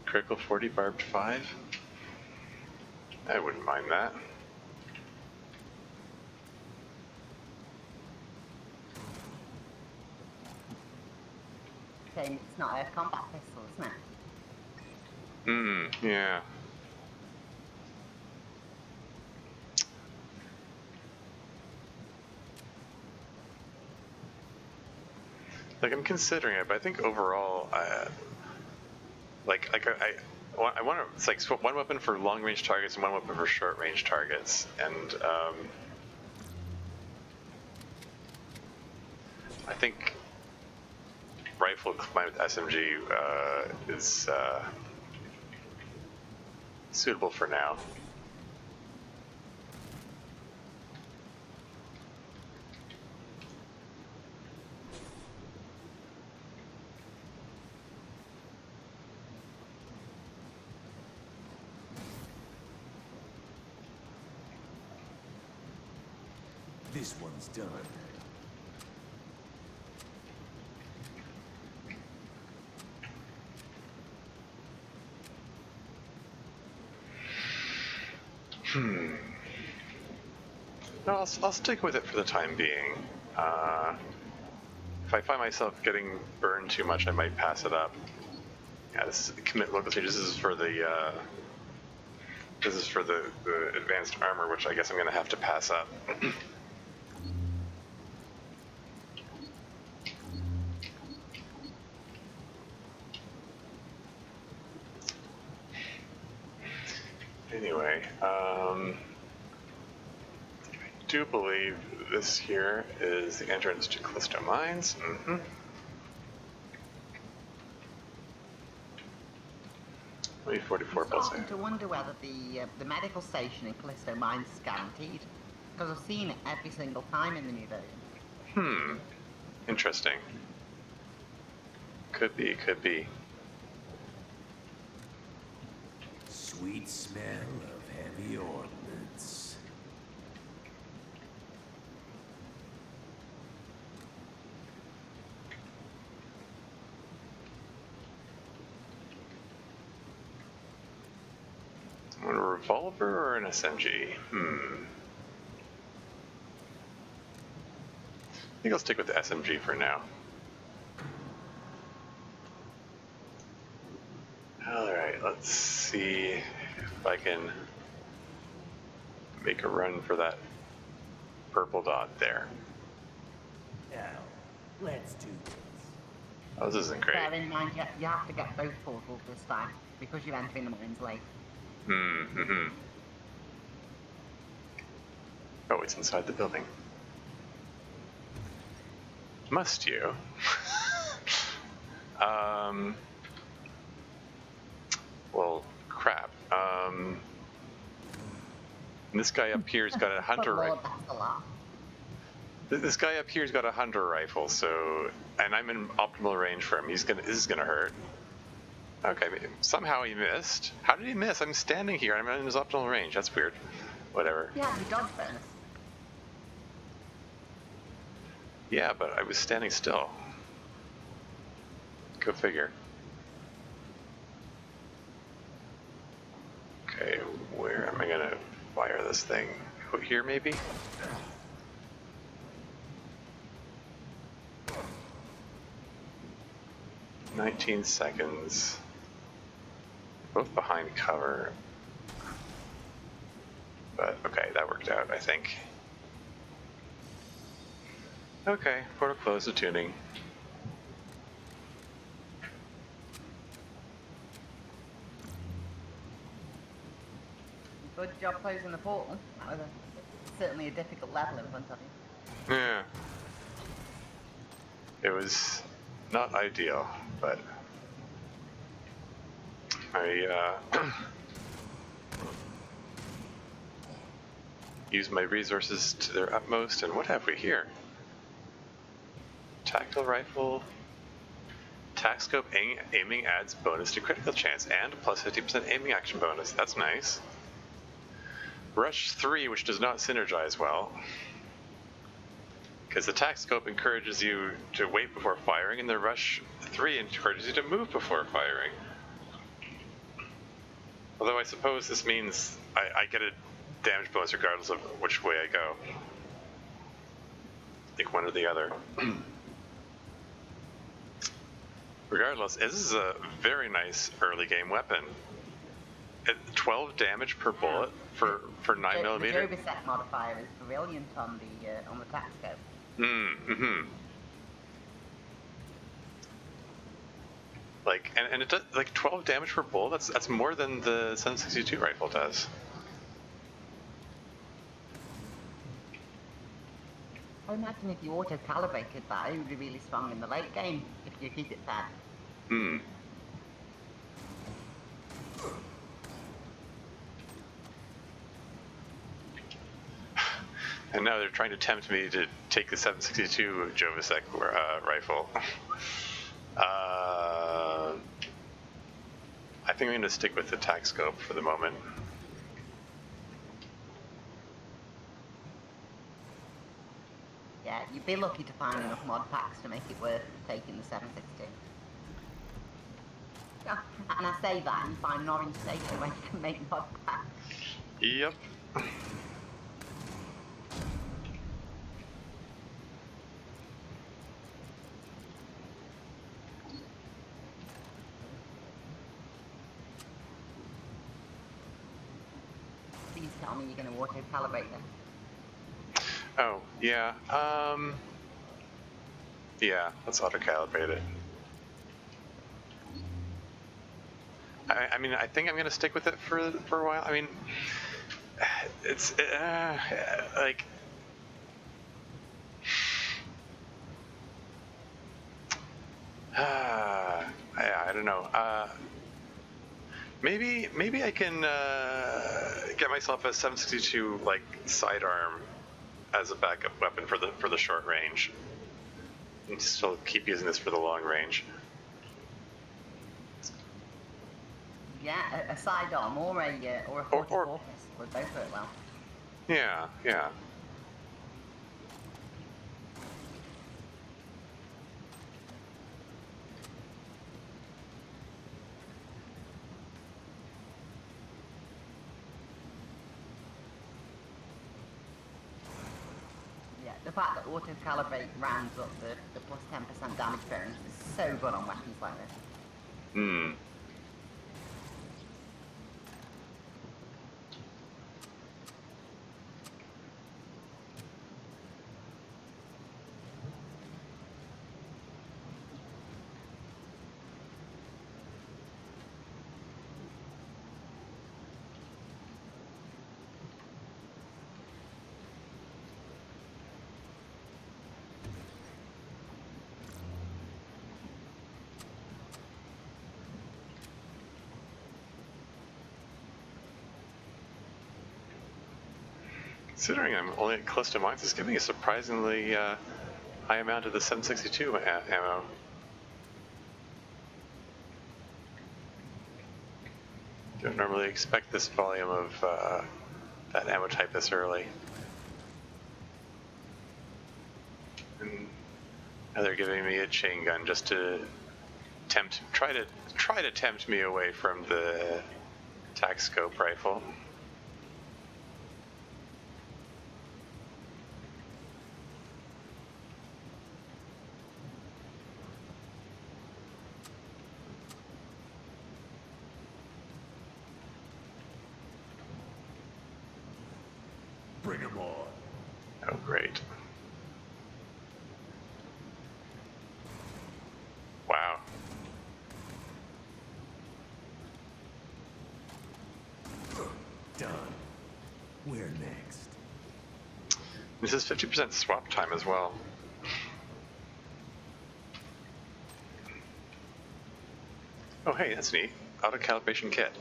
Speaker 1: Critical 40 barbed 5? I wouldn't mind that.
Speaker 2: Shame it's not a combat pistol, isn't it?
Speaker 1: Yeah. Like, I'm considering it, but I think overall, I want to. It's like one weapon for long range targets and one weapon for short range targets, and I think rifle combined with SMG is suitable for now.
Speaker 3: This one's done.
Speaker 1: No, I'll stick with it for the time being. If I find myself getting burned too much, I might pass it up. Yeah, this is commit local changes. This is for the advanced armor, which I guess I'm gonna have to pass up. Anyway, I do believe this here is the entrance to Callisto Mines. Mm-hmm. Only 44
Speaker 2: I'm
Speaker 1: plus.
Speaker 2: starting to wonder whether the medical station in Callisto Mines is guaranteed, because I've seen it every single time in the new version.
Speaker 1: Interesting. Could be, could be.
Speaker 3: Sweet smell of heavy ordnance.
Speaker 1: A revolver or an SMG? I think I'll stick with the SMG for now. Alright, let's see if I can make a run for that purple dot there.
Speaker 3: Now, let's do this.
Speaker 1: Oh, this isn't great.
Speaker 2: Bear in mind, you have to get both portals this time, because you're entering the mines late.
Speaker 1: Oh, it's inside the building. Must you? Well, crap. This guy up here's got a hunter rifle. This guy up here's got a hunter rifle, so, and I'm in optimal range for him. This is gonna hurt. Okay, somehow he missed. How did he miss? I'm standing here. I'm in his optimal range. That's weird. Whatever.
Speaker 2: Yeah, you dodge bonus.
Speaker 1: Yeah, but I was standing still. Go figure. Okay, where am I gonna fire this thing? Out here, maybe? "19 seconds. Both behind cover. But, okay, that worked out, I think. Okay, portal closed to tuning.
Speaker 2: Good job closing the portal. That was certainly a difficult level in front of you.
Speaker 1: Yeah. It was not ideal, but I used my resources to their utmost, and what have we here? Tactical rifle. Tac scope aiming adds bonus to critical chance and plus 50% aiming action bonus. That's nice. Rush 3, which does not synergize well. Because the tac scope encourages you to wait before firing, and the Rush 3 encourages you to move before firing. Although I suppose this means I get a damage bonus regardless of which way I go. I think one or the other. Regardless, this is a very nice early game weapon. 12 damage per bullet for 9mm.
Speaker 2: The Joby set modifier is brilliant on the tac scope.
Speaker 1: Like, and it does like 12 damage per bullet. That's more than the 762 rifle does.
Speaker 2: I imagine if you auto-calibrated that, it would be really strong in the late game if you keep it fed.
Speaker 1: Hmm. And now they're trying to tempt me to take the 762 Jovasek rifle. I think I'm going to stick with the tac scope for the moment.
Speaker 2: Yeah, you'd be lucky to find enough mod packs to make it worth taking the 762. Yeah, and I say that, and you find an orange station where you can make mod packs.
Speaker 1: Yep.
Speaker 2: Please tell me you're going to auto-calibrate them.
Speaker 1: Oh, yeah. Yeah, let's auto-calibrate it. I mean, I think I'm going to stick with it for a while. I mean, it's like... I don't know. Maybe I can get myself a 762 like sidearm as a backup weapon for the short range, and still keep using this for the long range.
Speaker 2: Yeah, a sidearm or a 44 pistol would both work well.
Speaker 1: Yeah, yeah.
Speaker 2: Yeah, the fact that auto-calibrate rounds up the plus 10% damage bonus is so good on weapons like this.
Speaker 1: Hmm. Considering I'm only close to mines, it's giving a surprisingly high amount of the 762 ammo. Don't normally expect this volume of that ammo type this early. And now they're giving me a chain gun just to try to tempt me away from the tac scope rifle.
Speaker 3: Bring 'em on.
Speaker 1: Oh, great. Wow.
Speaker 3: Done. Where next?
Speaker 1: This is 50% swap time as well. Oh, hey, that's neat. Auto calibration kit.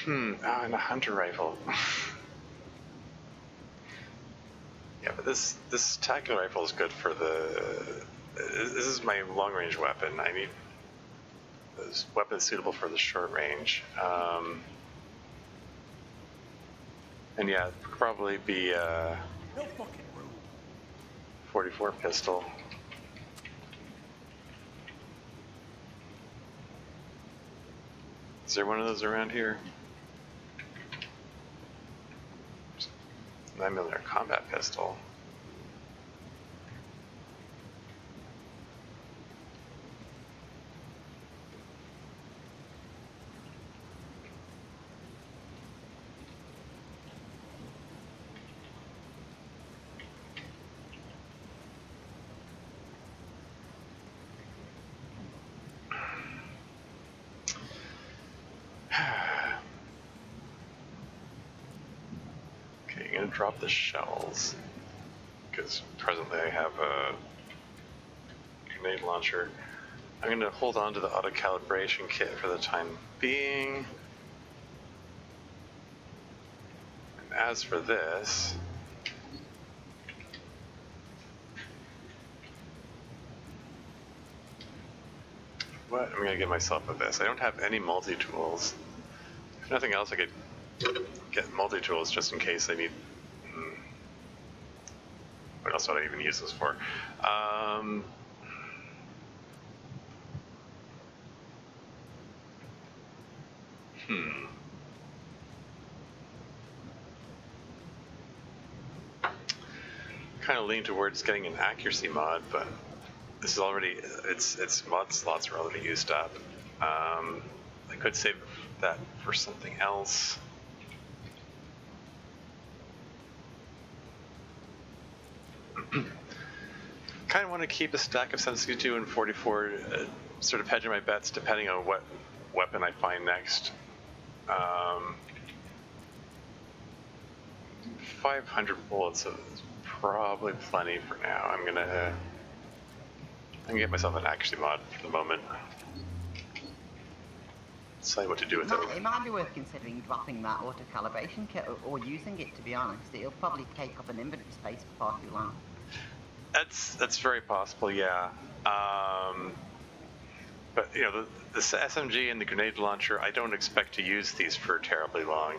Speaker 1: And a hunter rifle. Yeah, but this tacular rifle is good for the... This is my long-range weapon. I need this weapon suitable for the short range. And yeah, it'd probably be a
Speaker 3: No fucking room.
Speaker 1: 44 pistol. Is there one of those around here? 9mm combat pistol. to drop the shells, because presently I have a grenade launcher. I'm going to hold on to the auto calibration kit for the time being. And as for this, what? I'm going to give myself a this. I don't have any multi-tools. If nothing else, I could get multi-tools just in case I need... What else would I even use this for? Kind of lean towards getting an accuracy mod, but this is already, its mod slots are already used up. I could save that for something else. Kind of want to keep a stack of 762 and 44, sort of hedging my bets depending on what weapon I find next. 500 bullets is probably plenty for now. I'm gonna get myself an accuracy mod for the moment. Decide what to do with it.
Speaker 2: It might be worth considering dropping that auto calibration kit or using it, to be honest. It'll probably take up an inventory space for far too long.
Speaker 1: That's very possible, yeah. But you know, the SMG and the grenade launcher, I don't expect to use these for terribly long.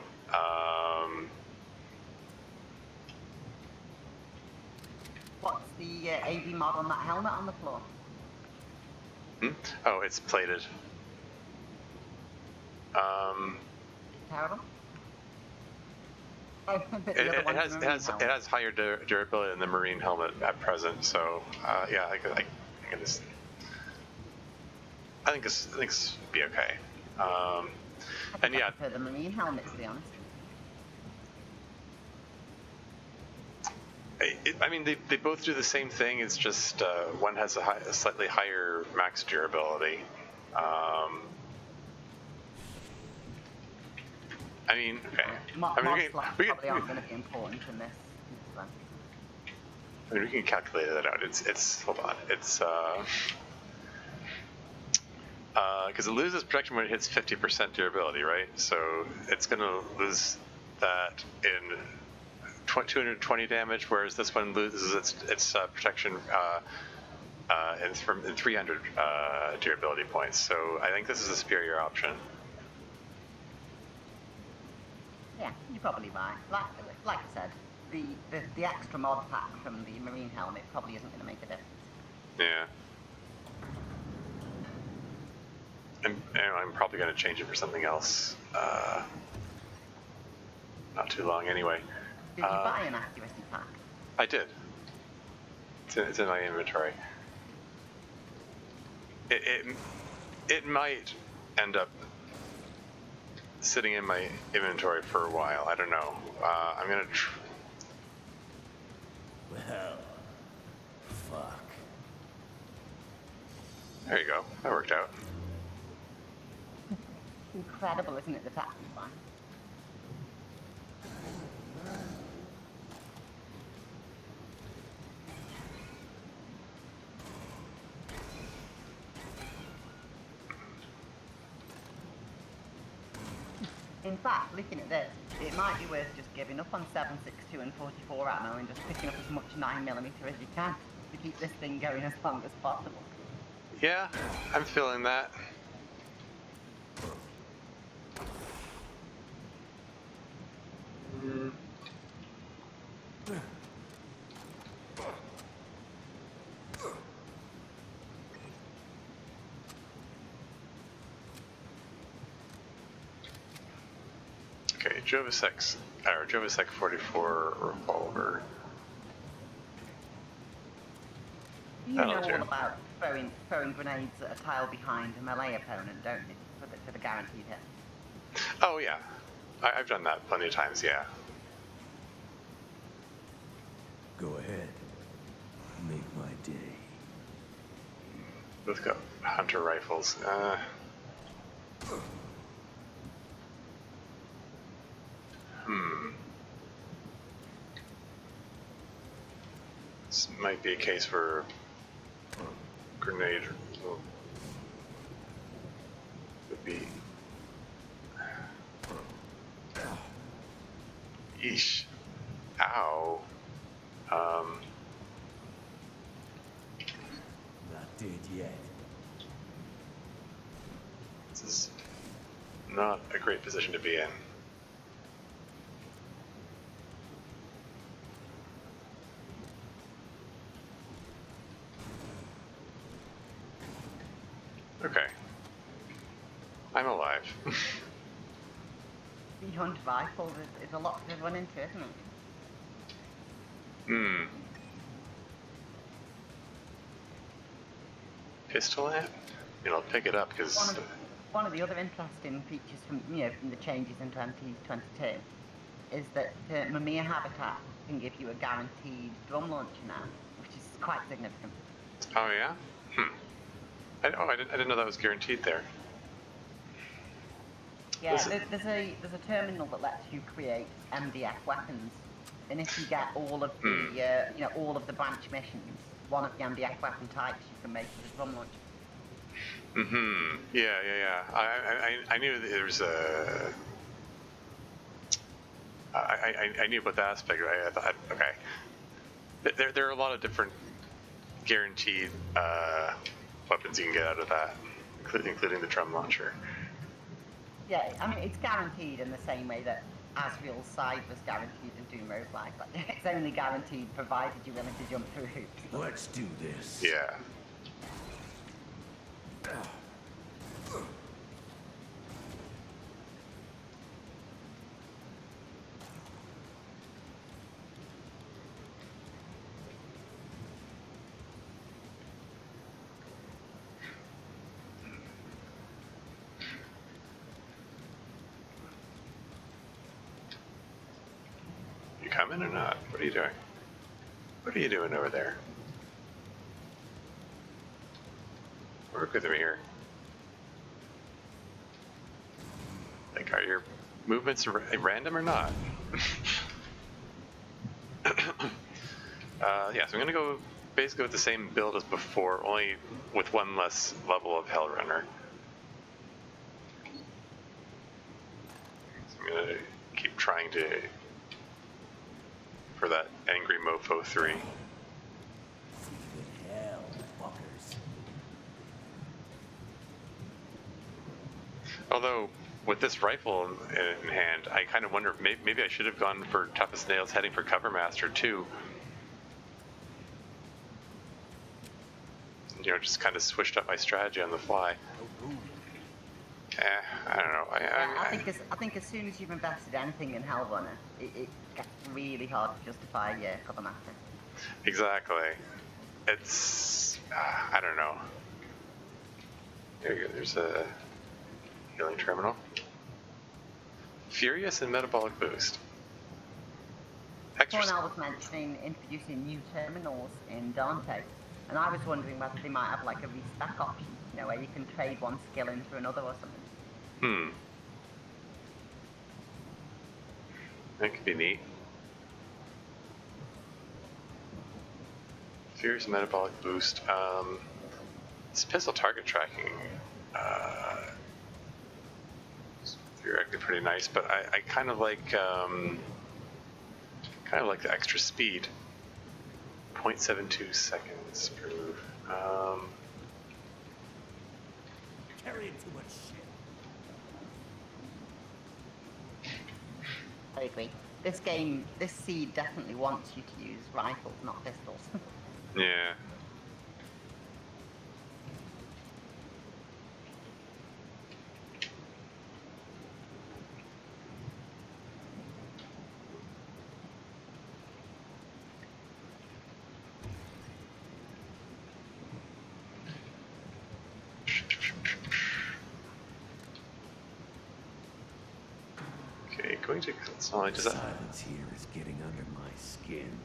Speaker 2: What's the AV mod on that helmet on the floor?
Speaker 1: Oh, it's plated.
Speaker 2: Terrible.
Speaker 1: It has higher durability than the marine helmet at present, so yeah, I think this would be okay. And yeah,
Speaker 2: I prefer the marine helmet, to be honest.
Speaker 1: I mean, they both do the same thing. It's just one has a slightly higher max durability. I mean, okay.
Speaker 2: Mod slots probably aren't going to be important in this.
Speaker 1: I mean, we can calculate that out. It's hold on. It's because it loses protection when it hits 50% durability, right? So it's going to lose that in 220 damage, whereas this one loses its protection in 300 durability points. So I think this is a superior option.
Speaker 2: Yeah, you're probably right. Like I said, the extra mod pack from the marine helmet probably isn't going to make a difference.
Speaker 1: Yeah. And I'm probably going to change it for something else. Not too long anyway.
Speaker 2: Did you buy an accuracy pack?
Speaker 1: I did. It's in my inventory. It might end up sitting in my inventory for a while. I don't know. I'm gonna.
Speaker 3: Well, fuck.
Speaker 1: There you go. That worked out.
Speaker 2: Incredible, isn't it? The tactics line. In fact, looking at this, it might be worth just giving up on 7.62 and 44 ammo and just picking up as much 9mm as you can to keep this thing going as long as possible.
Speaker 1: Yeah, I'm feeling that. Okay, Jovasek 44 revolver.
Speaker 2: You know all about throwing grenades at a tile behind a melee opponent, don't you? For the guaranteed hit.
Speaker 1: Oh yeah, I've done that plenty of times. Yeah.
Speaker 3: Go ahead. Make my day.
Speaker 1: Both got hunter rifles. might be a case for grenade would be. Yeesh. Ow.
Speaker 3: Not dead yet.
Speaker 1: This is not a great position to be in. Okay. I'm alive.
Speaker 2: The hunt rifle is a lot to run into, isn't it?
Speaker 1: Hmm. Pistol amp? I mean, I'll pick it up because
Speaker 2: One of the other interesting features from the changes in 2022 is that Mamiya Habitat can give you a guaranteed drum launcher now, which is quite significant.
Speaker 1: Oh yeah? I didn't know that was guaranteed there.
Speaker 2: Yeah, there's a terminal that lets you create MDF weapons, and if you get all of the all of the branch missions, one of the MDF weapon types you can make with a drum launcher.
Speaker 1: Yeah. I knew there was a. I knew about that aspect. I thought, okay. There are a lot of different guaranteed weapons you can get out of that, including the drum launcher.
Speaker 2: Yeah, I mean, it's guaranteed in the same way that Asriel's side was guaranteed in Doom Roguelike. Like, it's only guaranteed provided you're willing to jump through hoops.
Speaker 3: Let's do this.
Speaker 1: Yeah. Coming or not? What are you doing? What are you doing over there? Work with me here. Like, are your movements random or not? Yeah, so I'm gonna go basically with the same build as before, only with one less level of Hellrunner. So I'm gonna keep trying to for that Angry Mofo 3.
Speaker 3: Good hell, fuckers.
Speaker 1: Although, with this rifle in hand, I kind of wonder if maybe I should have gone for Toughest Nails heading for Cover Master too. You know, just kind of switched up my strategy on the fly. I don't know.
Speaker 2: I think as soon as you've invested anything in Hellrunner, it gets really hard to justify Cover Master.
Speaker 1: Exactly. It's I don't know. There you go. There's a healing terminal. Furious and Metabolic Boost. Extra.
Speaker 2: Cornell was mentioning introducing new terminals in Dante, and I was wondering whether they might have like a respec option, where you can trade one skill in for another or something.
Speaker 1: That could be neat. Furious Metabolic Boost. This pistol target tracking is theoretically pretty nice, but I kind of like the extra speed. 0.72 seconds per move.
Speaker 3: Carrying too much shit.
Speaker 2: I agree. This seed definitely wants you to use rifles, not pistols.
Speaker 1: Yeah. Okay, going to consolidate. Does that?
Speaker 3: Silence here is getting under my skin.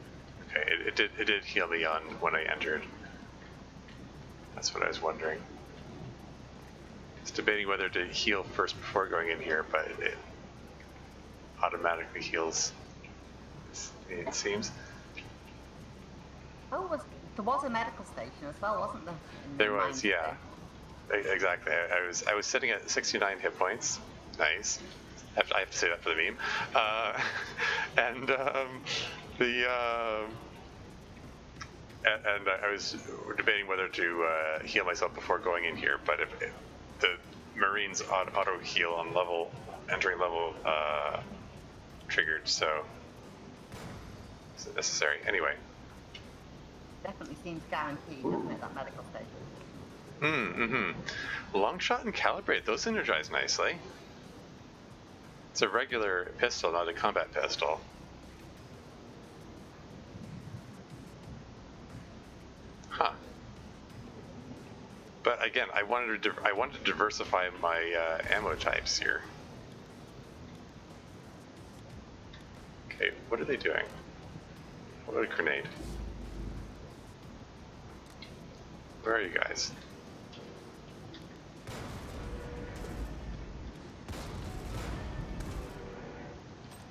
Speaker 1: Okay, it did heal me on when I entered. That's what I was wondering. I was debating whether to heal first before going in here, but it automatically heals, it seems.
Speaker 2: There was a medical station as well, wasn't there? In the
Speaker 1: There was,
Speaker 2: mines
Speaker 1: yeah.
Speaker 2: station?
Speaker 1: Exactly. I was sitting at 69 hit points. Nice. I have to say that for the meme. And the and I was debating whether to heal myself before going in here, but if the Marines auto heal on entering level triggered, so it's necessary. Anyway.
Speaker 2: Definitely seems guaranteed, doesn't it, that medical station?
Speaker 1: Long shot and calibrate, those synergize nicely. It's a regular pistol, not a combat pistol. Huh. But again, I wanted to diversify my ammo types here. Okay, what are they doing? What a grenade. Where are you guys?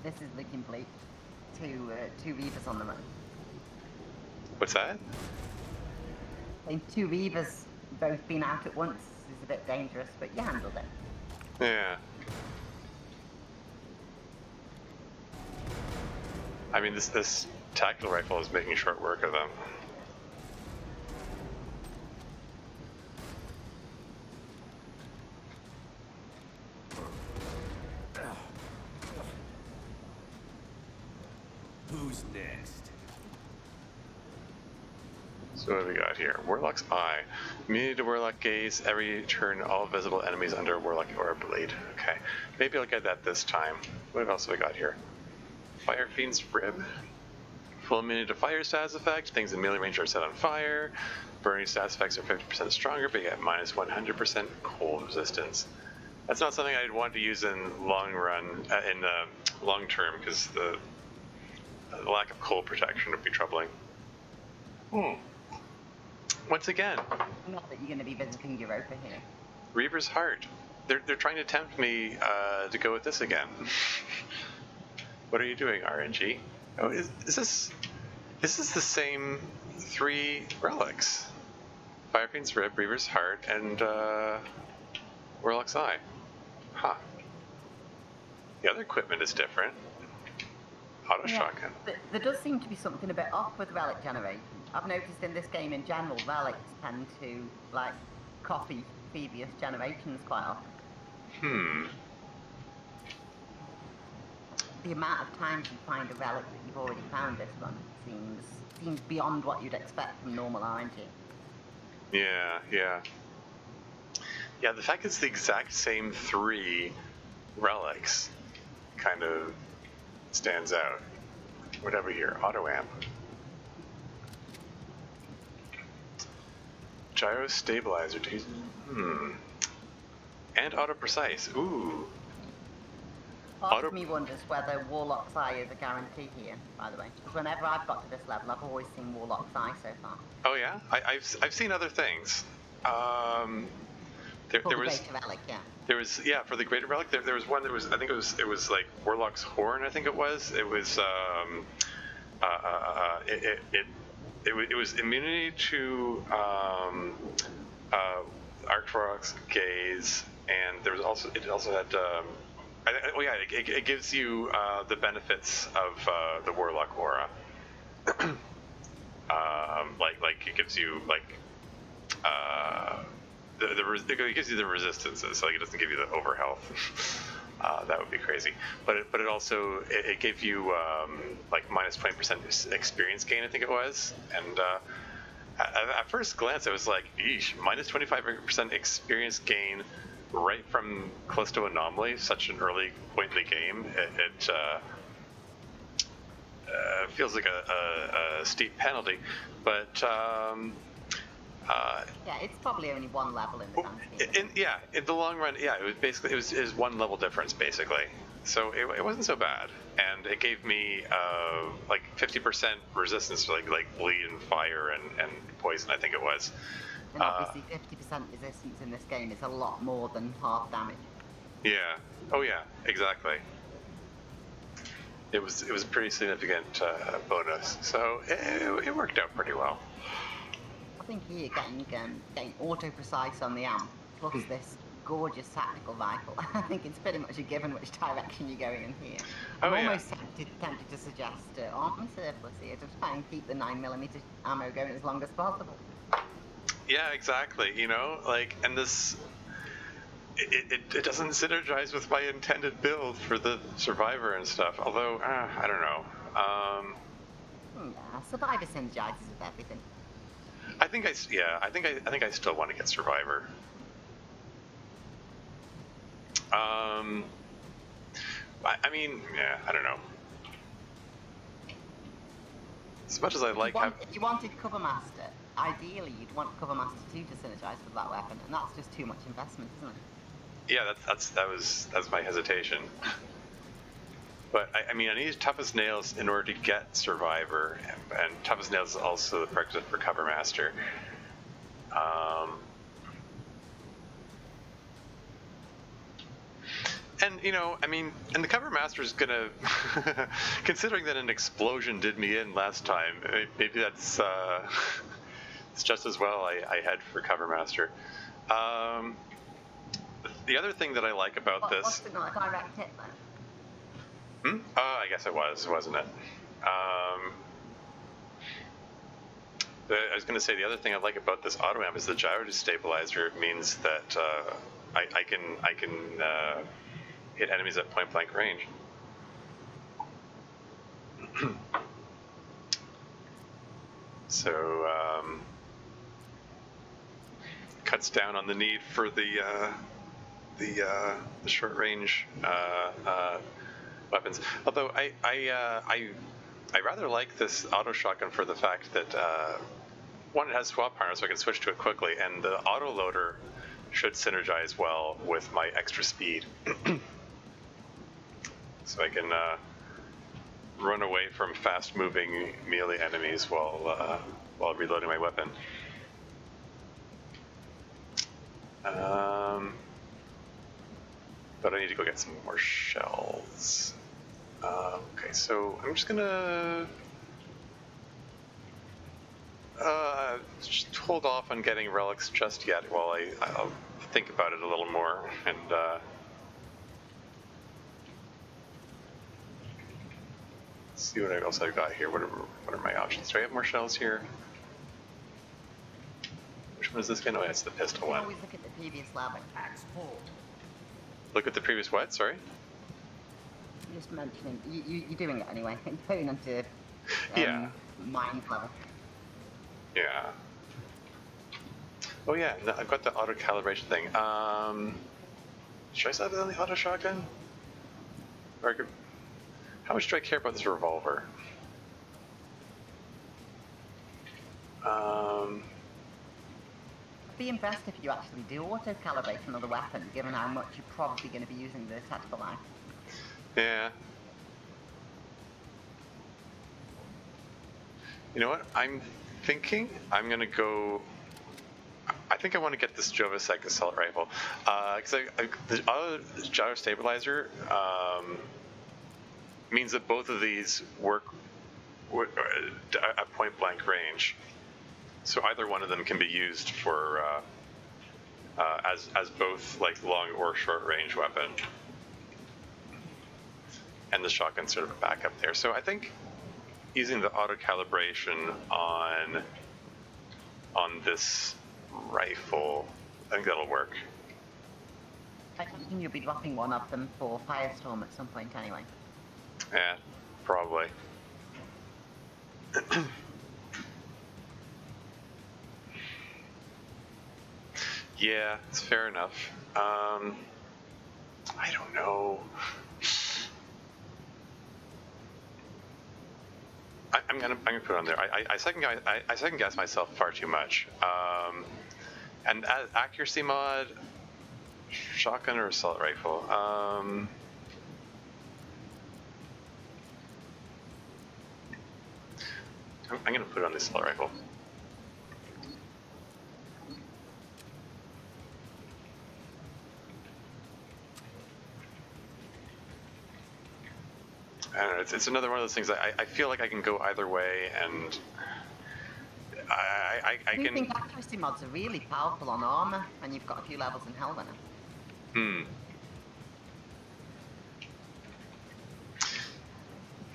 Speaker 2: This is looking bleak. Two Reavers on the run.
Speaker 1: What's that?
Speaker 2: And two Reavers both being out at once is a bit dangerous, but you handled it.
Speaker 1: Yeah. I mean, this tactical rifle is making short work of them.
Speaker 3: Who's next?
Speaker 1: So what do we got here? Warlock's Eye. Immunity to Warlock Gaze. Every turn, all visible enemies under Warlock Aura Blade. Okay. Maybe I'll get that this time. What else have we got here? Fire Fiend's Rib. Full immunity to fire status effect. Things in melee range are set on fire. Burning status effects are 50% stronger, but you get minus 100% cold resistance. That's not something I'd want to use in long term, because the lack of cold protection would be troubling. Once again,
Speaker 2: Not that you're going to be visiting Europa here.
Speaker 1: Reaver's Heart. They're trying to tempt me to go with this again. What are you doing, RNG? Oh, is this the same three relics? Firefiend's Rib, Reaver's Heart, and Warlock's Eye. Huh. The other equipment is different. Auto shotgun.
Speaker 2: There does seem to be something a bit off with relic generation. I've noticed in this game in general, relics tend to like copy previous generations quite often. The amount of times you find a relic that you've already found this one seems beyond what you'd expect from normal RNG.
Speaker 1: Yeah. The fact it's the exact same three relics kind of stands out. Whatever here, auto amp. Gyro stabilizer. And auto precise. Ooh.
Speaker 2: Part of me wonders whether Warlock's Eye is a guarantee here, by the way. Because whenever I've got to this level, I've always seen Warlock's Eye so far.
Speaker 1: Oh yeah, I've seen other things. There was
Speaker 2: Greater Relic, yeah.
Speaker 1: There was for the greater relic. There was one. I think it was like Warlock's Horn. I think it was. It was it was immunity to Arcturus Gaze, and there was also it had. It gives you the benefits of the Warlock Aura. Like it gives you it gives you the resistances, so it doesn't give you the overhealth. That would be crazy. But it also it gave you minus 20% experience gain, I think it was. And at first glance, I was like, eesh, minus 25% experience gain right from close to Anomaly, such an early point in the game. It feels like a steep penalty, but
Speaker 2: it's probably only one level in the grand scheme.
Speaker 1: In the long run, it was basically it was one level difference basically. So it wasn't so bad, and it gave me 50% resistance to like bleed and fire and poison, I think it was.
Speaker 2: And obviously 50% resistance in this game is a lot more than half damage.
Speaker 1: Yeah. Oh yeah. Exactly. it was a pretty significant bonus. So it worked out pretty well.
Speaker 2: I think here getting auto precise on the amp plus this gorgeous tactical rifle. I think it's pretty much a given which direction you're going in here. I'm
Speaker 1: Oh, yeah.
Speaker 2: almost tempted to suggest army surplus here to try and keep the 9mm ammo going as long as possible.
Speaker 1: Yeah, exactly. You know, like, and this. It doesn't synergize with my intended build for the Survivor and stuff. Although I don't know.
Speaker 2: Yeah, Survivor synergizes with everything.
Speaker 1: I think I still want to get Survivor. I mean, yeah, I don't know. As much as I like
Speaker 2: if you wanted Cover Master, ideally you'd want Cover Master 2 to synergize with that weapon, and that's just too much investment, isn't it?
Speaker 1: yeah, that was my hesitation. But I mean, I need Tough as Nails in order to get Survivor, and Tough as Nails is also the prerequisite for Cover Master. And you know, I mean, and the Cover Master is gonna, considering that an explosion did me in last time, maybe that's it's just as well I head for Cover Master. The other thing that I like about this.
Speaker 2: What's not a direct hit then?
Speaker 1: I guess it was, wasn't it? I was going to say the other thing I like about this auto amp is the gyro destabilizer. It means that I can hit enemies at point blank range. So cuts down on the need for the short range weapons. Although I rather like this auto shotgun for the fact that one, it has swap power, so I can switch to it quickly, and the auto loader should synergize well with my extra speed, so I can run away from fast-moving melee enemies while reloading my weapon. But I need to go get some more shells. Okay, so I'm just gonna just hold off on getting relics just yet while I'll think about it a little more and see what else I've got here. What are my options? Do I have more shells here? Which one is this again? Oh, it's the pistol one.
Speaker 2: Always look at the previous level.
Speaker 3: Axe pull.
Speaker 1: Look at the previous what? Sorry?
Speaker 2: Just mentioning, you're doing it anyway. Going into
Speaker 1: Yeah.
Speaker 2: mind level.
Speaker 1: Yeah. Oh yeah, no, I've got the auto calibration thing. Should I set it on the auto shotgun? Or how much do I care about this revolver?
Speaker 2: Be impressed if you actually do auto calibration of the weapon, given how much you're probably going to be using the tactical knife.
Speaker 1: Yeah. You know what? I'm thinking I'm gonna go. I think I want to get this Jovasek assault rifle because the auto gyro stabilizer means that both of these work at point blank range. So either one of them can be used for as both like long or short range weapon, and the shotgun's sort of a backup there. So I think using the auto calibration on this rifle, I think that'll work.
Speaker 2: I think you'll be dropping one of them for Firestorm at some point anyway.
Speaker 1: Yeah, probably. Yeah, it's fair enough. I don't know. I'm gonna put it on there. I second guess myself far too much. And accuracy mod, shotgun or assault rifle. I'm gonna put it on the assault rifle. I don't know. It's another one of those things. I feel like I can go either way, and I
Speaker 2: Do you
Speaker 1: can.
Speaker 2: think accuracy mods are really powerful on armor when you've got a few levels in Hellrunner?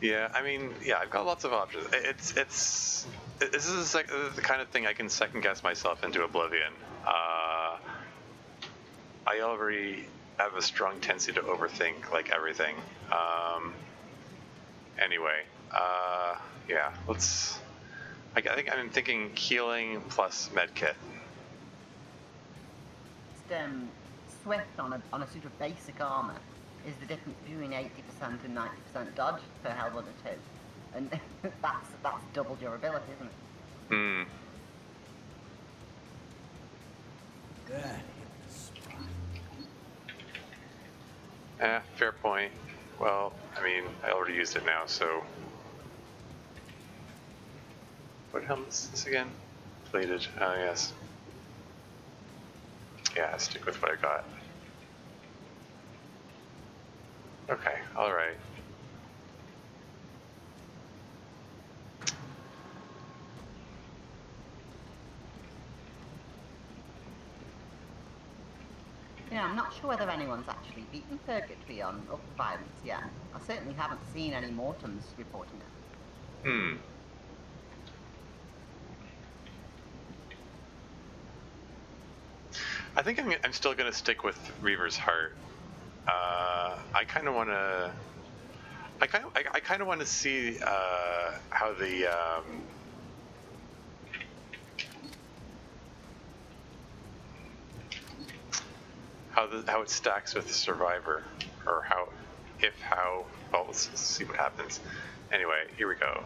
Speaker 1: Yeah, I mean, yeah, I've got lots of options. This is like the kind of thing I can second guess myself into oblivion. I already have a strong tendency to overthink like everything. Anyway, yeah, let's. I think I'm thinking healing plus medkit.
Speaker 2: Swift on a sort of basic armor is the difference between 80% and 90% dodge for Hellrunner 2. And that's double durability, isn't it?
Speaker 1: Hmm.
Speaker 3: That hit the spot.
Speaker 1: Fair point. Well, I mean, I already used it now, so. What helmet is this again? Plated. Oh, yes. Yeah, stick with what I got. Okay, alright.
Speaker 2: Yeah, I'm not sure whether anyone's actually beaten Purgatory on upper violence yet. I certainly haven't seen any Mortems reporting it.
Speaker 1: Hmm. I think I'm still going to stick with Reaver's Heart. I kind of want to. I kind of want to see how the how it stacks with the Survivor, or how well, let's see what happens. Anyway, here we go.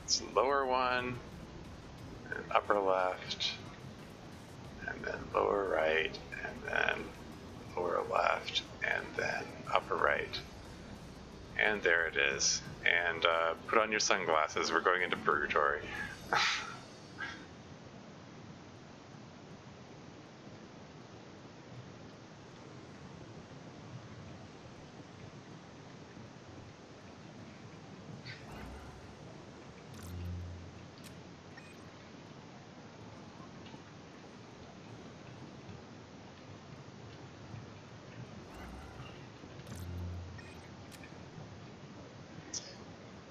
Speaker 1: It's lower one, and upper left, and then lower right, and then lower left, and then upper right. And there it is. And put on your sunglasses. We're going into Purgatory.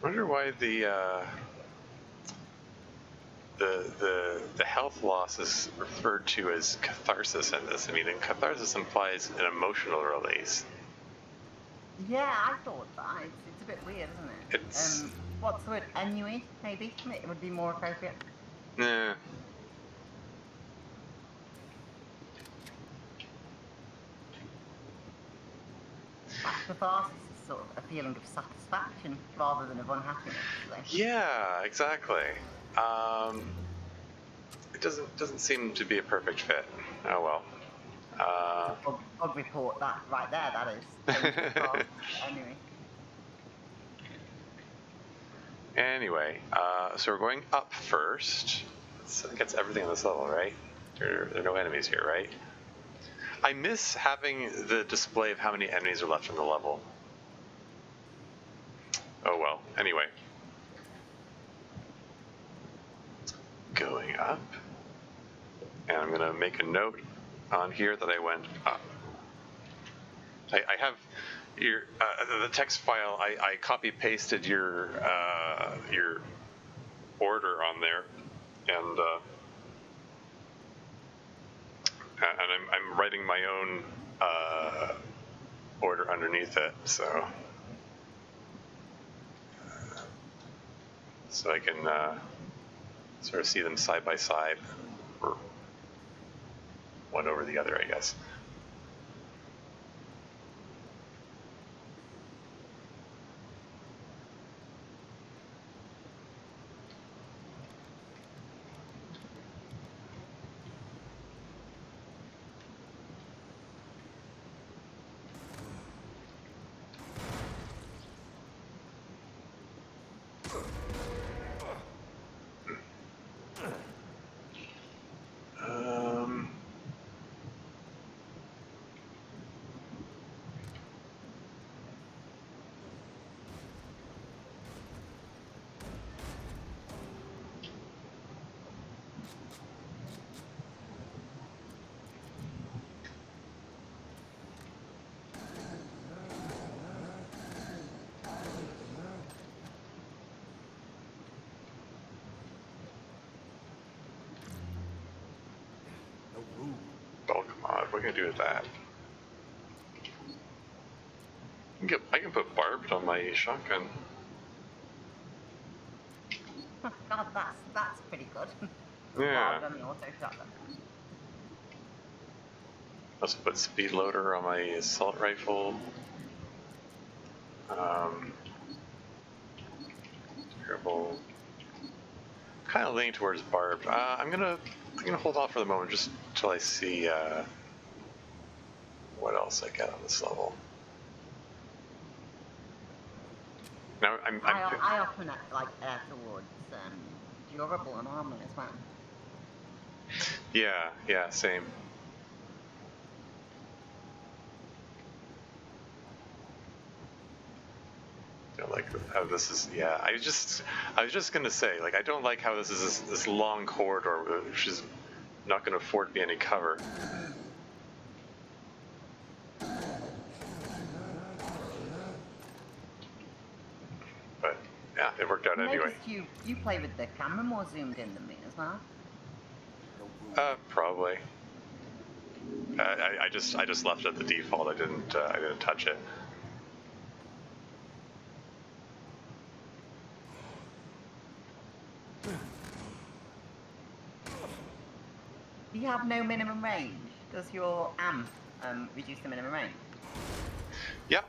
Speaker 1: I wonder why the health loss is referred to as catharsis in this. I mean, and catharsis implies an emotional release.
Speaker 2: Yeah, I thought that. It's a bit weird, isn't it?
Speaker 1: It's
Speaker 2: What's the word? Ennui, maybe? It would be more appropriate.
Speaker 1: nah.
Speaker 2: Catharsis is sort of a feeling of satisfaction rather than of unhappiness. So.
Speaker 1: Yeah, exactly. It doesn't seem to be a perfect fit. Oh well.
Speaker 2: Bug report that right there. That is. Anyway.
Speaker 1: Anyway, so we're going up first. I think that's everything on this level, right? There are no enemies here, right? I miss having the display of how many enemies are left in the level. Oh well, anyway. Going up. And I'm going to make a note on here that I went up. I have your the text file. I copy pasted your order on there, and I'm writing my own order underneath it, so I can sort of see them side by side, or one over the other, I guess. What are we gonna do with that? I can put barbed on my shotgun.
Speaker 2: God, that's pretty good.
Speaker 1: Yeah.
Speaker 2: Barbed on the auto shotgun.
Speaker 1: Also put speed loader on my assault rifle. Terrible. Kind of leaning towards barbed. I'm gonna hold off for the moment just until I see what else I get on this level. Now
Speaker 2: I often like afterwards durable and armor as well.
Speaker 1: Yeah, same. I don't like how this is. Yeah, I was just gonna say, like, I don't like how this is this long corridor, which is not gonna afford me any cover. But yeah, it worked out anyway.
Speaker 2: You play with the camera more zoomed in than me as well.
Speaker 1: Probably. I just left it at the default. I didn't touch it.
Speaker 2: You have no minimum range. Does your amp reduce the minimum range?
Speaker 1: Yeah.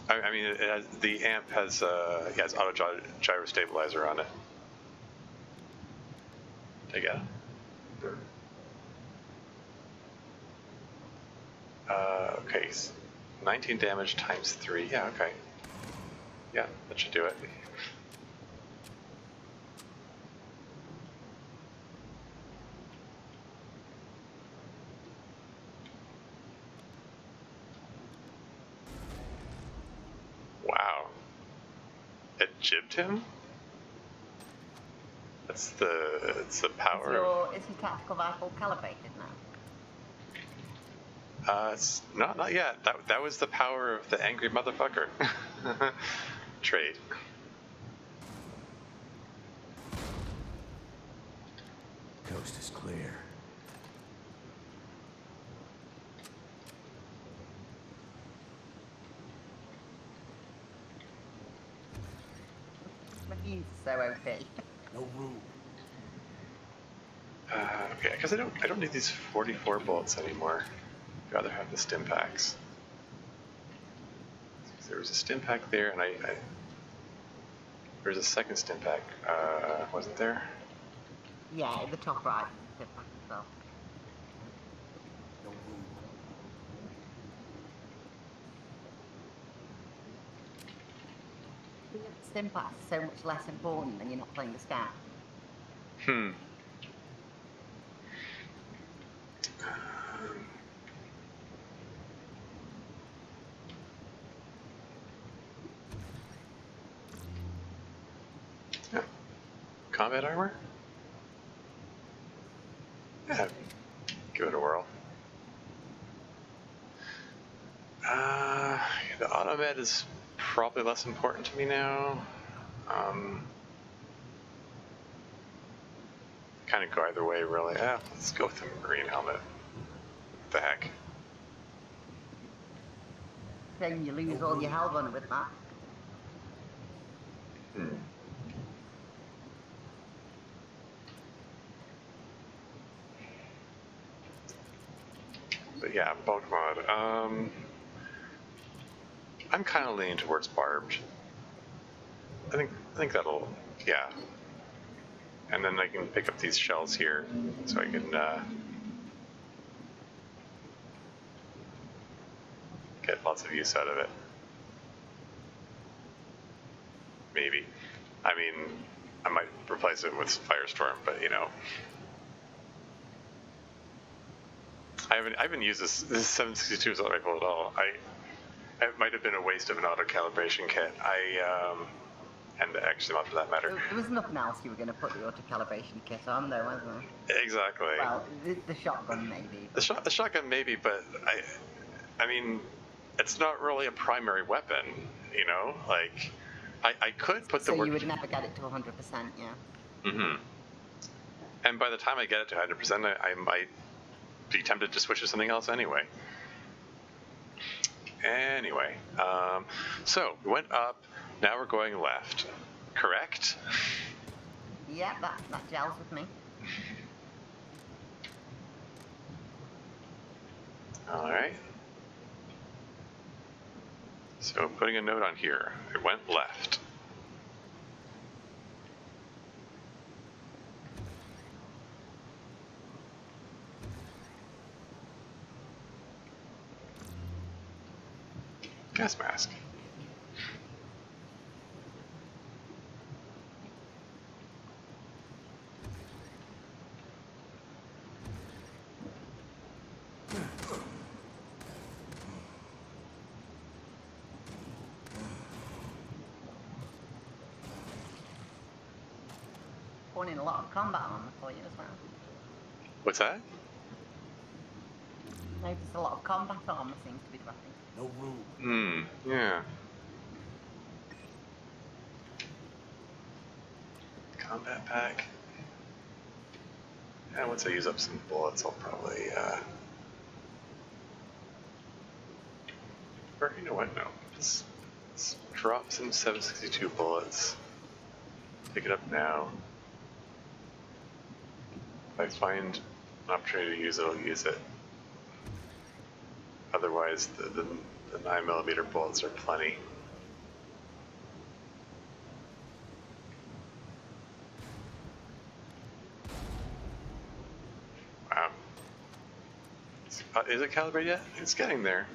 Speaker 1: I mean, the amp has auto gyro stabilizer on it. Again. Okay, 19 damage times 3. Yeah, okay. Yeah, that should do it. Wow. It jibbed him? It's the power.
Speaker 2: Is your tactical rifle calibrated now?
Speaker 1: It's not yet. That was the power of the angry motherfucker trait.
Speaker 3: Coast is clear.
Speaker 2: Machine's so OP.
Speaker 3: No room.
Speaker 1: Okay, because I don't need these 44 bolts anymore. I'd rather have the stim packs. There was a stim pack there, and there's a second stim pack. Wasn't there?
Speaker 2: Yeah, at the top right. So.
Speaker 3: No room.
Speaker 2: Stim packs are so much less important than you're not playing the scout.
Speaker 1: Yeah. Combat armor? Yeah. Give it a whirl. The automed is probably less important to me now. Kind of go either way, really. Let's go with the marine helmet. What the heck?
Speaker 2: Then you lose all your health on it with that.
Speaker 1: But yeah, bulk mod. I'm kind of leaning towards barbed. I think that'll, yeah. And then I can pick up these shells here, so I can get lots of use out of it. Maybe. I mean, I might replace it with Firestorm, but you know. I haven't used this 762 assault rifle at all. It might have been a waste of an auto calibration kit. And the actually not for that matter.
Speaker 2: There was nothing else you were going to put the auto calibration kit on, though, wasn't there?
Speaker 1: Exactly.
Speaker 2: Well, the shotgun maybe.
Speaker 1: The shotgun maybe, but I mean, it's not really a primary weapon, you know. Like, I could put the
Speaker 2: So
Speaker 1: work.
Speaker 2: you would never get it to 100%, yeah.
Speaker 1: Mm-hmm. And by the time I get it to 100%, I might be tempted to switch to something else anyway. Anyway, so we went up. Now we're going left. Correct?
Speaker 2: Yeah, that gels with me.
Speaker 1: All right. So putting a note on here. It went left. Gas mask.
Speaker 2: Pulling in a lot of combat armor for you as well.
Speaker 1: What's that?
Speaker 2: Notice a lot of combat armor seems to be dropping.
Speaker 3: No room.
Speaker 1: Yeah. Combat pack. And once I use up some bullets, I'll probably, or you know what, no. Let's drop some 762 bullets. Pick it up now. If I find an opportunity to use it, I'll use it. Otherwise, the 9mm bullets are plenty. Wow. Is it calibrated yet? It's getting there.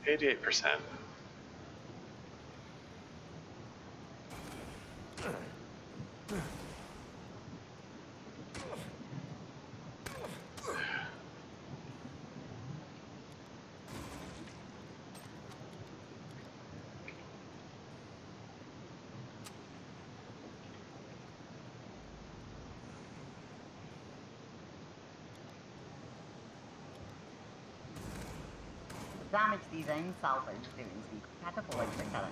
Speaker 1: 88%.
Speaker 2: Damage these own salvos doing is incredible, isn't it, Karen?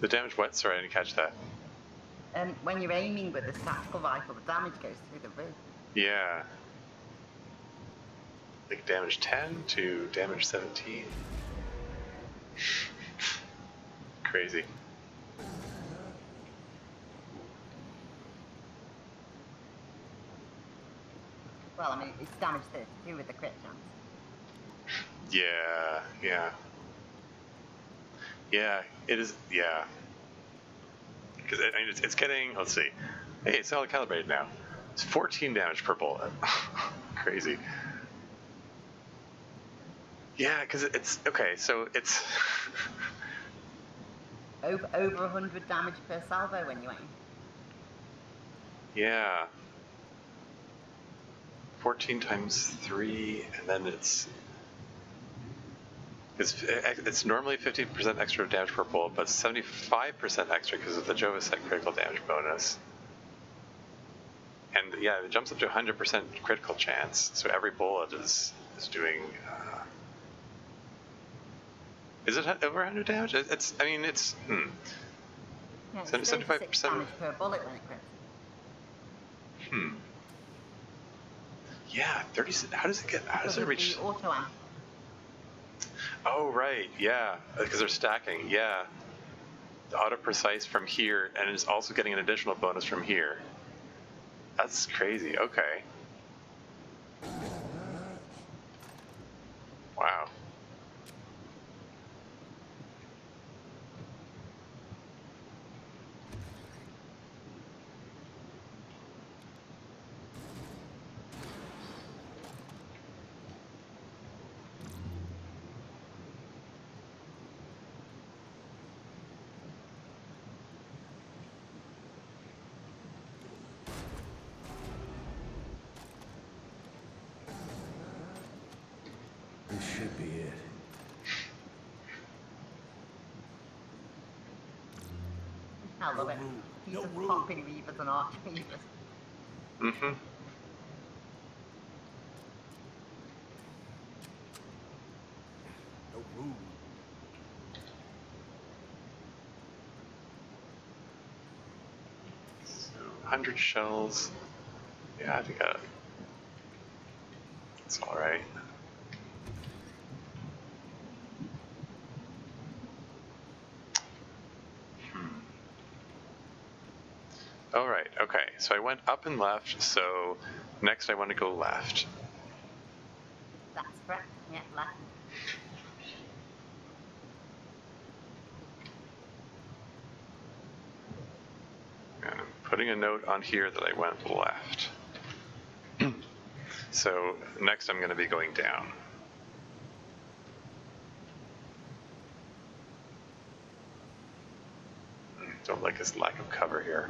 Speaker 1: The damage what? Sorry, I didn't catch that.
Speaker 2: When you're aiming with this tactical rifle, the damage goes through the roof.
Speaker 1: Yeah. Like damage 10 to damage 17. Crazy.
Speaker 2: Well, I mean, it's damage 32 with the crit chance.
Speaker 1: Yeah, yeah. Yeah, it is, yeah. Because I mean, it's getting, let's see. Hey, it's all calibrated now. It's 14 damage per bullet. Crazy. Yeah, because it's, okay, so it's...
Speaker 2: Over 100 damage per salvo when you aim.
Speaker 1: Yeah. 14 times 3, and then it's normally 50% extra damage per bullet, but 75% extra because of the Jovasek critical damage bonus. And yeah, it jumps up to 100% critical chance, so every bullet is doing... is it over 100 damage? It's, I mean, it's...
Speaker 2: Yeah, it's
Speaker 1: 75%
Speaker 2: damage per bullet when it crits.
Speaker 1: Yeah, 30... How does it reach...
Speaker 2: The auto amp.
Speaker 1: Oh, right, yeah, because they're stacking, yeah. The auto-precise from here, and it's also getting an additional bonus from here. That's crazy, okay. Wow.
Speaker 3: This should be it.
Speaker 2: I love it. He's
Speaker 3: No
Speaker 2: just
Speaker 3: room.
Speaker 2: popping reavers and arch reavers.
Speaker 1: Mm-hmm.
Speaker 3: No room.
Speaker 1: So, 100 shells. Yeah, I think It's all right. All right, okay, so I went up and left, so next I want to go left.
Speaker 2: That's correct. Yeah, left.
Speaker 1: And I'm putting a note on here that I went left. So next I'm going to be going down. Don't like his lack of cover here.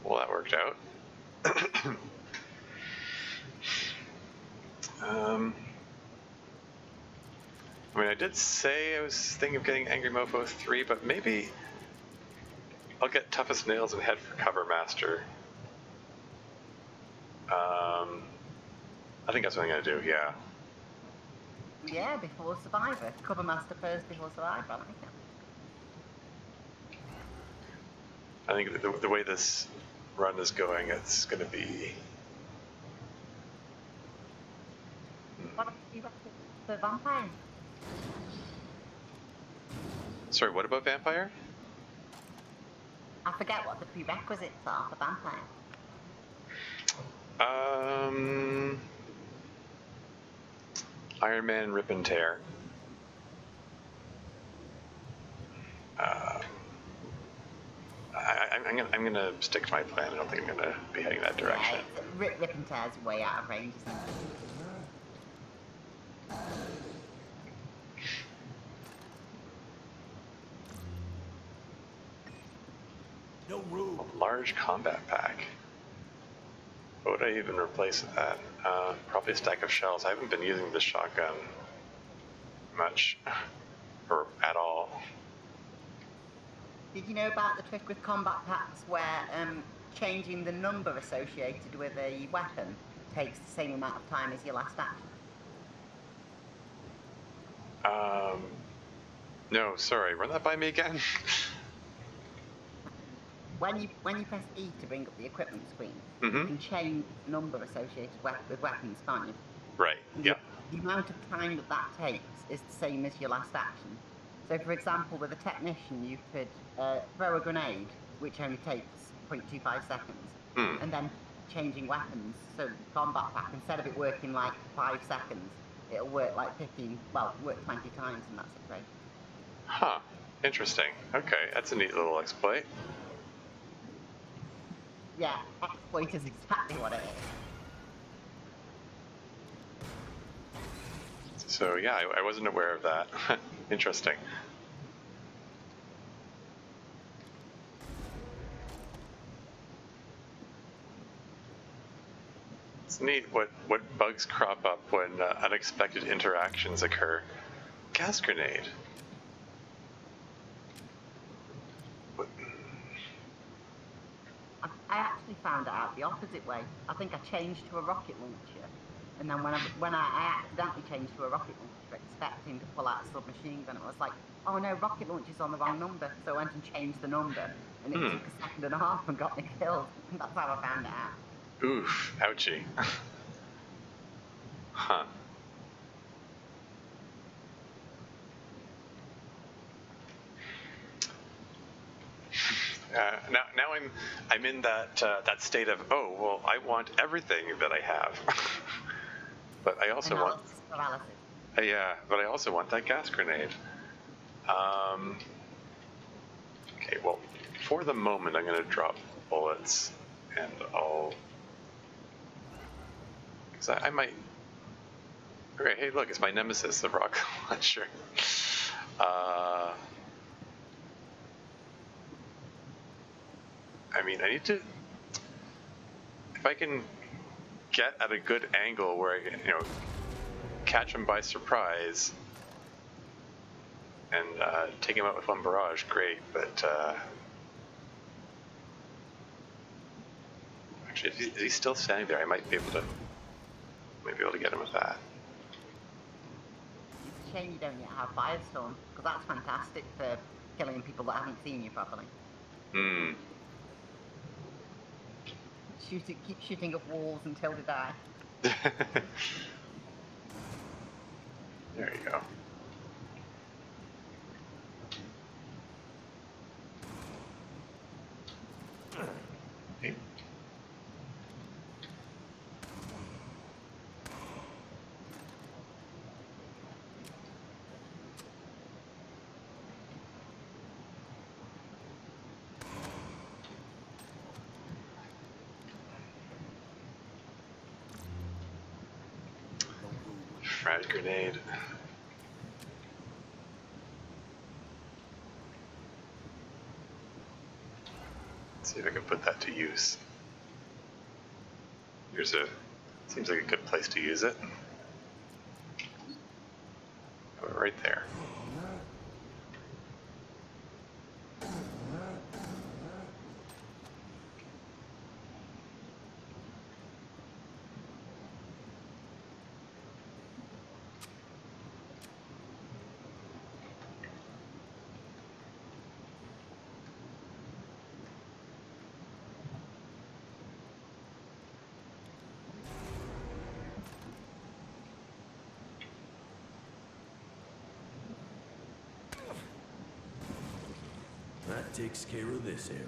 Speaker 1: Well, that worked out. I mean, I did say I was thinking of getting Angry Mofo 3, but maybe I'll get Toughest Nails and head for Cover Master. I think that's what I'm going to do, yeah.
Speaker 2: Yeah, before Survivor. Cover Master first before Survivor, I like it.
Speaker 1: I think the way this run is going, it's going to be...
Speaker 2: What about the vampire?
Speaker 1: Sorry, what about Vampire?
Speaker 2: I forget what the prerequisites are for vampire.
Speaker 1: Iron Man, Rip and Tear. I'm gonna stick to my plan. I don't think I'm gonna be heading that direction.
Speaker 2: Yeah, Rip and Tear's way out of range, isn't it?
Speaker 3: No room.
Speaker 1: A large combat pack. What would I even replace with that? Probably a stack of shells. I haven't been using this shotgun much, or at all.
Speaker 2: Did you know about the trick with combat packs where changing the number associated with a weapon takes the same amount of time as your last action?
Speaker 1: No, sorry. Run that by me again.
Speaker 2: When you press E to bring up the equipment screen, you can change the number associated with weapons, can't you?
Speaker 1: Right. Yeah.
Speaker 2: The amount of time that takes is the same as your last action. So, for example, with a technician, you could throw a grenade, which only takes 0.25 seconds, and then changing weapons. So, the combat pack, instead of it working like 5 seconds, it'll work like work 20 times, and that's it, right?
Speaker 1: Huh. Interesting. Okay, that's a neat little exploit.
Speaker 2: Yeah, exploit is exactly what it is.
Speaker 1: So yeah, I wasn't aware of that. Interesting. It's neat what bugs crop up when unexpected interactions occur. Gas grenade.
Speaker 2: I actually found it out the opposite way. I think I changed to a rocket launcher, and then when I accidentally changed to a rocket launcher, expecting to pull out a submachine gun, it was like, oh no, rocket launcher's on the wrong number. So I went and changed the number, and it took a second and a half and got me killed. And that's how I found it out.
Speaker 1: Oof, ouchie. Huh. Now I'm in that state of, oh well, I want everything that I have, but I also want
Speaker 2: paralysis.
Speaker 1: Yeah, but I also want that gas grenade. Okay, well, for the moment, I'm going to drop bullets, and I'll, because I might. Okay, hey, look, it's my nemesis, the rocket launcher. I mean, I need to, if I can get at a good angle where I can, catch him by surprise and take him out with one barrage, great, but actually, if he's still standing there, I might be able to get him with that.
Speaker 2: It's a shame you don't yet have Firestorm, because that's fantastic for killing people that haven't seen you properly. keep shooting up walls until they die.
Speaker 1: There you go. Hey. Frag grenade. Let's see if I can put that to use. Seems like a good place to use it. Put it right there.
Speaker 3: That takes care of this area.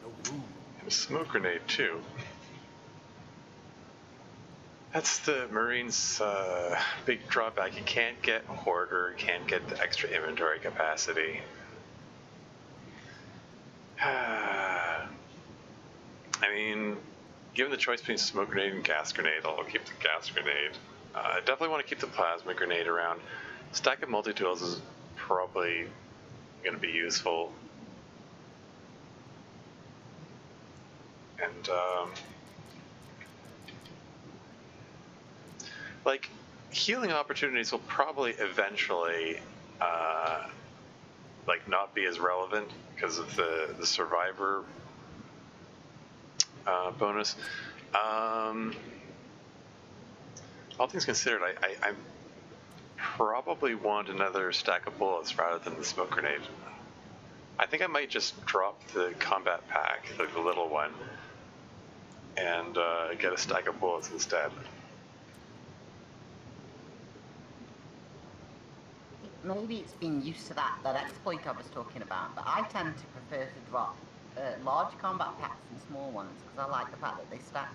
Speaker 3: No room.
Speaker 1: And a smoke grenade too. That's the Marines' big drawback. You can't get Hoarder, can't get the extra inventory capacity. I mean, given the choice between smoke grenade and gas grenade, I'll keep the gas grenade. I definitely want to keep the plasma grenade around. Stack of multi-tools is probably going to be useful. And, like, healing opportunities will probably eventually, like, not be as relevant because of the survivor bonus. All things considered, I probably want another stack of bullets rather than the smoke grenade. I think I might just drop the combat pack, like the little one, and get a stack of bullets instead.
Speaker 2: Maybe it's been used to that exploit I was talking about, but I tend to prefer to drop large combat packs and small ones because I like the fact that they stack.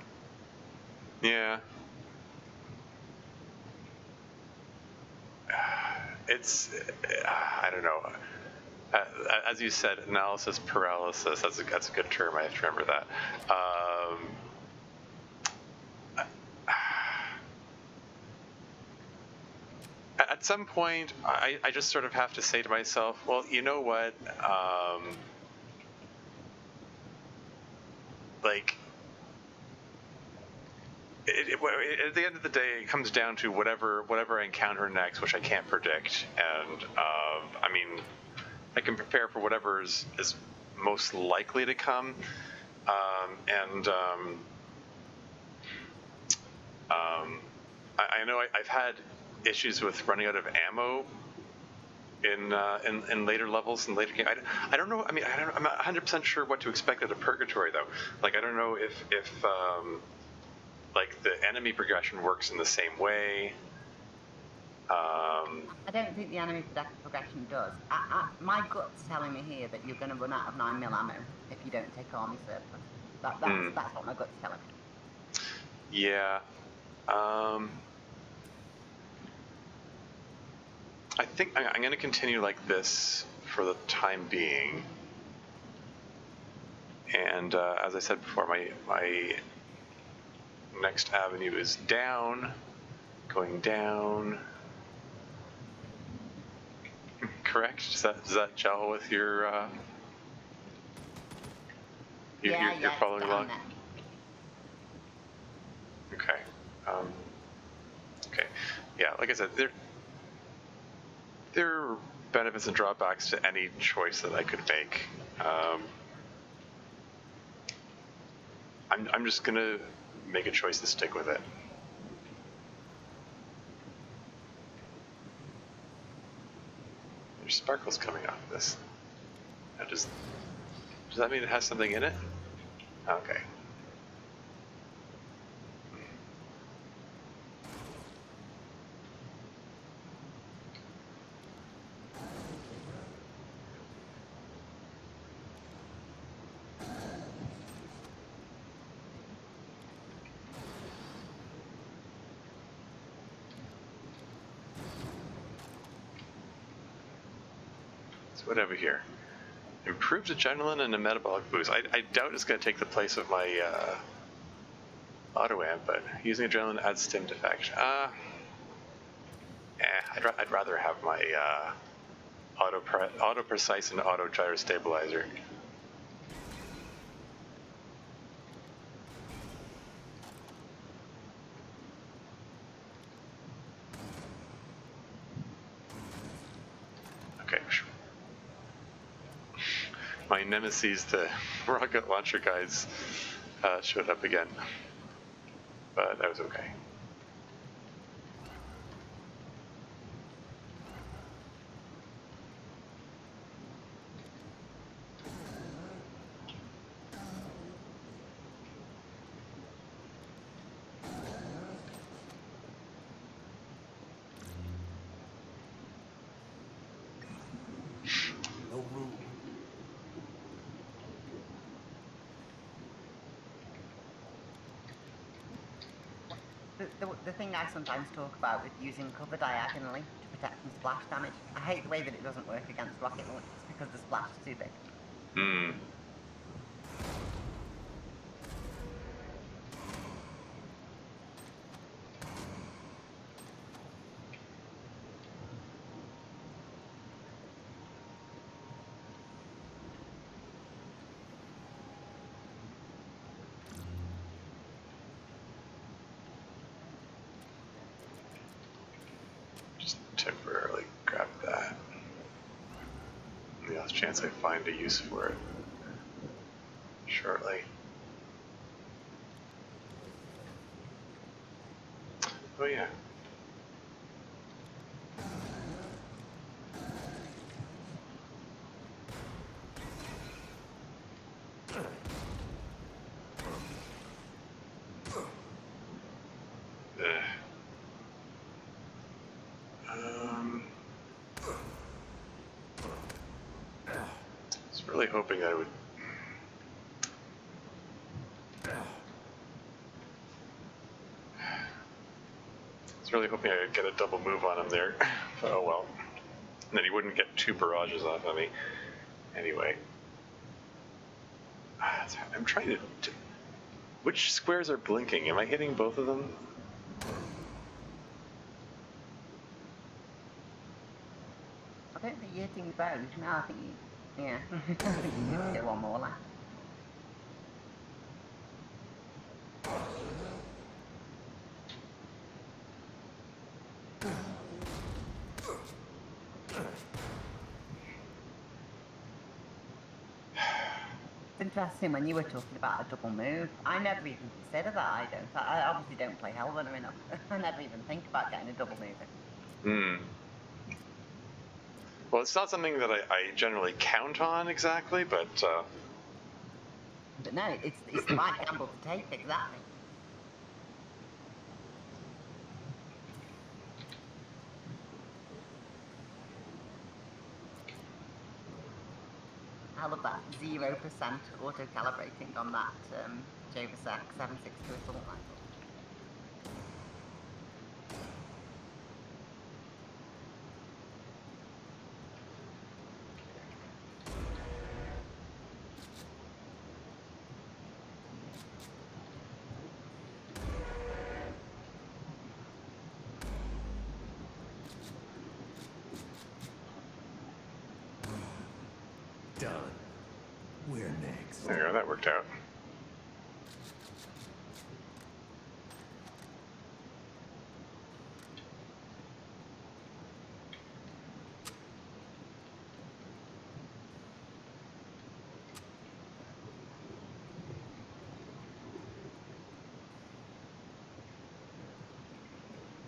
Speaker 1: Yeah. It's, I don't know. As you said, analysis paralysis. That's a good term. I have to remember that. At some point, I just sort of have to say to myself, well, you know what? Like, at the end of the day, it comes down to whatever I encounter next, which I can't predict. And I mean, I can prepare for whatever is most likely to come. I know I've had issues with running out of ammo in later levels and later games. I don't know. I mean, I'm not 100% sure what to expect out of Purgatory though. Like, I don't know if like the enemy progression works in the same way.
Speaker 2: I don't think the enemy progression does. My gut's telling me here that you're going to run out of 9mm ammo if you don't take army surplus. That's what my gut's telling me.
Speaker 1: Yeah. I think I'm going to continue like this for the time being. And as I said before, my next avenue is down, going down. Correct? Does that gel with your? You're following along. Okay. Okay. Yeah, like I said, there are benefits and drawbacks to any choice that I could make. I'm just gonna make a choice to stick with it. There's sparkles coming off this. Now does that mean it has something in it? Okay. What over here? Improves adrenaline and a metabolic boost. I doubt it's going to take the place of my auto amp, but using adrenaline adds stim to faction. I'd rather have my auto precise and auto gyro stabilizer. Okay. My nemesis, the rocket launcher guys, showed up again, but that was okay.
Speaker 3: No room.
Speaker 2: The thing I sometimes talk about with using cover diagonally to protect from splash damage, I hate the way that it doesn't work against rocket launchers because the splash is too big.
Speaker 1: Hmm. Just temporarily grab that. The last chance I find a use for it shortly. Oh yeah. I was really hoping I would. I was really hoping I would get a double move on him there. Oh well. And then he wouldn't get two barrages off of me. Anyway. I'm trying to. Which squares are blinking? Am I hitting both of them?
Speaker 2: I don't think you're hitting both. No, I think you. Yeah. I think you need to get one more lap. Interesting when you were talking about a double move. I never even consider that. I obviously don't play Hellrunner enough. I never even think about getting a double move.
Speaker 1: Hmm. Well, it's not something that I generally count on exactly, but.
Speaker 2: But no, it's the right gamble to take, exactly. I love that 0% auto-calibrating on that Jovasec 762 assault rifle.
Speaker 3: Done. Where next?
Speaker 1: There you go, that worked out.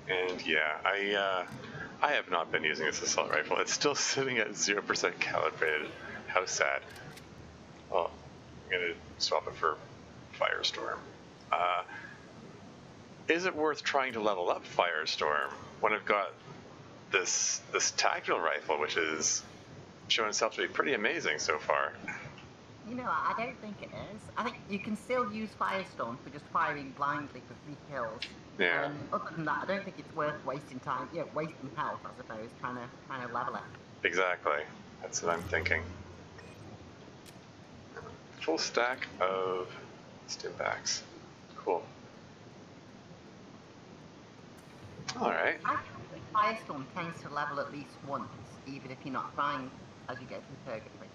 Speaker 1: And yeah, I have not been using this assault rifle. It's still sitting at 0% calibrated. How sad. Well, I'm going to swap it for Firestorm. Is it worth trying to level up Firestorm when I've got this tactical rifle, which is showing itself to be pretty amazing so far?
Speaker 2: You know, I don't think it is. I think you can still use Firestorm for just firing blindly for 3 kills.
Speaker 1: Yeah.
Speaker 2: Other than that, I don't think it's worth wasting time, wasting health, I suppose, trying to level it.
Speaker 1: Exactly. That's what I'm thinking. Full stack of stimpaks. Cool. Alright.
Speaker 2: I think Firestorm tends to level at least once, even if you're not trying as you go through Purgatory.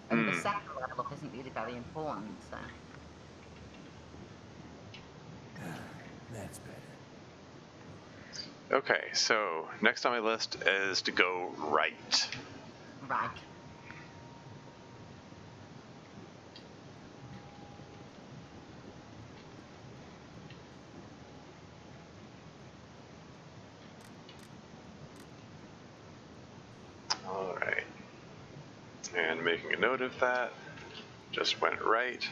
Speaker 2: And the second level up isn't really very important, so...
Speaker 3: That's better.
Speaker 1: Okay, so next on my list is to go right.
Speaker 2: Right.
Speaker 1: Alright. And making a note of that. Just went right.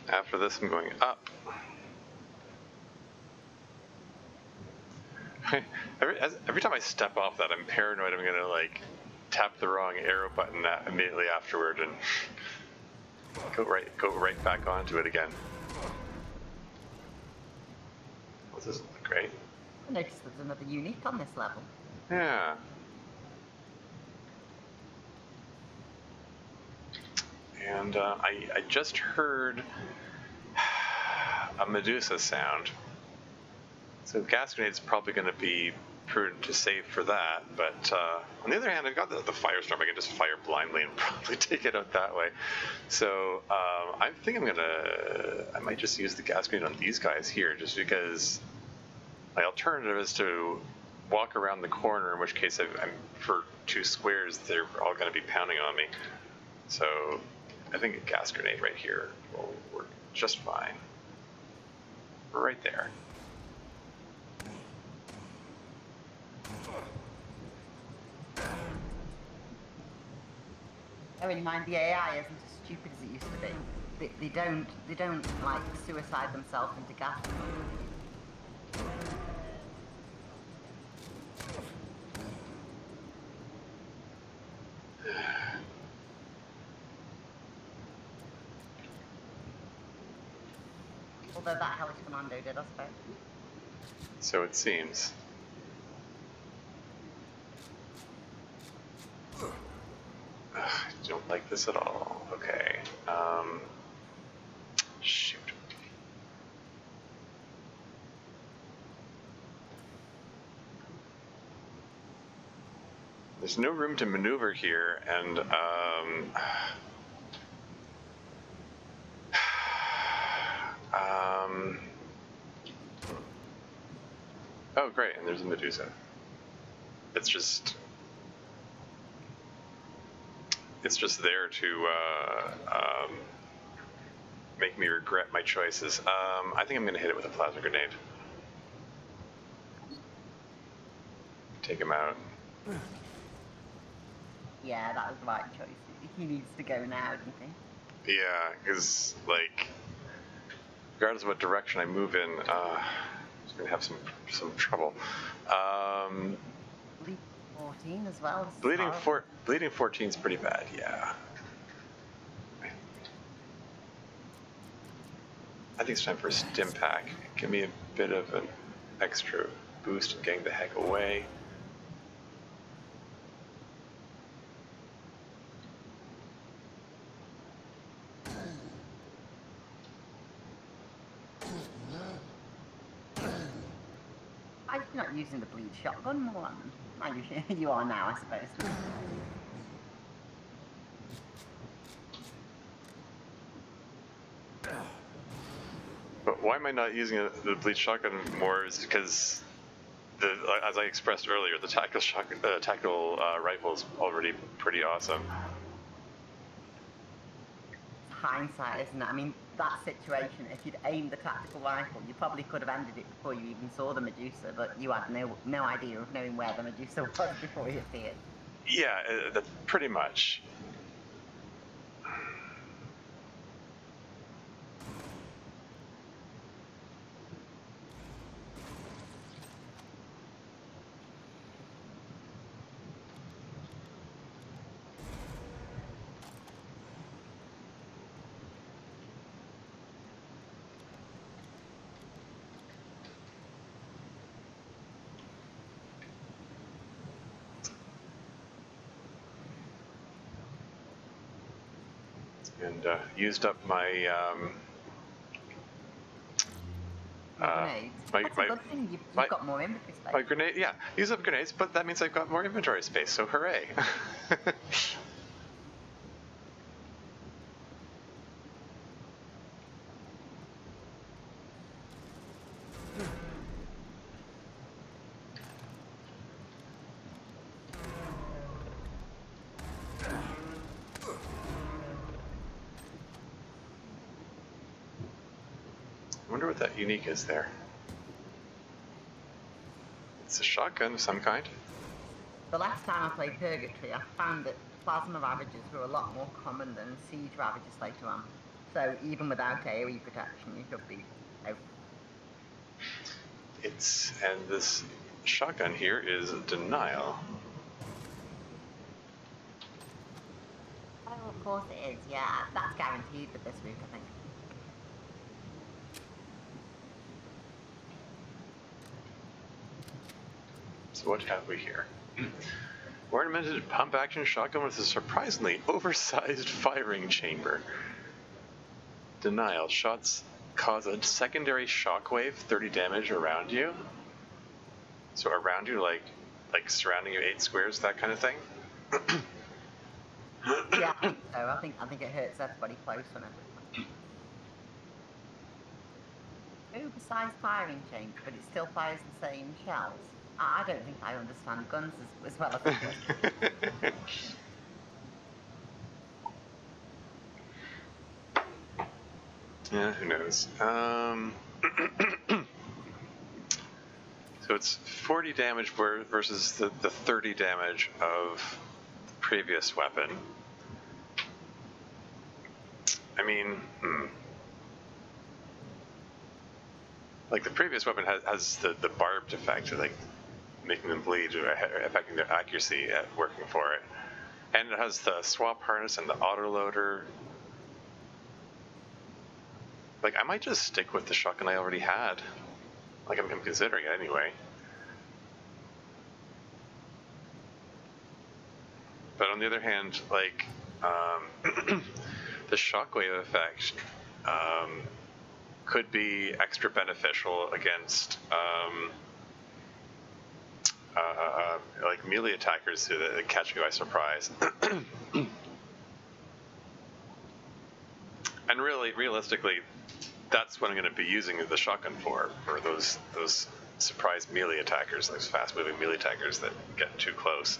Speaker 1: After this, I'm going up. Every time I step off that, I'm paranoid I'm gonna like tap the wrong arrow button immediately afterward and go right back onto it again. This doesn't look great.
Speaker 2: I noticed there's another unique on this level.
Speaker 1: Yeah. And I just heard a Medusa sound. So gas grenade's probably going to be prudent to save for that, but on the other hand, I've got the Firestorm. I can just fire blindly and probably take it out that way. So I think I might just use the gas grenade on these guys here, just because my alternative is to walk around the corner, in which case I'm for 2 squares, they're all going to be pounding on me. So I think a gas grenade right here will work just fine. Right there.
Speaker 2: Bear in mind, the AI isn't as stupid as it used to be. They don't like suicide themselves into gas. Although that hellish commando did, I suppose.
Speaker 1: So it seems. I don't like this at all. Okay. Shoot. There's no room to maneuver here, and oh great, and there's a Medusa. It's just there to make me regret my choices. I think I'm going to hit it with a plasma grenade. Take him out.
Speaker 2: Yeah, that was the right choice. He needs to go now, doesn't he?
Speaker 1: Yeah, because, like, regardless of what direction I move in, I'm just going to have some trouble.
Speaker 2: Bleeding 14 as well.
Speaker 1: Bleeding 14 is pretty bad, yeah. I think it's time for a stim pack. Give me a bit of an extra boost in getting the heck away.
Speaker 2: I'm not using the bleed shotgun more on them. You are now, I suppose.
Speaker 1: But why am I not using the bleed shotgun more is because, as I expressed earlier, the tactical rifle is already pretty awesome.
Speaker 2: hindsight, isn't it? I mean, that situation, if you'd aimed the tactical rifle, you probably could have ended it before you even saw the Medusa, but you had no idea of knowing where the Medusa was before he appeared.
Speaker 1: Yeah, that's pretty much. And used up my
Speaker 2: Grenades. That's a good thing. You've got more inventory space.
Speaker 1: my grenade. Yeah, use up grenades, but that means I've got more inventory space. So hooray! I wonder what that unique is there. It's a shotgun of some kind.
Speaker 2: The last time I played Purgatory, I found that plasma ravagers were a lot more common than siege ravagers later on. So even without AoE protection, you could be out.
Speaker 1: And this shotgun here is denial.
Speaker 2: Oh, of course it is. Yeah, that's guaranteed with this route, I think.
Speaker 1: So what have we here? Ornamented pump-action shotgun with a surprisingly oversized firing chamber. Denial. Shots cause a secondary shockwave, 30 damage around you. So around you, like surrounding you 8 squares, that kind of thing.
Speaker 2: Yeah, I think so. I think it hurts everybody close on it. Oversized firing chamber, but it still fires the same shells. I don't think I understand guns as well as I should.
Speaker 1: Yeah, who knows? So it's 40 damage versus the 30 damage of the previous weapon. I mean, like the previous weapon has the barbed effect, like making them bleed, or affecting their accuracy at working for it. And it has the swap harness and the autoloader. Like, I might just stick with the shotgun I already had. Like, I'm considering it anyway. But on the other hand, like, the shockwave effect could be extra beneficial against like melee attackers that catch me by surprise. And realistically, that's what I'm going to be using the shotgun for those surprise melee attackers, those fast-moving melee attackers that get too close.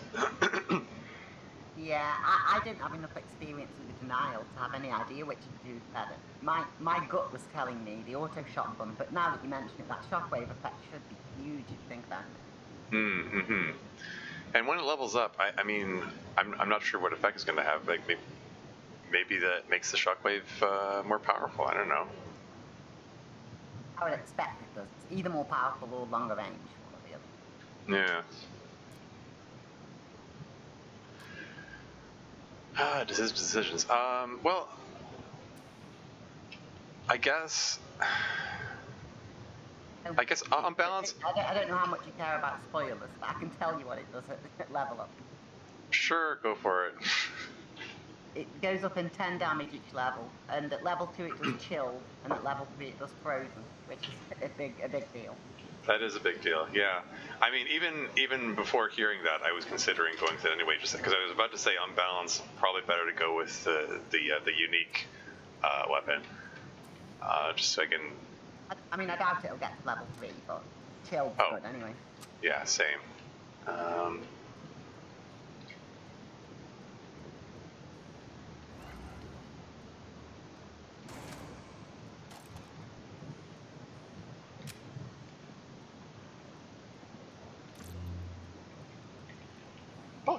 Speaker 2: Yeah, I didn't have enough experience with the denial to have any idea which to do better. My gut was telling me the auto shotgun, but now that you mention it, that shockwave effect should be huge if you think about it.
Speaker 1: Mm-hmm. And when it levels up, I mean, I'm not sure what effect it's going to have. Like maybe that makes the shockwave more powerful. I don't know.
Speaker 2: I would expect it does. It's either more powerful or longer range, one or the other.
Speaker 1: Yeah. Decisions. Well, I guess on balance.
Speaker 2: I don't know how much you care about spoilers, but I can tell you what it does at level up.
Speaker 1: Sure, go for it.
Speaker 2: It goes up in 10 damage each level, and at level 2 it does chilled, and at level 3 it does frozen, which is a big deal.
Speaker 1: That is a big deal, yeah. I mean, even before hearing that, I was considering going to it anyway, just because I was about to say on balance, probably better to go with the unique weapon, just so I can.
Speaker 2: I mean, I doubt it'll get to level 3, but chilled's good anyway.
Speaker 1: Yeah, same.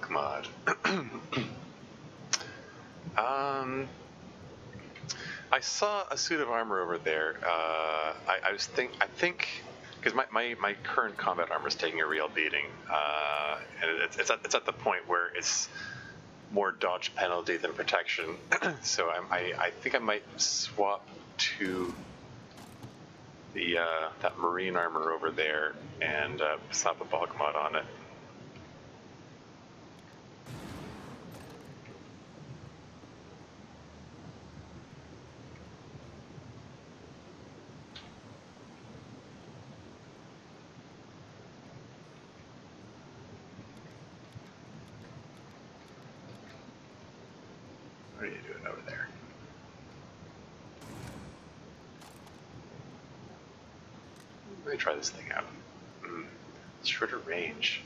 Speaker 1: bulk mod. I saw a suit of armor over there. I think because my current combat armor is taking a real beating, and it's at the point where it's more dodge penalty than protection. So I think I might swap to the that marine armor over there and slap a bulk mod on it. What are you doing over there? Let me try this thing out. Shorter range.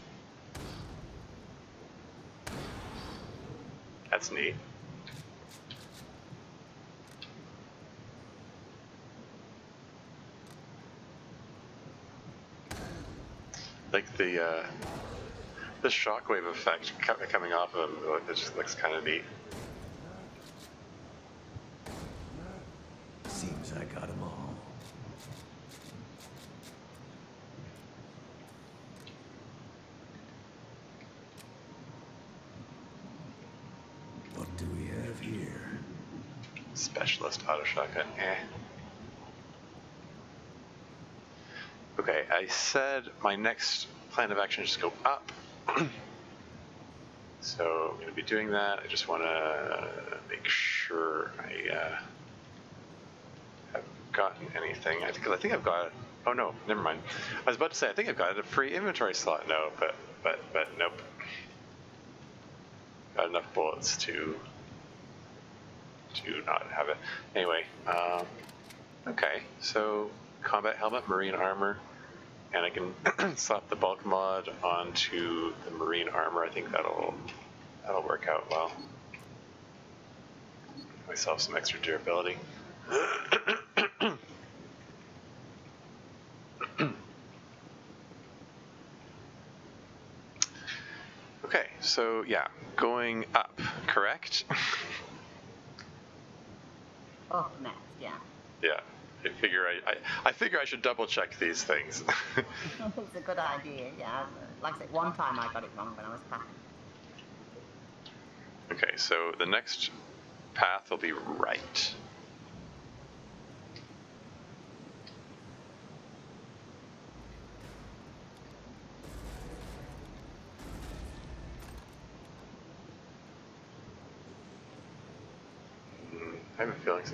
Speaker 1: That's neat. Like the shockwave effect coming off of him, it just looks kind of neat.
Speaker 3: Seems I got them all. What do we have here?
Speaker 1: Specialist auto shotgun. Okay, I said my next plan of action is just go up. So I'm going to be doing that. I just want to make sure I have gotten anything. Because I think I've got. Oh no, never mind. I was about to say I think I've got a free inventory slot. No, but nope. Got enough bullets to not have it. Anyway, okay. So combat helmet, marine armor, and I can slap the bulk mod onto the marine armor. I think that'll work out well. Give myself some extra durability. Okay, so yeah, going up, correct?
Speaker 2: Oh, next, yeah.
Speaker 1: Yeah, I figure I should double check these things.
Speaker 2: It's a good idea, yeah. Like I said, one time I got it wrong when I was packing.
Speaker 1: Okay, so the next path will be right. I have a feeling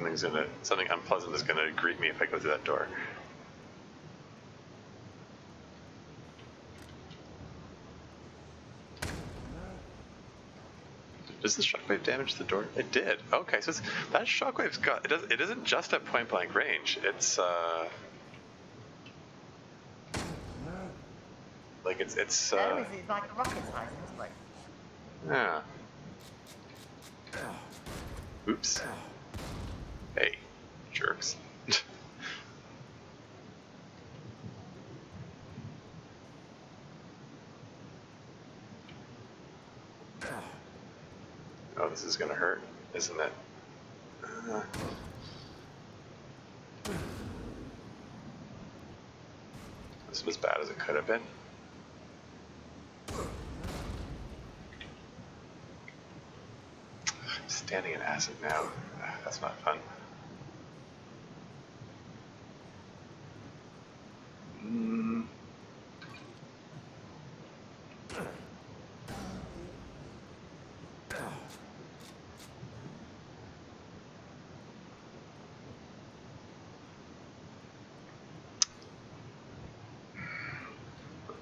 Speaker 1: something unpleasant is gonna greet me if I go through that door. Does the shockwave damage the door? It did. Okay, so that shockwave's got it isn't just at point blank range. It's like it's
Speaker 2: It's like a rocket science, it's like.
Speaker 1: yeah. Oops. Hey, jerks. Oh, this is gonna hurt, isn't it? This was as bad as it could have been. Standing in acid now. That's not fun.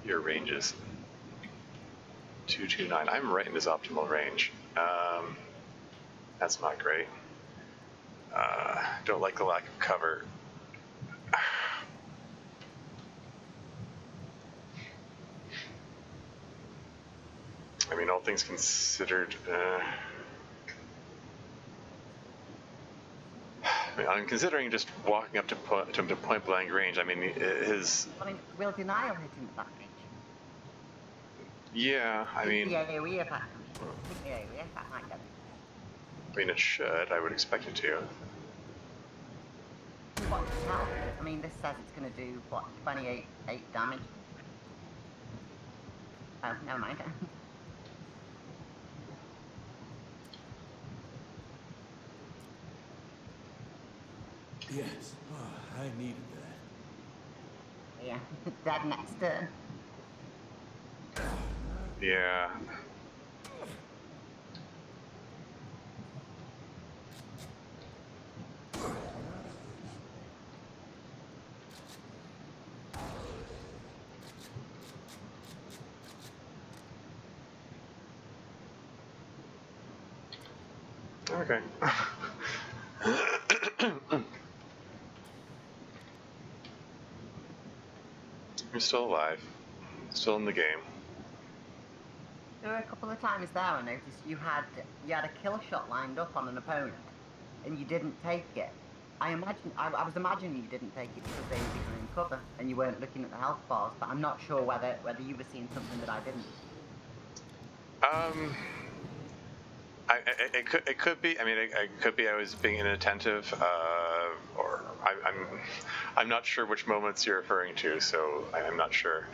Speaker 1: Your range is 229. I'm right in his optimal range. That's not great. Don't like the lack of cover. I mean, all things considered, I'm considering just walking up to point blank range. I mean, his.
Speaker 2: I mean, will denial hit him at that range?
Speaker 1: Yeah, I mean,
Speaker 2: The AoE attack. I think the AoE attack might get
Speaker 1: it should. I would expect it to.
Speaker 2: what the hell? I mean, this says it's going to do, what, 28 damage? Oh, never mind.
Speaker 3: Yes, I needed that.
Speaker 2: Yeah, dead next turn.
Speaker 1: Yeah. Okay. You're still alive. Still in the game.
Speaker 2: There were a couple of times there I noticed you had a kill shot lined up on an opponent, and you didn't take it. I was imagining you didn't take it because they were behind cover and you weren't looking at the health bars, but I'm not sure whether you were seeing something that I didn't.
Speaker 1: It could be. I mean, it could be I was being inattentive, or I'm not sure which moments you're referring to, so I'm not sure.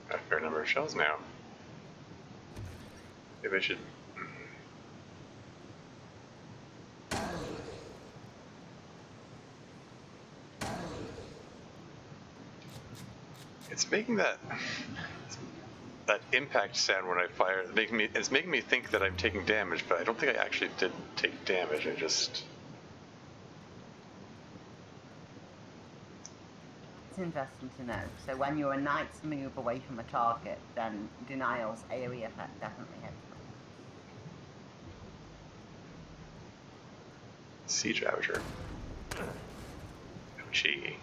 Speaker 1: A fair number of shells now. Maybe I should. It's making that impact sound when I fire. It's making me think that I'm taking damage, but I don't think I actually did take damage. I just.
Speaker 2: It's interesting to know. So when you're a knight's move away from a target, then Denial's AoE effect definitely hits them.
Speaker 1: Siege Ravager. Ouchie.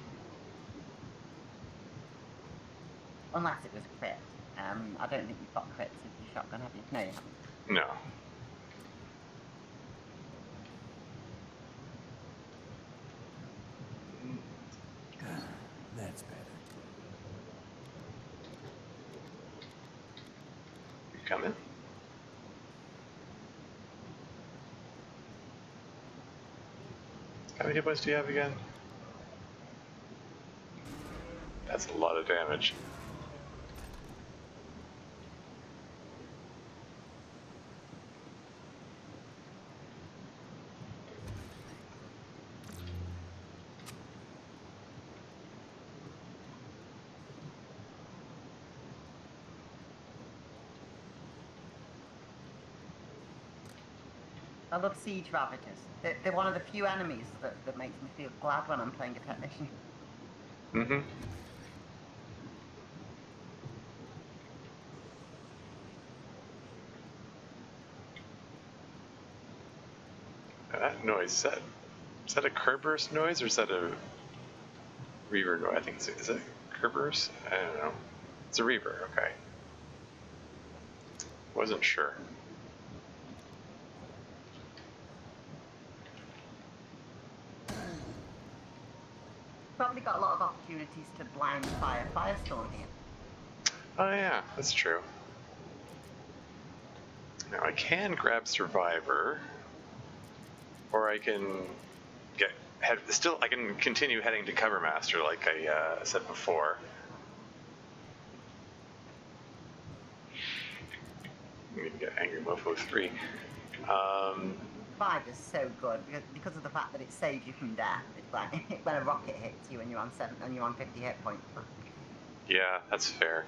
Speaker 2: Unless it was crit. I don't think you've got crits with your shotgun, have you? No, you haven't.
Speaker 1: No.
Speaker 3: That's better.
Speaker 1: You come in. How many hit points do you have again? That's a lot of damage.
Speaker 2: I love Siege Ravagers. They're one of the few enemies that makes me feel glad when I'm playing a technician.
Speaker 1: Mm-hmm. That noise, is that a Kerberos noise or is that a Reaver noise? I think is it Kerberos? I don't know. It's a Reaver, okay. Wasn't sure.
Speaker 2: Probably got a lot of opportunities to blind fire Firestorm here.
Speaker 1: Oh yeah, that's true. Now I can grab Survivor, or I can I can continue heading to Cover Master like I said before. We need to get Angry Mofo 3.
Speaker 2: Survivor's so good because of the fact that it saves you from death. It's like when a rocket hits you and you're on 50 hit points.
Speaker 1: Yeah, that's fair.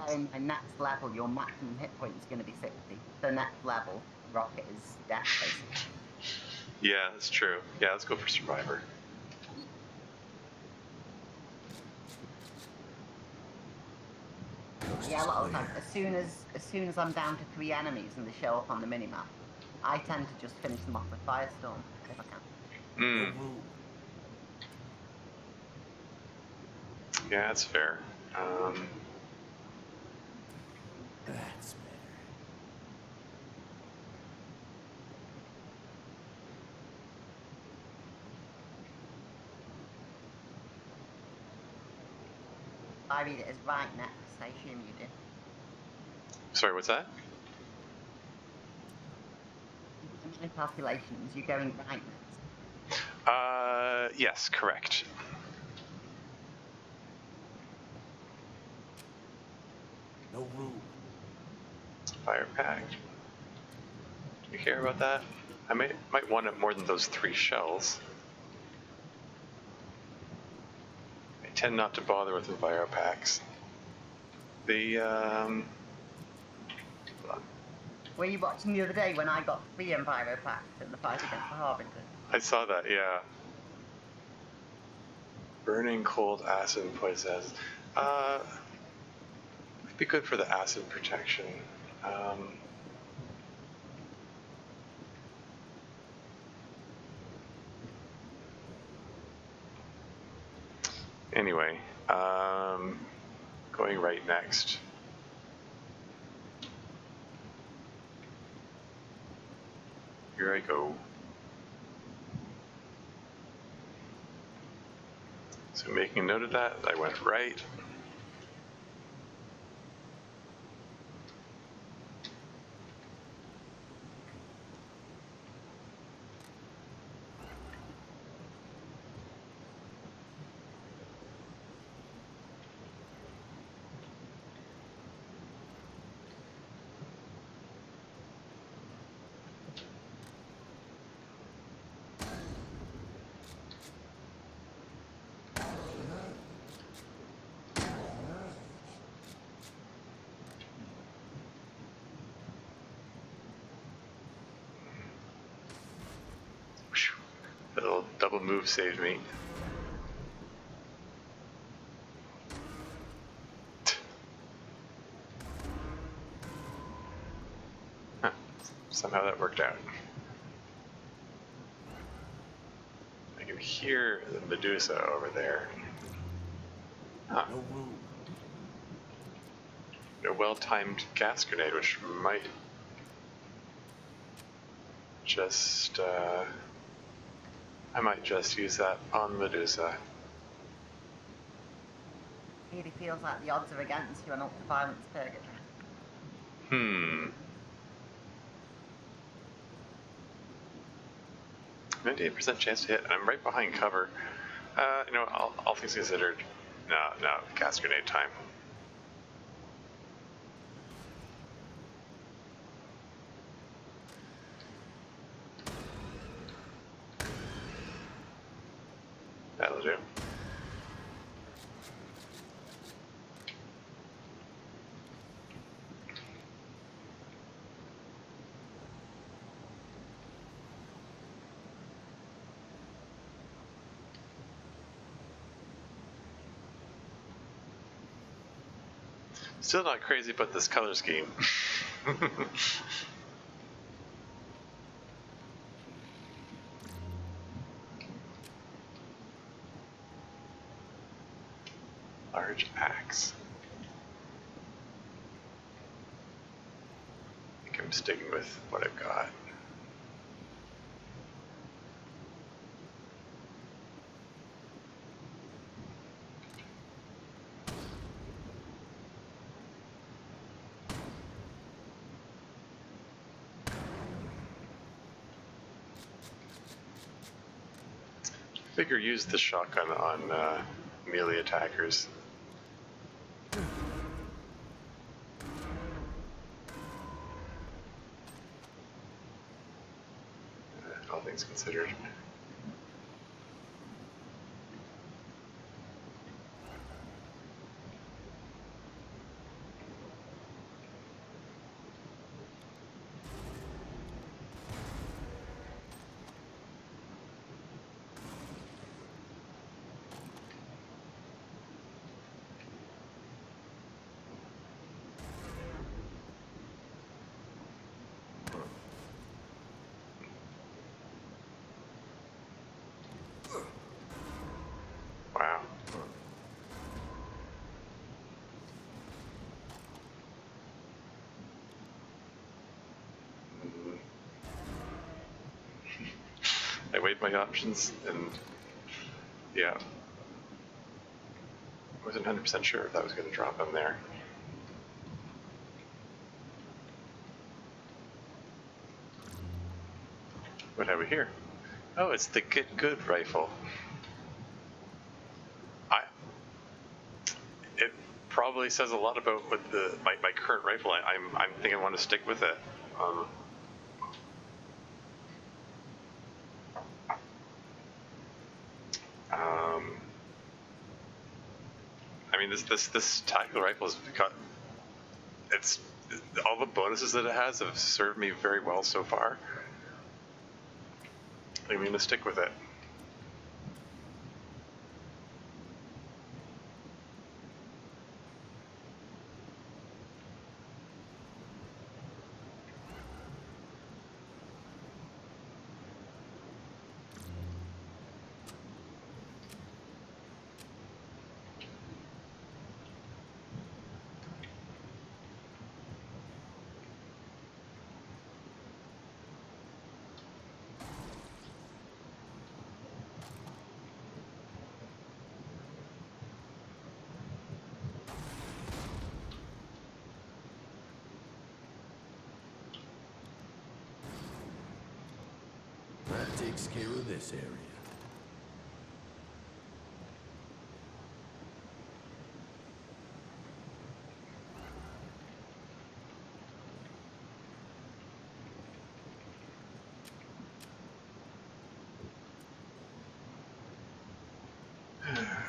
Speaker 2: Then in next level, your maximum hit point is going to be 60. So next level, rocket is death basically.
Speaker 1: Yeah, that's true. Yeah, let's go for Survivor.
Speaker 2: Yeah, a lot of the time, as soon as I'm down to 3 enemies and they show up on the minimap, I tend to just finish them off with Firestorm if I can.
Speaker 1: Mm. Yeah, that's fair.
Speaker 3: That's better.
Speaker 2: I read it as right next. I assume you do.
Speaker 1: Sorry, what's that?
Speaker 2: In my calculations, you're going right next.
Speaker 1: Yes, correct.
Speaker 3: No room.
Speaker 1: Fire pack. Do you care about that? I might want it more than those 3 shells. I tend not to bother with enviro packs. The hold on.
Speaker 2: Were you watching the other day when I got 3 Enviro packs in the fight against the Harbinger?
Speaker 1: I saw that, yeah. Burning cold acid and poison acid. Might be good for the acid protection. Anyway, going right next. Here I go. So making a note of that, I went right. The little double move saved me. Huh. Somehow that worked out. I can hear the Medusa over there. Huh.
Speaker 3: No room.
Speaker 1: A well-timed gas grenade, which might just, I might just use that on Medusa.
Speaker 2: It really feels like the odds are against you on ultra-violence Purgatory.
Speaker 1: 98% chance to hit, and I'm right behind cover. You know, all things considered, no, gas grenade time. That'll do. Still not crazy about this color scheme. Large axe. I think I'm sticking with what I've got. Figure use the shotgun on melee attackers. All things considered. I weighed my options, and yeah, I wasn't 100% sure if that was going to drop him there. What have we here? Oh, it's the Get Good rifle. It probably says a lot about what my current rifle. I'm thinking I want to stick with it. I mean, this tactical rifle has got all the bonuses that it has have served me very well so far. I'm going to stick with it.
Speaker 3: That takes care of this area.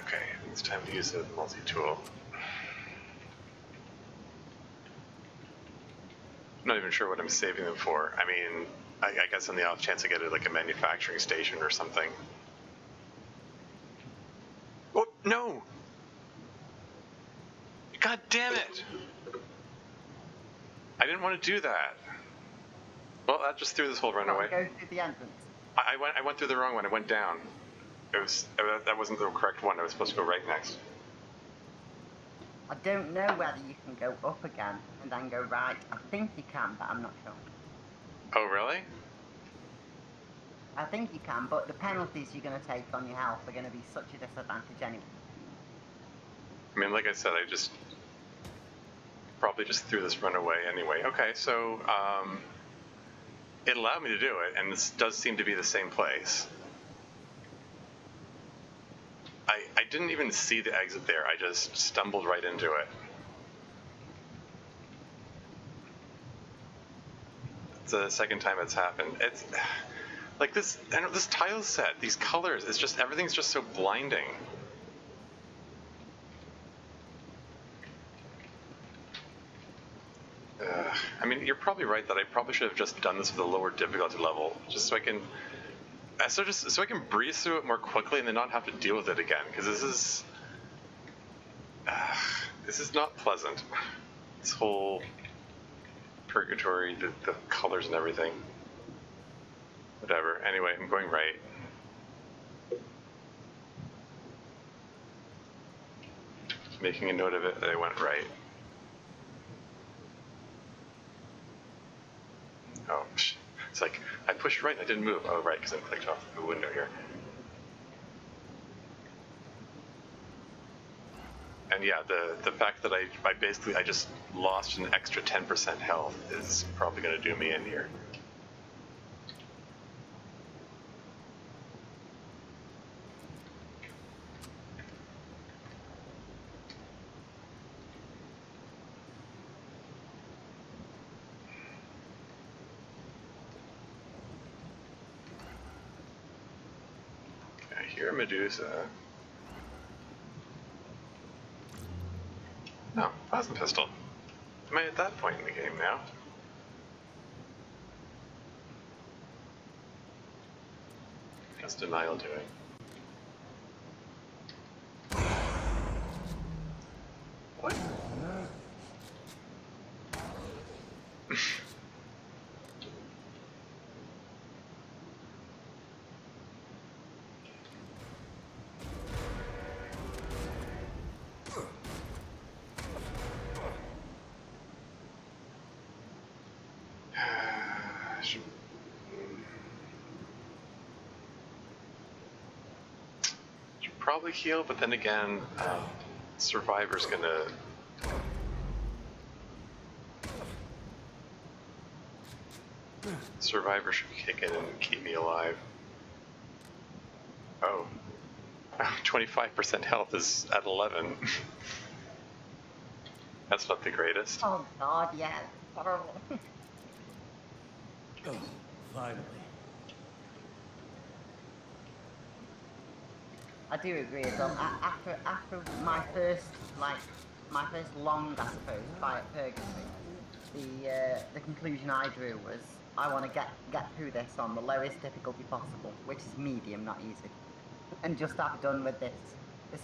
Speaker 1: Okay, it's time to use the multi-tool. I'm not even sure what I'm saving them for. I mean, I guess on the off chance I get it like a manufacturing station or something. Oh, no! God damn it! I didn't want to do that. Well, that just threw this whole run away.
Speaker 2: Go through the entrance.
Speaker 1: I went through the wrong one. I went down. That wasn't the correct one. I was supposed to go right next.
Speaker 2: I don't know whether you can go up again and then go right. I think you can, but I'm not sure.
Speaker 1: Oh, really?
Speaker 2: I think you can, but the penalties you're going to take on your health are going to be such a disadvantage anyway.
Speaker 1: I mean, like I said, I just probably just threw this run away anyway. Okay, so it allowed me to do it, and this does seem to be the same place. I didn't even see the exit there. I just stumbled right into it. It's the second time it's happened. It's like this tile set, these colors, it's just, everything's just so blinding. I mean, you're probably right that I probably should have just done this with a lower difficulty level, just so I can so I can breeze through it more quickly and then not have to deal with it again, because this is not pleasant. This whole Purgatory, the colors and everything. Whatever. Anyway, I'm going right. Just making a note of it that I went right. Oh, it's like I pushed right and I didn't move. Oh, right, because I clicked off the window here. And yeah, the fact that I just lost an extra 10% health is probably going to do me in here. I hear Medusa. No, plasma pistol. Am I at that point in the game now? How's denial doing? What? probably heal, but then again, Survivor's gonna... Survivor should kick in and keep me alive. Oh. 25% health is at 11. That's not the greatest.
Speaker 2: Oh god, yeah. Horrible.
Speaker 3: Oh, finally.
Speaker 2: I do agree as well. After my first long, I suppose, fight at Purgatory, the conclusion I drew was I want to get through this on the lowest difficulty possible, which is medium, not easy, and just have done with this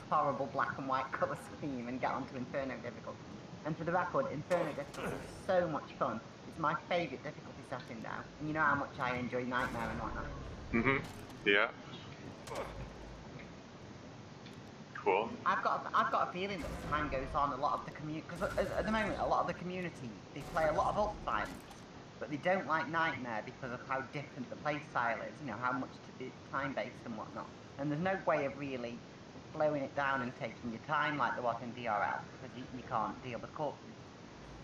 Speaker 2: horrible black and white colour scheme and get onto Inferno difficulty. And for the record, Inferno difficulty is so much fun. It's my favourite difficulty setting now, and you know how much I enjoy Nightmare and whatnot.
Speaker 1: Mm-hmm. Yeah. Cool.
Speaker 2: I've got a feeling that as time goes on, a lot of the community, because at the moment, a lot of the community, they play a lot of alt violence, but they don't like Nightmare because of how different the play style is. You know, how much it's time-based and whatnot. And there's no way of really slowing it down and taking your time like there was in DRL, because you can't deal with corpses.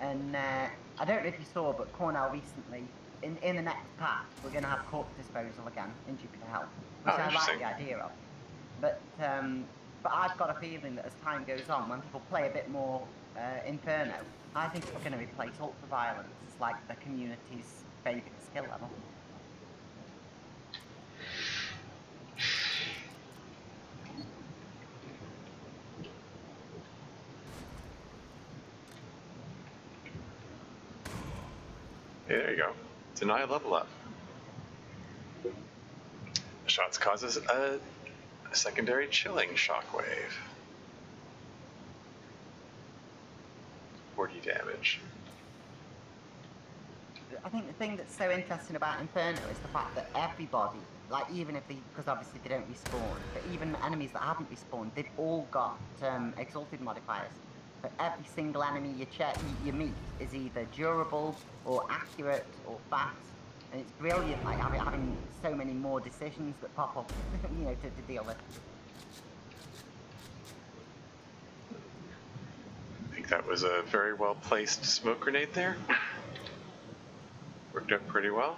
Speaker 2: And I don't know if you saw, but Cornell recently, in the next patch, we're going to have corpse disposal again in Jupiter Health, which I like the idea of. But I've got a feeling that as time goes on, when people play a bit more Inferno, I think it's going to replace ultra-violence as like the community's favourite skill level.
Speaker 1: There you go. Deny level up. Shots causes a secondary chilling shockwave. 40 damage.
Speaker 2: I think the thing that's so interesting about Inferno is the fact that everybody, like even if because obviously they don't respawn, but even enemies that haven't respawned, they've all got exalted modifiers. But every single enemy you meet is either durable or accurate or fast, and it's brilliant. Like having so many more decisions that pop up, you know, to deal with.
Speaker 1: I think that was a very well placed smoke grenade there. Worked out pretty well.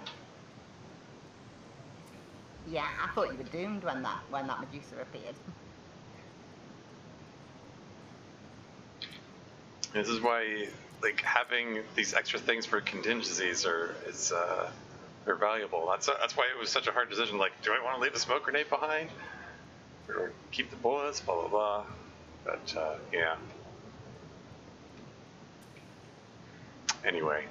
Speaker 2: Yeah, I thought you were doomed when that Medusa appeared.
Speaker 1: This is why, like, having these extra things for contingencies are valuable. That's why it was such a hard decision. Like, do I want to leave the smoke grenade behind, or keep the bullets? Blah blah blah. But yeah. Anyway,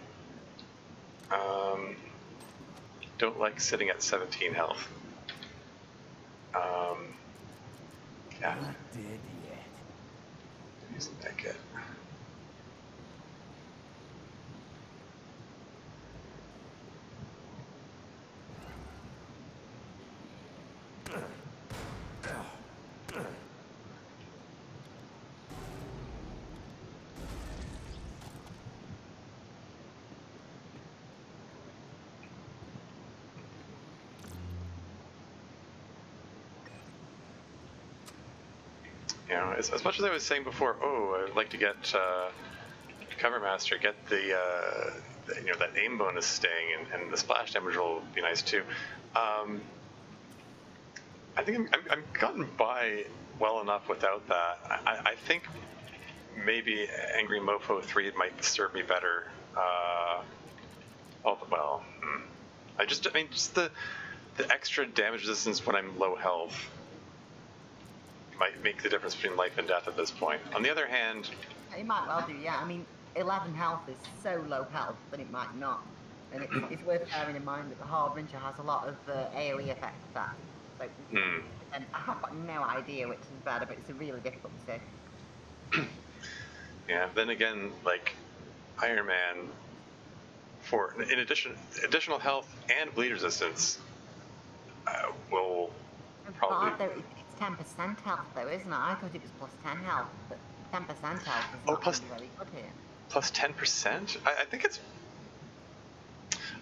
Speaker 1: don't like sitting at 17 health. Yeah.
Speaker 3: Not dead yet.
Speaker 1: Isn't that good? You know, as much as I was saying before, I'd like to get Cover Master, get the you know, that aim bonus staying, and the splash damage will be nice too. I think I'm gotten by well enough without that. I think maybe Angry Mofo 3 might serve me better. Just the extra damage resistance when I'm low health might make the difference between life and death at this point. On the other hand...
Speaker 2: It might well do, yeah. I mean, 11 health is so low health that it might not. And it's worth bearing in mind that the Harbinger has a lot of AoE effects that. So, and I have got no idea which is better, but it's a really difficult decision.
Speaker 1: Yeah, then again, like, Iron Man, for in additional health and bleed resistance, will probably...
Speaker 2: It's 10% health though, isn't it? I thought it was plus 10 health, but 10% health is not really very good here.
Speaker 1: Plus 10%? I think it's...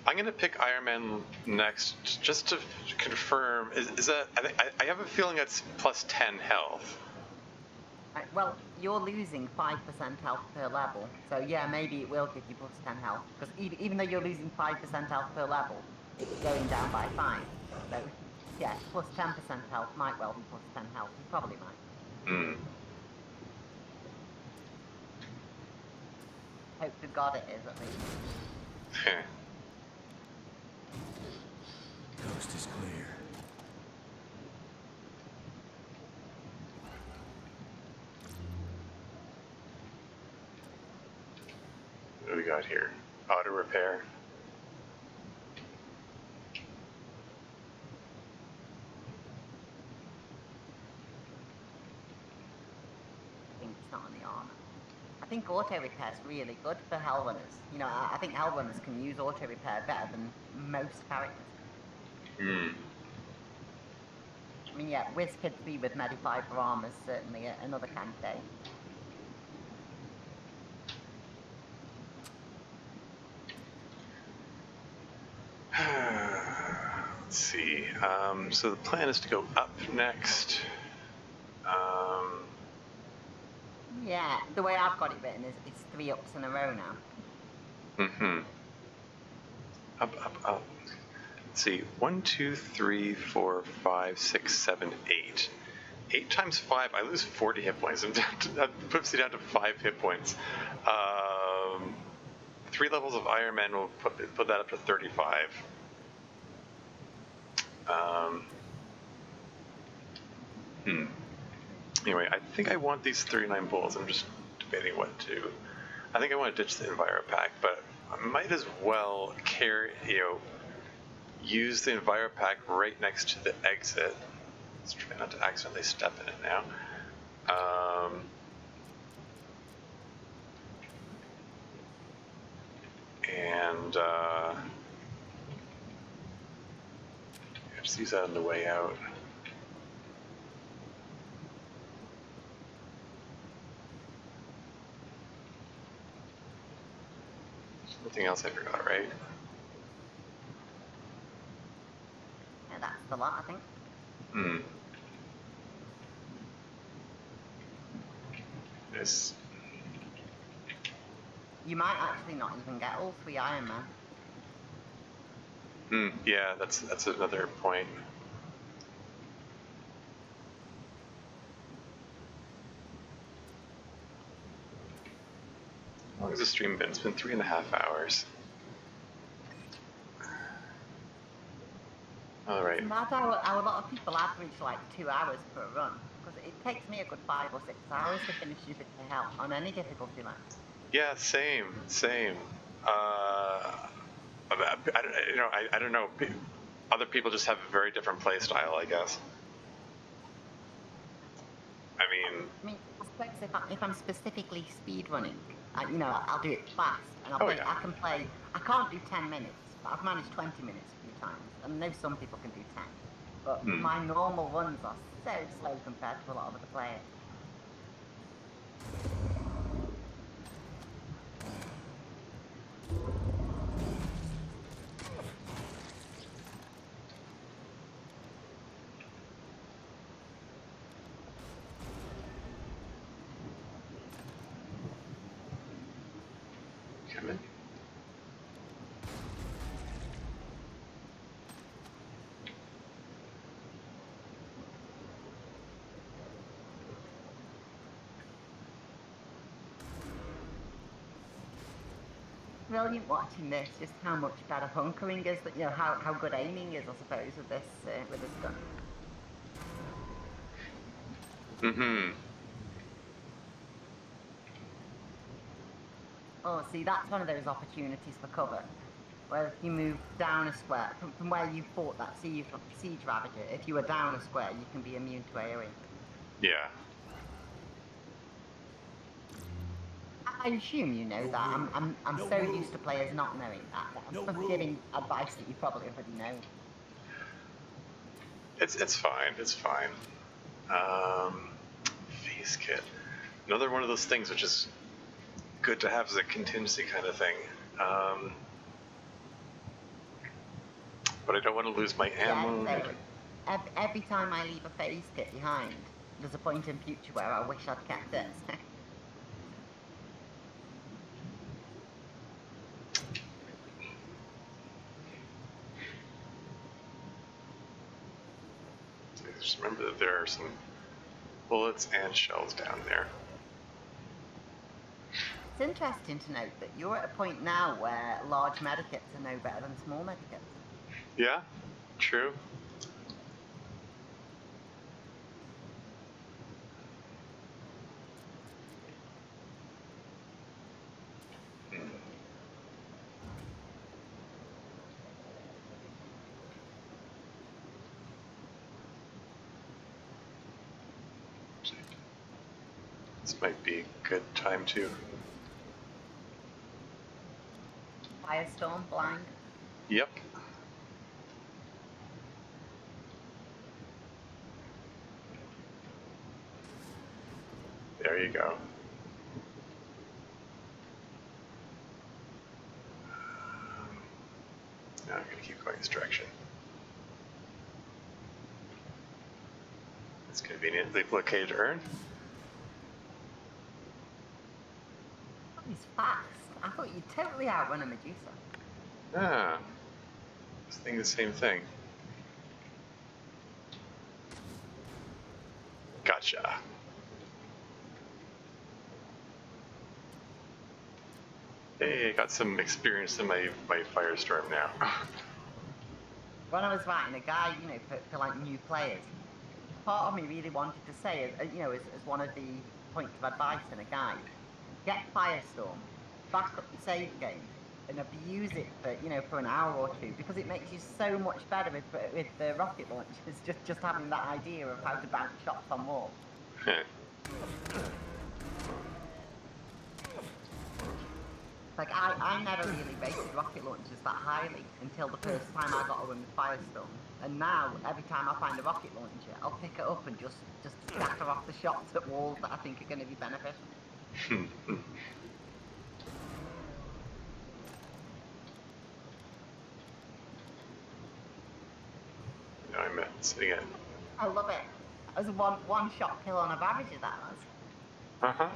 Speaker 1: I'm gonna pick Iron Man next, just to confirm. Is that? I have a feeling that's plus 10 health.
Speaker 2: Right, well, you're losing 5% health per level, so yeah, maybe it will give you plus 10 health. Because even though you're losing 5% health per level, it's going down by 5. So, yeah, plus 10% health might well be plus 10 health. You probably might.
Speaker 1: Hmm.
Speaker 2: Hope to God it is, at least.
Speaker 3: Coast is clear.
Speaker 1: What do we got here? Auto repair.
Speaker 2: I think it's not on the armor. I think auto repair is really good for hell runners. You know, I think hell runners can use auto repair better than most characters.
Speaker 1: Hmm.
Speaker 2: I mean, yeah, Wiz Kid 3 with Medify for armor is certainly another candidate.
Speaker 1: Let's see. So the plan is to go up next.
Speaker 2: Yeah, the way I've got it written is it's 3 ups in a row now.
Speaker 1: Mm-hmm. Up, up, up. Let's see. 1, 2, 3, 4, 5, 6, 7, 8. 8 times 5, I lose 40 hit points. That puts me down to 5 hit points. 3 levels of Iron Man will put that up to 35. Anyway, I think I want these 39 bullets. I'm just debating what to. I think I want to ditch the Enviro Pack, but I might as well use the Enviro Pack right next to the exit. Let's try not to accidentally step in it now. And just use that on the way out. Nothing else I forgot, right?
Speaker 2: Yeah, that's the lot, I think.
Speaker 1: Hmm. This.
Speaker 2: You might actually not even get all 3 Iron Man.
Speaker 1: Yeah, that's another point. How long has the stream been? It's been 3.5 hours. All right.
Speaker 2: That's how a lot of people average like 2 hours per run. Because it takes me a good 5 or 6 hours to finish Jupiter Hell on any difficulty level.
Speaker 1: Yeah, same. I don't know. Other people just have a very different play style, I guess. I mean,
Speaker 2: I suppose if I'm specifically speed running, I'll do it fast, and
Speaker 1: yeah.
Speaker 2: I can't do 10 minutes, but I've managed 20 minutes a few times, and I know some people can do 10. But my normal runs are so slow compared to a lot of other players.
Speaker 1: Come in.
Speaker 2: Brilliant watching this, just how much better hunkering is, how good aiming is, I suppose, with this gun.
Speaker 1: Mm-hmm.
Speaker 2: Oh, see, that's one of those opportunities for cover. Where if you move down a square, from where you fought that siege ravager, if you were down a square, you can be immune to AoE.
Speaker 1: Yeah.
Speaker 2: I assume you know that. I'm so used to players not knowing that. I'm giving advice that you probably already know.
Speaker 1: It's fine. It's fine. Face kit. Another one of those things which is good to have as a contingency kind of thing. but I don't want to lose my ammo.
Speaker 2: Yeah, so every time I leave a phase kit behind, there's a point in future where I wish I'd kept it.
Speaker 1: Just remember that there are some bullets and shells down there.
Speaker 2: It's interesting to note that you're at a point now where large medikits are no better than small medikits.
Speaker 1: Yeah, true. This might be a good time to.
Speaker 2: Firestorm, blind.
Speaker 1: Yep. There you go. Now I'm going to keep going this direction. It's conveniently located urn.
Speaker 2: He's fast. I thought you'd totally outrun a Medusa.
Speaker 1: Ah. I was thinking the same thing. Gotcha. Hey, I got some experience in my firestorm now.
Speaker 2: When I was writing a guide, for like new players, part of me really wanted to say, as one of the points of advice in a guide, get Firestorm, back up your save game, and abuse it for an hour or two, because it makes you so much better with the rocket launchers. Just having that idea of how to bounce shots on walls. Like, I never really rated rocket launchers that highly until the first time I got a run with Firestorm. And now, every time I find a rocket launcher, I'll pick it up and just scatter off the shots at walls that I think are going to be beneficial.
Speaker 1: Now I'm sitting at.
Speaker 2: I love it. It was a one-shot kill on a Ravager, that was.
Speaker 1: Uh-huh.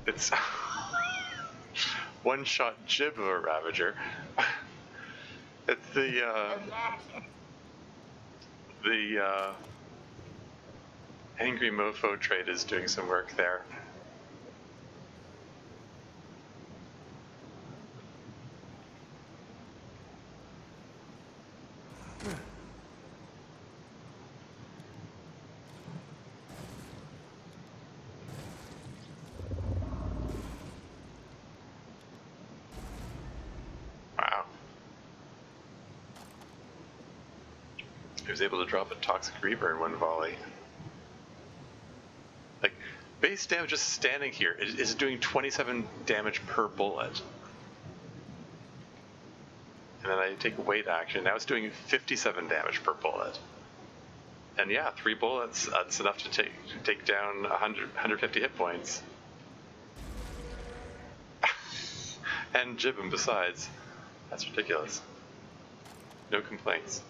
Speaker 1: It's one-shot jib of a Ravager. It's the Angry Mofo trade is doing some work there. Wow. He was able to drop a Toxic Reaver in one volley. Like, base damage just standing here is doing 27 damage per bullet. And then I take weight action. Now it's doing 57 damage per bullet. And yeah, 3 bullets, that's enough to take down 150 hit points. And jib him besides. That's ridiculous. No complaints.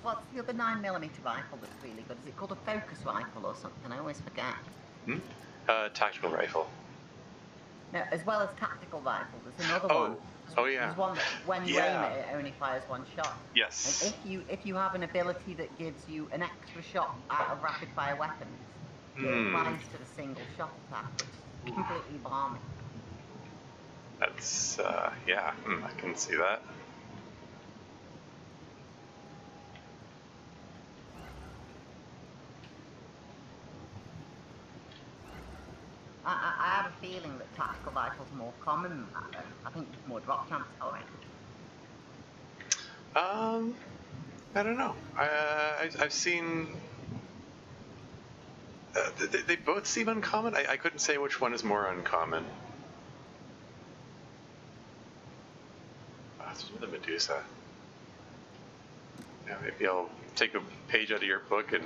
Speaker 2: What's the other 9mm rifle that's really good? Is it called a focus rifle or something? I always forget.
Speaker 1: Tactical rifle.
Speaker 2: No, as well as tactical rifle, there's another one.
Speaker 1: Oh yeah.
Speaker 2: There's one that when you aim it, it only fires one shot.
Speaker 1: Yes.
Speaker 2: And if you have an ability that gives you an extra shot out of rapid fire weapons, it applies to the single shot attack, which is completely balmy.
Speaker 1: That's yeah, I can see that.
Speaker 2: I have a feeling that tactical rifles are more common than that, though. I think there's more drop chance for it.
Speaker 1: I don't know. I've seen. They both seem uncommon. I couldn't say which one is more uncommon. This is with the Medusa. Yeah, maybe I'll take a page out of your book and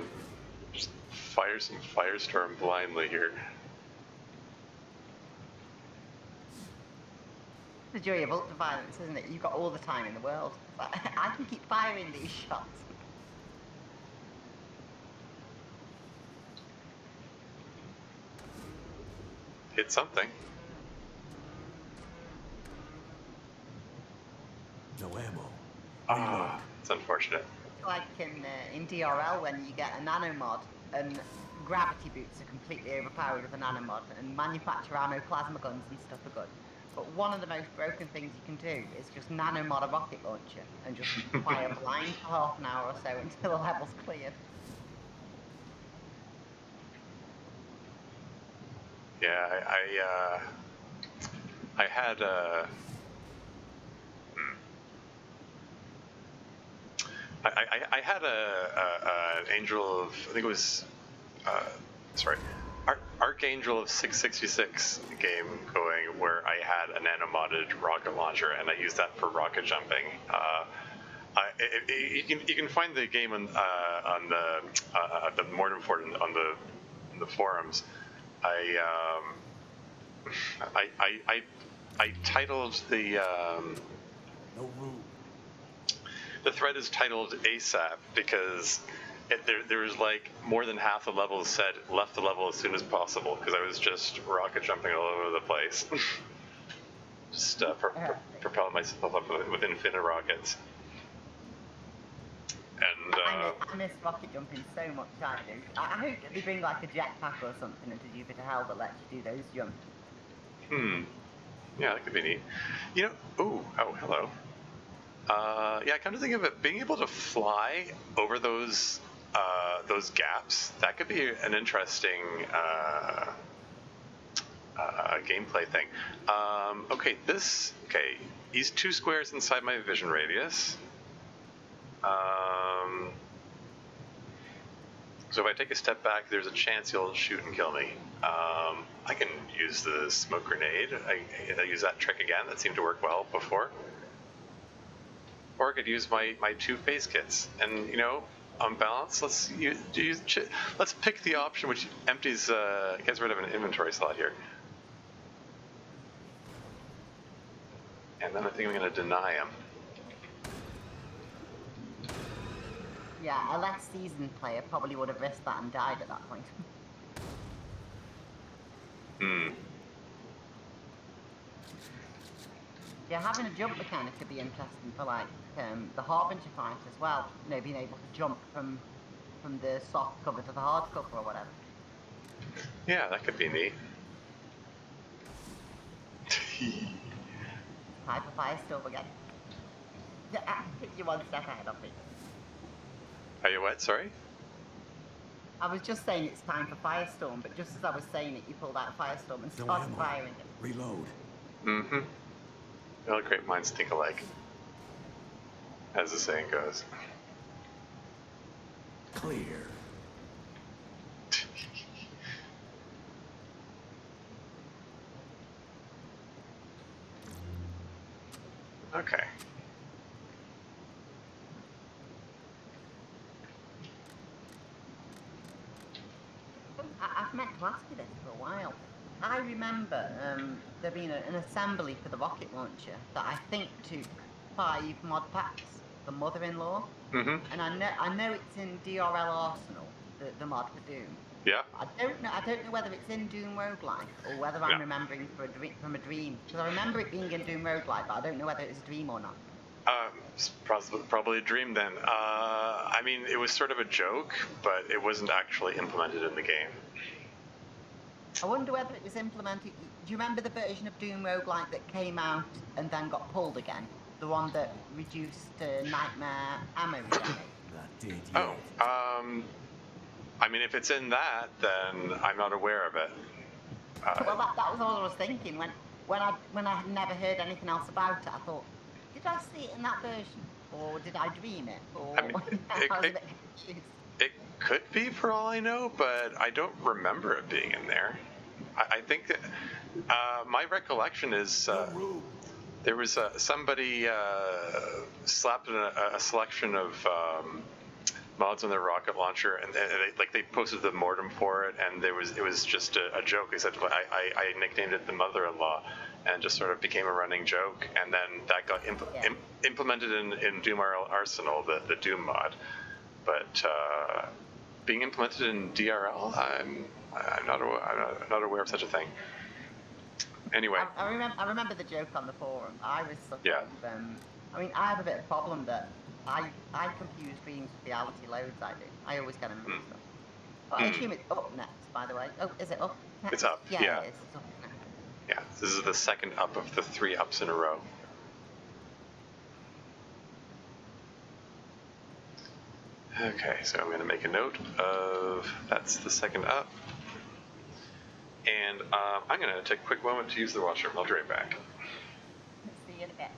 Speaker 1: just fire some Firestorm blindly here.
Speaker 2: The joy of ultra violence, isn't it? You've got all the time in the world. But I can keep firing these shots.
Speaker 1: Hit something.
Speaker 3: No ammo.
Speaker 1: Ah, it's unfortunate.
Speaker 2: Like in DRL when you get a nano mod and gravity boots are completely overpowered with a nano mod and manufacture ammo plasma guns and stuff are good. But one of the most broken things you can do is just nano mod a rocket launcher and just fire blind for half an hour or so until the level's cleared.
Speaker 1: Yeah, I had I had an Angel of, I think it was, sorry, Archangel of 666 game going where I had a nano-modded rocket launcher and I used that for rocket jumping. You can find the game on the Mortem Fort on the forums. I titled
Speaker 3: No room.
Speaker 1: the thread is titled ASAP because there was like more than half the levels said left the level as soon as possible because I was just rocket jumping all over the place. Just propelling myself up with infinite rockets. And
Speaker 2: I miss rocket jumping so much, I do. I hope that they bring like a jetpack or something into Jupiter Hell that lets you do those jumps.
Speaker 1: Yeah, that could be neat. You know, oh, hello. Yeah, come to think of it, being able to fly over those gaps, that could be an interesting gameplay thing. Okay, he's 2 squares inside my vision radius. So if I take a step back, there's a chance he'll shoot and kill me. I can use the smoke grenade. I use that trick again. That seemed to work well before. Or I could use my 2 phase kits. And, you know, on balance, let's pick the option which empties, gets rid of an inventory slot here. And then I think I'm going to deny him.
Speaker 2: Yeah, a less seasoned player probably would have risked that and died at that point. Yeah, having a jump mechanic could be interesting for like the Harbinger fight as well. You know, being able to jump from the soft cover to the hard cover or whatever.
Speaker 1: Yeah, that could be neat.
Speaker 2: Hyper Firestorm again. You're one step ahead of me.
Speaker 1: Are you what? Sorry?
Speaker 2: I was just saying it's time for Firestorm, but just as I was saying it, you pulled out Firestorm and
Speaker 3: No
Speaker 2: started
Speaker 3: ammo.
Speaker 2: firing it.
Speaker 3: Reload.
Speaker 1: Mm-hmm. Well, great minds think alike, as the saying goes.
Speaker 3: Clear.
Speaker 1: Okay.
Speaker 2: I've meant to ask you this for a while. I remember there being an assembly for the rocket launcher that I think took 5 mod packs, the mother-in-law.
Speaker 1: Mm-hmm.
Speaker 2: And I know it's in DRL Arsenal, the mod for Doom.
Speaker 1: Yeah.
Speaker 2: I don't know whether it's in Doom Roguelike or whether I'm remembering from a dream. Because I remember it being in Doom Roguelike, but I don't know whether it's a dream or not.
Speaker 1: It's probably a dream then. I mean, it was sort of a joke, but it wasn't actually implemented in the game.
Speaker 2: I wonder whether it was implemented. Do you remember the version of Doom Roguelike that came out and then got pulled again? The one that reduced nightmare ammo damage?
Speaker 3: Not dead yet.
Speaker 1: Oh, I mean, if it's in that, then I'm not aware of it.
Speaker 2: Well, that was all I was thinking. When I had never heard anything else about it, I thought, did I see it in that version? Or did I dream it? Or
Speaker 1: I mean,
Speaker 2: I was a bit confused.
Speaker 1: It could be for all I know, but I don't remember it being in there. I think that, my recollection is
Speaker 3: No room.
Speaker 1: there was somebody slapped in a selection of mods on their rocket launcher, and they posted the mortem for it, and it was just a joke. They said I nicknamed it the mother-in-law, and just sort of became a running joke. And then that got implemented in Doom Arsenal, the Doom mod. But being implemented in DRL, I'm not aware of such a thing. Anyway,
Speaker 2: I remember the joke on the forum. I was sort
Speaker 1: Yeah.
Speaker 2: of, I mean, I have a bit of a problem that I confuse dreams with reality loads. I always get them mixed up. But I assume it's up next, by the way. Oh, is it up next?
Speaker 1: It's up, yeah.
Speaker 2: Yeah, it is. It's up next.
Speaker 1: Yeah, this is the second up of the 3 ups in a row. Okay, so I'm going to make a note of that's the second up. And I'm going to take a quick moment to use the washroom. I'll be right back.
Speaker 2: See you in a bit.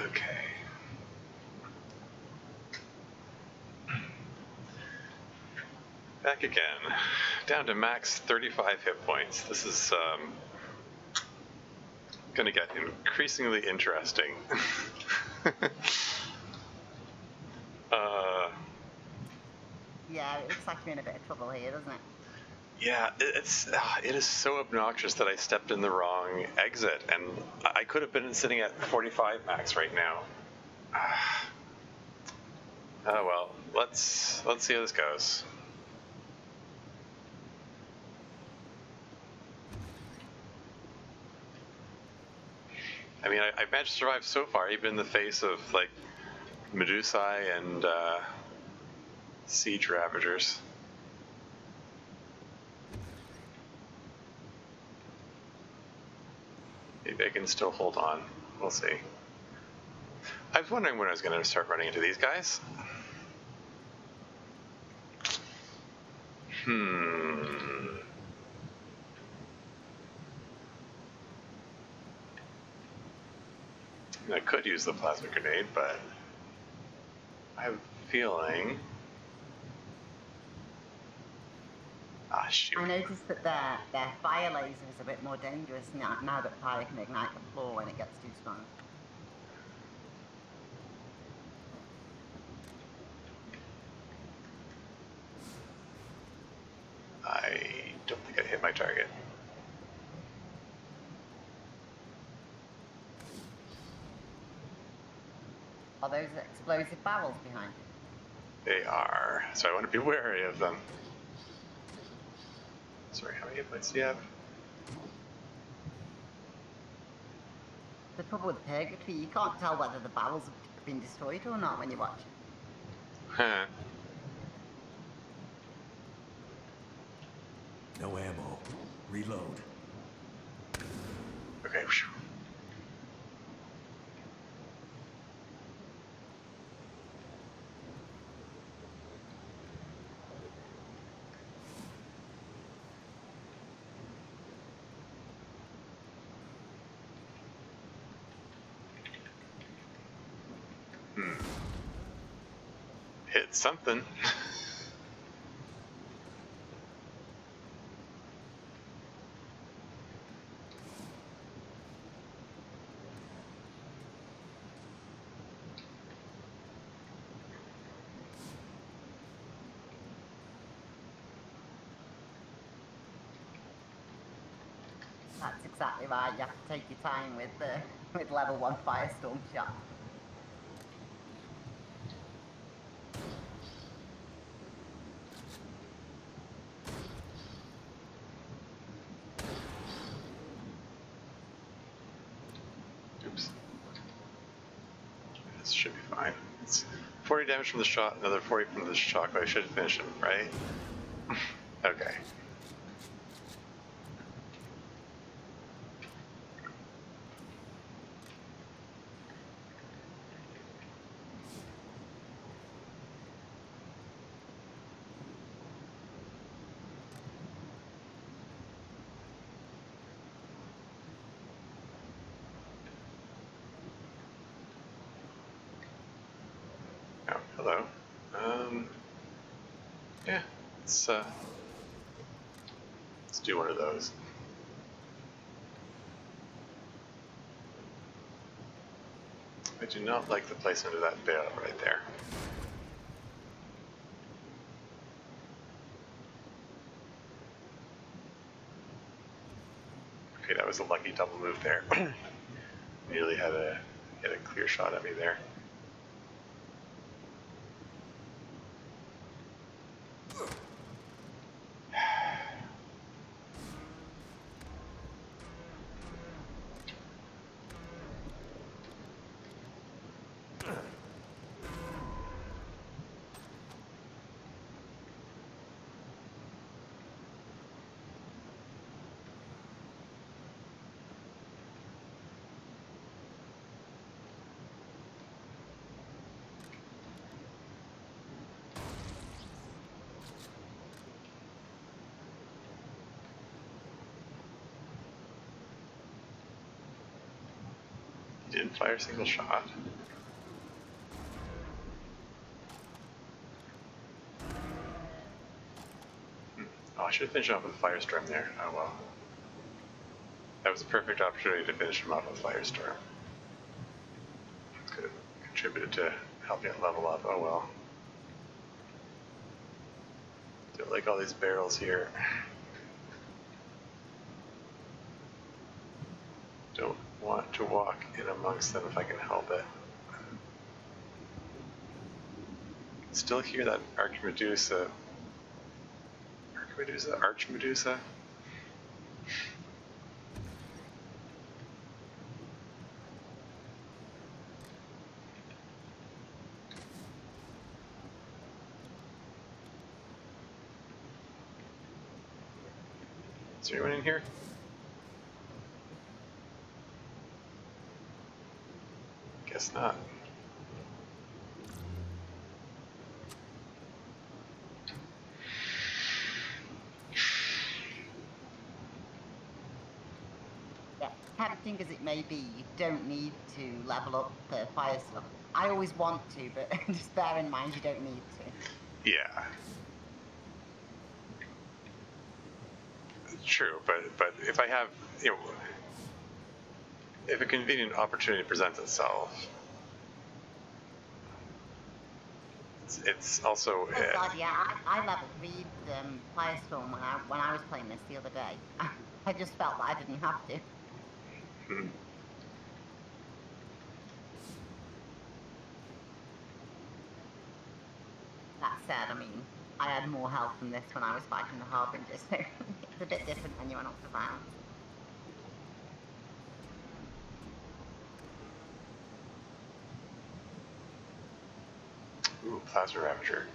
Speaker 1: Okay. Back again. Down to max 35 hit points. This is going to get increasingly interesting.
Speaker 2: Yeah, it looks like you're in a bit of trouble here, doesn't it?
Speaker 1: Yeah, it is so obnoxious that I stepped in the wrong exit, and I could have been sitting at 45 max right now. Oh well, let's see how this goes. I mean, I've managed to survive so far, even in the face of like Medusae and siege ravagers. Maybe I can still hold on. We'll see. I was wondering when I was going to start running into these guys. I could use the plasma grenade, but I have a feeling... shoot.
Speaker 2: I noticed that their fire laser is a bit more dangerous now that fire can ignite the floor when it gets too strong.
Speaker 1: I don't think I hit my target.
Speaker 2: Are those explosive barrels behind you?
Speaker 1: They are. So I want to be wary of them. Sorry, how many hit points do you have?
Speaker 2: The trouble with Purgatory, you can't tell whether the barrels have been destroyed or not when you watch it.
Speaker 1: Huh.
Speaker 3: No ammo. Reload.
Speaker 1: Okay. Whew. Hit something.
Speaker 2: That's exactly right. You have to take your time with level 1 firestorm shot.
Speaker 1: Oops. This should be fine. It's 40 damage from the shot, another 40 from the shock. I should finish him, right? Okay. Oh, hello. Yeah, let's do one of those. I do not like the placement of that barrel right there. Okay, that was a lucky double move there. Nearly had a clear shot at me there. Didn't fire a single shot. Oh, I should have finished off with a firestorm there. Oh well. That was a perfect opportunity to finish him off with firestorm. Could have contributed to helping it level up. Oh well. Don't like all these barrels here. Don't want to walk in amongst them if I can help it. Still hear that Archmedusa. Archmedusa? Is there anyone in here? Guess not.
Speaker 2: Yeah, tempting as it may be, you don't need to level up the fire stuff. I always want to, but just bear in mind you don't need to.
Speaker 1: Yeah. true, but if I have, you know, if a convenient opportunity presents itself, it's also.
Speaker 2: Oh God, yeah, I level 3'd Firestorm when I was playing this the other day. I just felt that I didn't have to.
Speaker 1: Hmm.
Speaker 2: That said, I mean, I had more health than this when I was fighting the Harbinger, so it's a bit different when you went up to violence.
Speaker 1: Ooh, Plasma Ravager.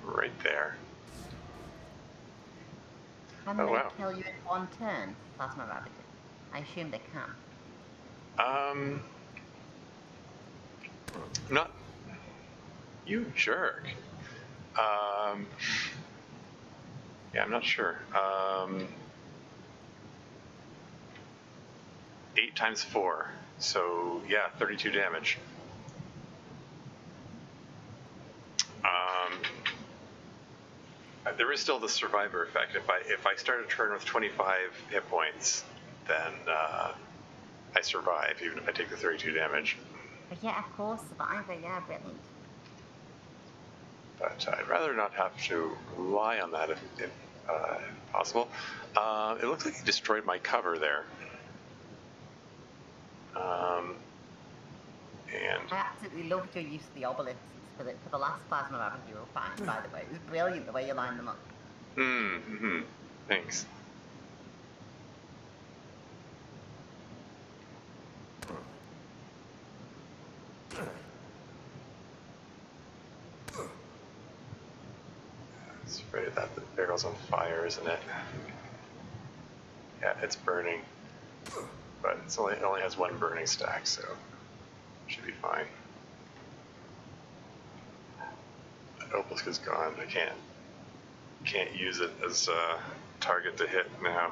Speaker 1: Right there.
Speaker 2: Can
Speaker 1: Oh,
Speaker 2: they
Speaker 1: wow.
Speaker 2: kill you in one turn, Plasma Ravager? I assume they can.
Speaker 1: Not. You jerk. Yeah, I'm not sure. 8 times 4, so yeah, 32 damage. There is still the survivor effect. If I start a turn with 25 hit points, then I survive, even if I take the 32 damage.
Speaker 2: But yeah, of course, survivor, yeah, brilliant.
Speaker 1: But I'd rather not have to rely on that if possible. It looks like he destroyed my cover there. And
Speaker 2: I absolutely loved your use of the obelisks for the last Plasma Ravager you were fighting, by the way. It was brilliant the way you lined them up.
Speaker 1: mm-hmm. Thanks. It's afraid that the barrel's on fire, isn't it? Yeah, it's burning. But it only has 1 burning stack, so should be fine. That obelisk is gone. I can't use it as a target to hit now.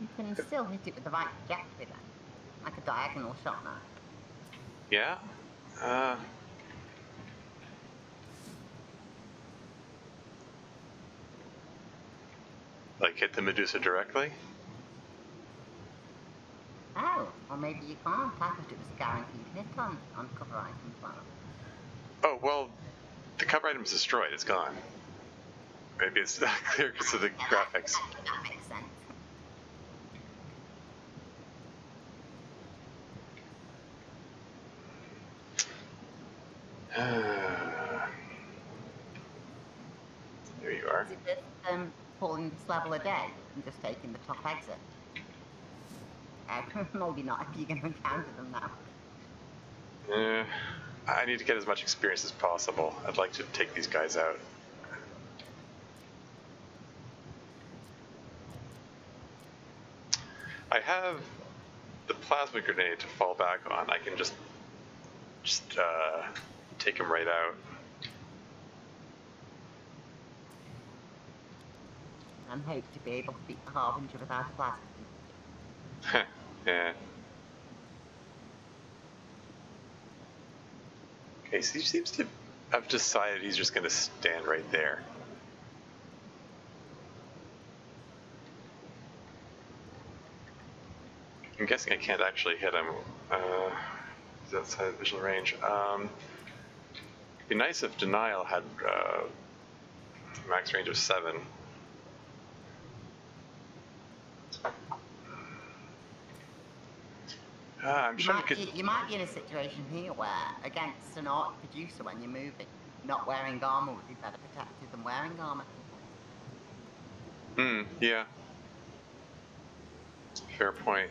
Speaker 2: You can still hit it with the right trajectory then. Like a diagonal shot now.
Speaker 1: Yeah? Like hit the Medusa directly?
Speaker 2: Oh, or maybe you can't. I thought it was a guaranteed hit on cover items. Well.
Speaker 1: Oh, well, the cover item's destroyed. It's gone. Maybe it's not clear because of the graphics.
Speaker 2: That makes sense.
Speaker 1: There you are.
Speaker 2: Is it just pulling this level a day and just taking the top exit? Maybe not if you're going to encounter them now.
Speaker 1: I need to get as much experience as possible. I'd like to take these guys out. I have the plasma grenade to fall back on. I can just take him right out.
Speaker 2: And hope to be able to beat the Harbinger without a plasma.
Speaker 1: Yeah. Okay, so he seems to have decided he's just going to stand right there. I'm guessing I can't actually hit him. He's outside visual range. It'd be nice if Denial had max range of 7.
Speaker 2: You might be in a situation here where, against an arc producer when you're moving, not wearing armor would be better protected than wearing armor.
Speaker 1: Yeah. Fair point.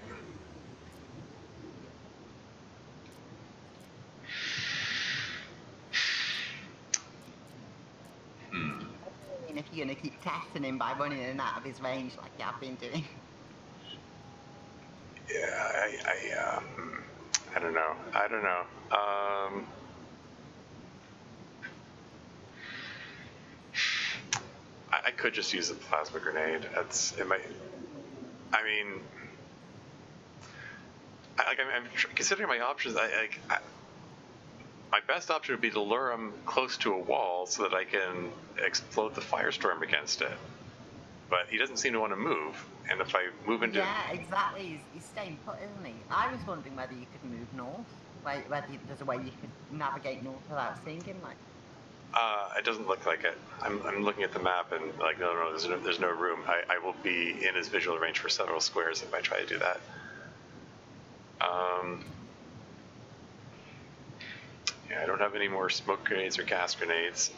Speaker 2: I mean, if you're going to keep testing him by running in and out of his range like you have been doing.
Speaker 1: Yeah, I don't know. I don't know. I could just use a plasma grenade. It might. I mean, I'm considering my options. My best option would be to lure him close to a wall so that I can explode the firestorm against it. But he doesn't seem to want to move, and if I move into...
Speaker 2: Yeah, exactly. He's staying put, isn't he? I was wondering whether you could move north, whether there's a way you could navigate north without seeing him, like.
Speaker 1: It doesn't look like it. I'm looking at the map and like no, there's no room. I will be in his visual range for several squares if I try to do that. Yeah, I don't have any more smoke grenades or gas grenades.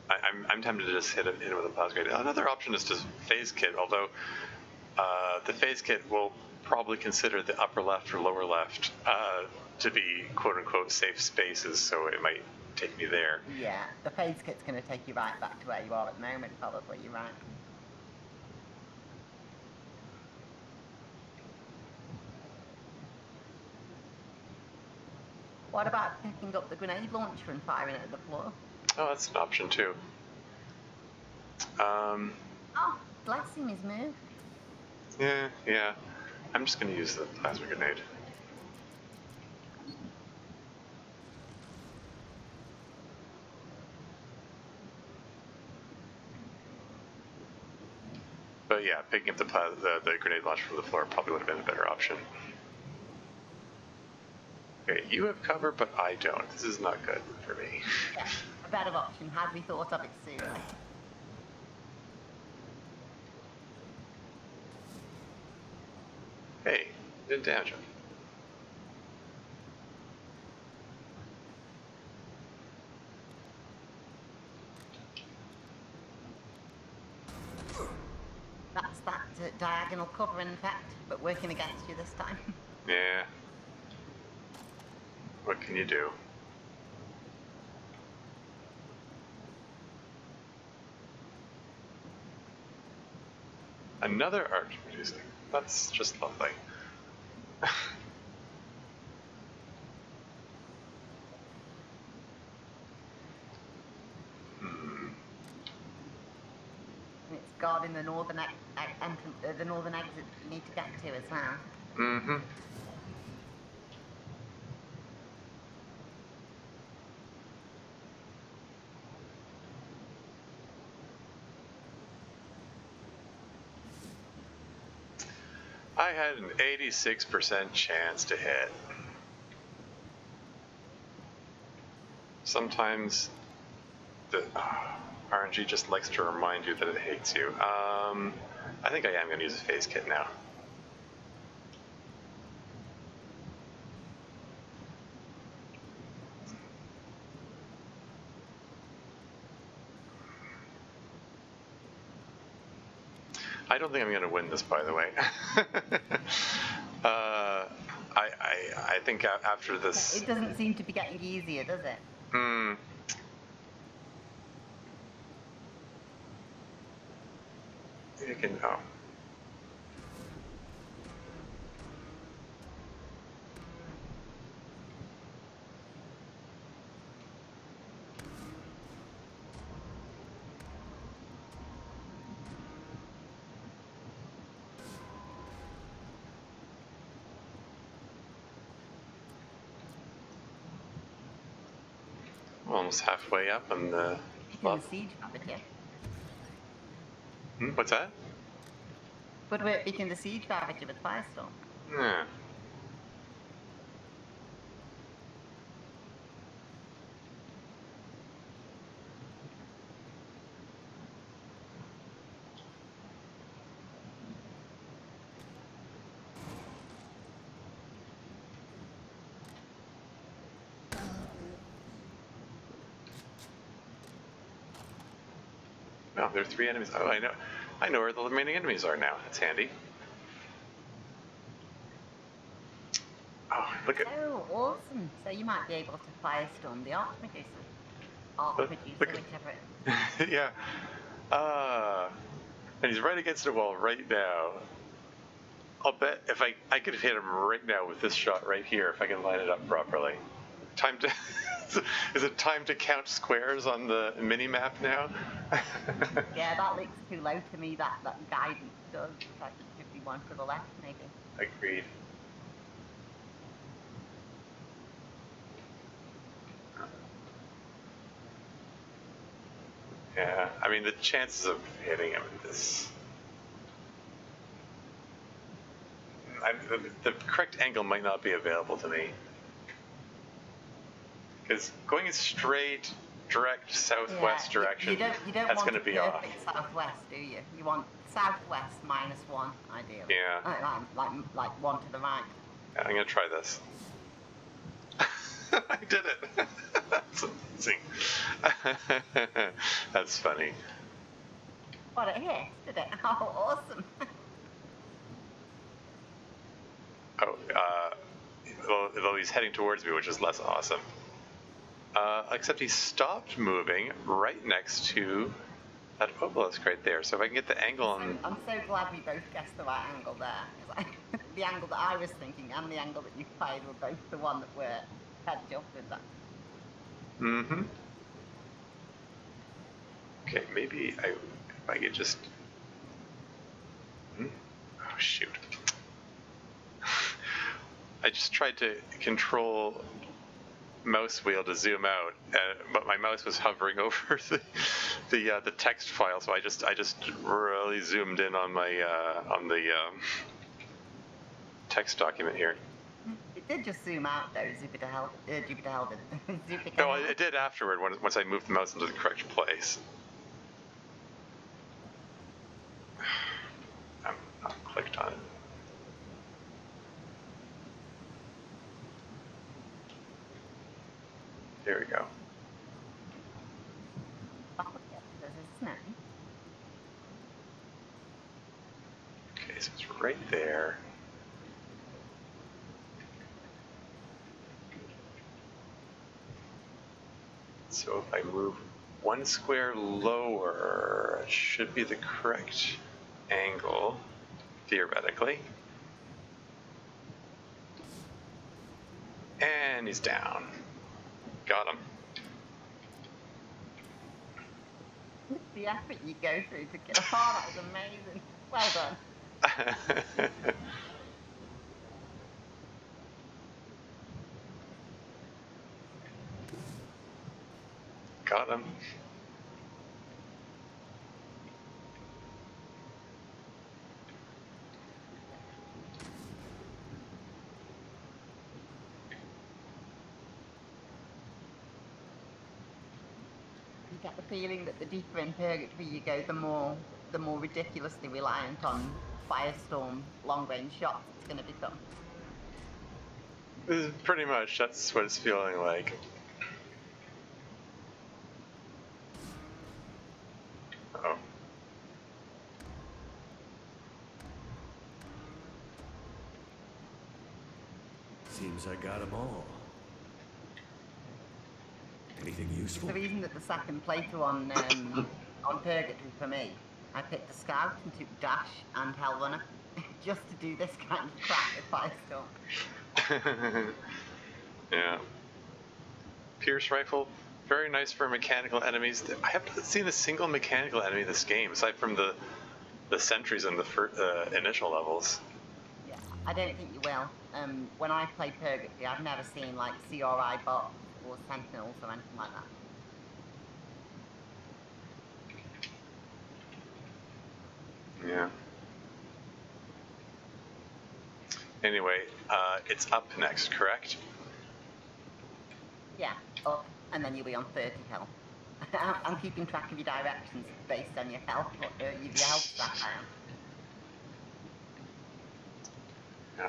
Speaker 1: I'm tempted to just hit it with a plasma grenade. Another option is to phase kit, although the phase kit will probably consider the upper left or lower left to be quote-unquote safe spaces, so it might take me there.
Speaker 2: Yeah, the phase kit's going to take you right back to where you are at the moment, probably, you're right. What about picking up the grenade launcher and firing it at the floor?
Speaker 1: Oh, that's an option too.
Speaker 2: Oh, bless him, he's moved.
Speaker 1: Yeah. I'm just going to use the plasma grenade. But yeah, picking up the grenade launcher from the floor probably would have been a better option. Okay, you have cover, but I don't. This is not good for me.
Speaker 2: Yeah, a better option. Had we thought of it sooner?
Speaker 1: Hey, didn't damage him.
Speaker 2: That's that diagonal covering effect, but working against you this time.
Speaker 1: Yeah. What can you do? Another arch producing. That's just lovely.
Speaker 2: And it's guarding the northern the northern exit you need to get to as well.
Speaker 1: Mm-hmm. I had an 86% chance to hit. Sometimes the RNG just likes to remind you that it hates you. I think I am going to use a phase kit now. I don't think I'm going to win this, by the way. I think after this...
Speaker 2: It doesn't seem to be getting easier, does it?
Speaker 1: You can... Oh. Almost halfway up on the...
Speaker 2: Doing siege rabbit, yeah.
Speaker 1: What's that?
Speaker 2: But we're beating the siege rabbit with Firestorm.
Speaker 1: Yeah. Oh, there are 3 enemies. Oh, I know where the remaining enemies are now. That's handy. Oh, look at...
Speaker 2: Oh, awesome. So you might be able to Firestorm the Arch Producer. Arch Producer, whichever it is.
Speaker 1: Yeah. And he's right against the wall right now. I'll bet if I could hit him right now with this shot right here if I can line it up properly. Time to is it time to count squares on the mini map now?
Speaker 2: Yeah, that looks too low to me. That guidance does. Like it should be one to the left, maybe.
Speaker 1: Agreed. Yeah, I mean the chances of hitting him in this. The correct angle might not be available to me. Because going in straight, direct southwest direction,
Speaker 2: you don't
Speaker 1: that's
Speaker 2: want
Speaker 1: going to be
Speaker 2: perfect southwest, do you? You want southwest -1, ideally.
Speaker 1: Yeah.
Speaker 2: Like one to the right.
Speaker 1: Yeah, I'm going to try this. I did it. That's amazing. That's funny.
Speaker 2: What, it hit, did it? Oh, awesome.
Speaker 1: Oh, though he's heading towards me, which is less awesome. Except he stopped moving right next to that obelisk right there. So if I can get the angle on...
Speaker 2: I'm so glad we both guessed the right angle there. The angle that I was thinking and the angle that you played were both the one that were heads up with that.
Speaker 1: Mm-hmm. Okay, maybe if I could just... Oh, shoot. I just tried to control mouse wheel to zoom out, but my mouse was hovering over the text file, so I just really zoomed in on my on the text document here.
Speaker 2: It did just zoom out though. Jupiter held it.
Speaker 1: No, it did afterward once I moved the mouse into the correct place. I'm not clicked on it. There we go. Okay, so it's right there. So if I move one square lower, it should be the correct angle, theoretically. And he's down. Got him.
Speaker 2: The effort you go through to get... Oh, that was amazing. Well done.
Speaker 1: Got him.
Speaker 2: You get the feeling that the deeper in Purgatory you go, the more ridiculously reliant on firestorm long-range shots it's going to become.
Speaker 1: Pretty much, that's what it's feeling like. Oh.
Speaker 3: Seems I got them all. Anything useful?
Speaker 2: The reason that the second playthrough on Purgatory for me, I picked the Scout and took Dash and Hellrunner just to do this kind of crap with Firestorm.
Speaker 1: Yeah. Pierce rifle, very nice for mechanical enemies. I haven't seen a single mechanical enemy in this game aside from the sentries in the initial levels.
Speaker 2: Yeah, I don't think you will. When I play Purgatory, I've never seen like CRI bots or sentinels or anything like that.
Speaker 1: Yeah. Anyway, it's up next, correct?
Speaker 2: Yeah, up, and then you'll be on 30 health. I'm keeping track of your directions based on your health, your health stat.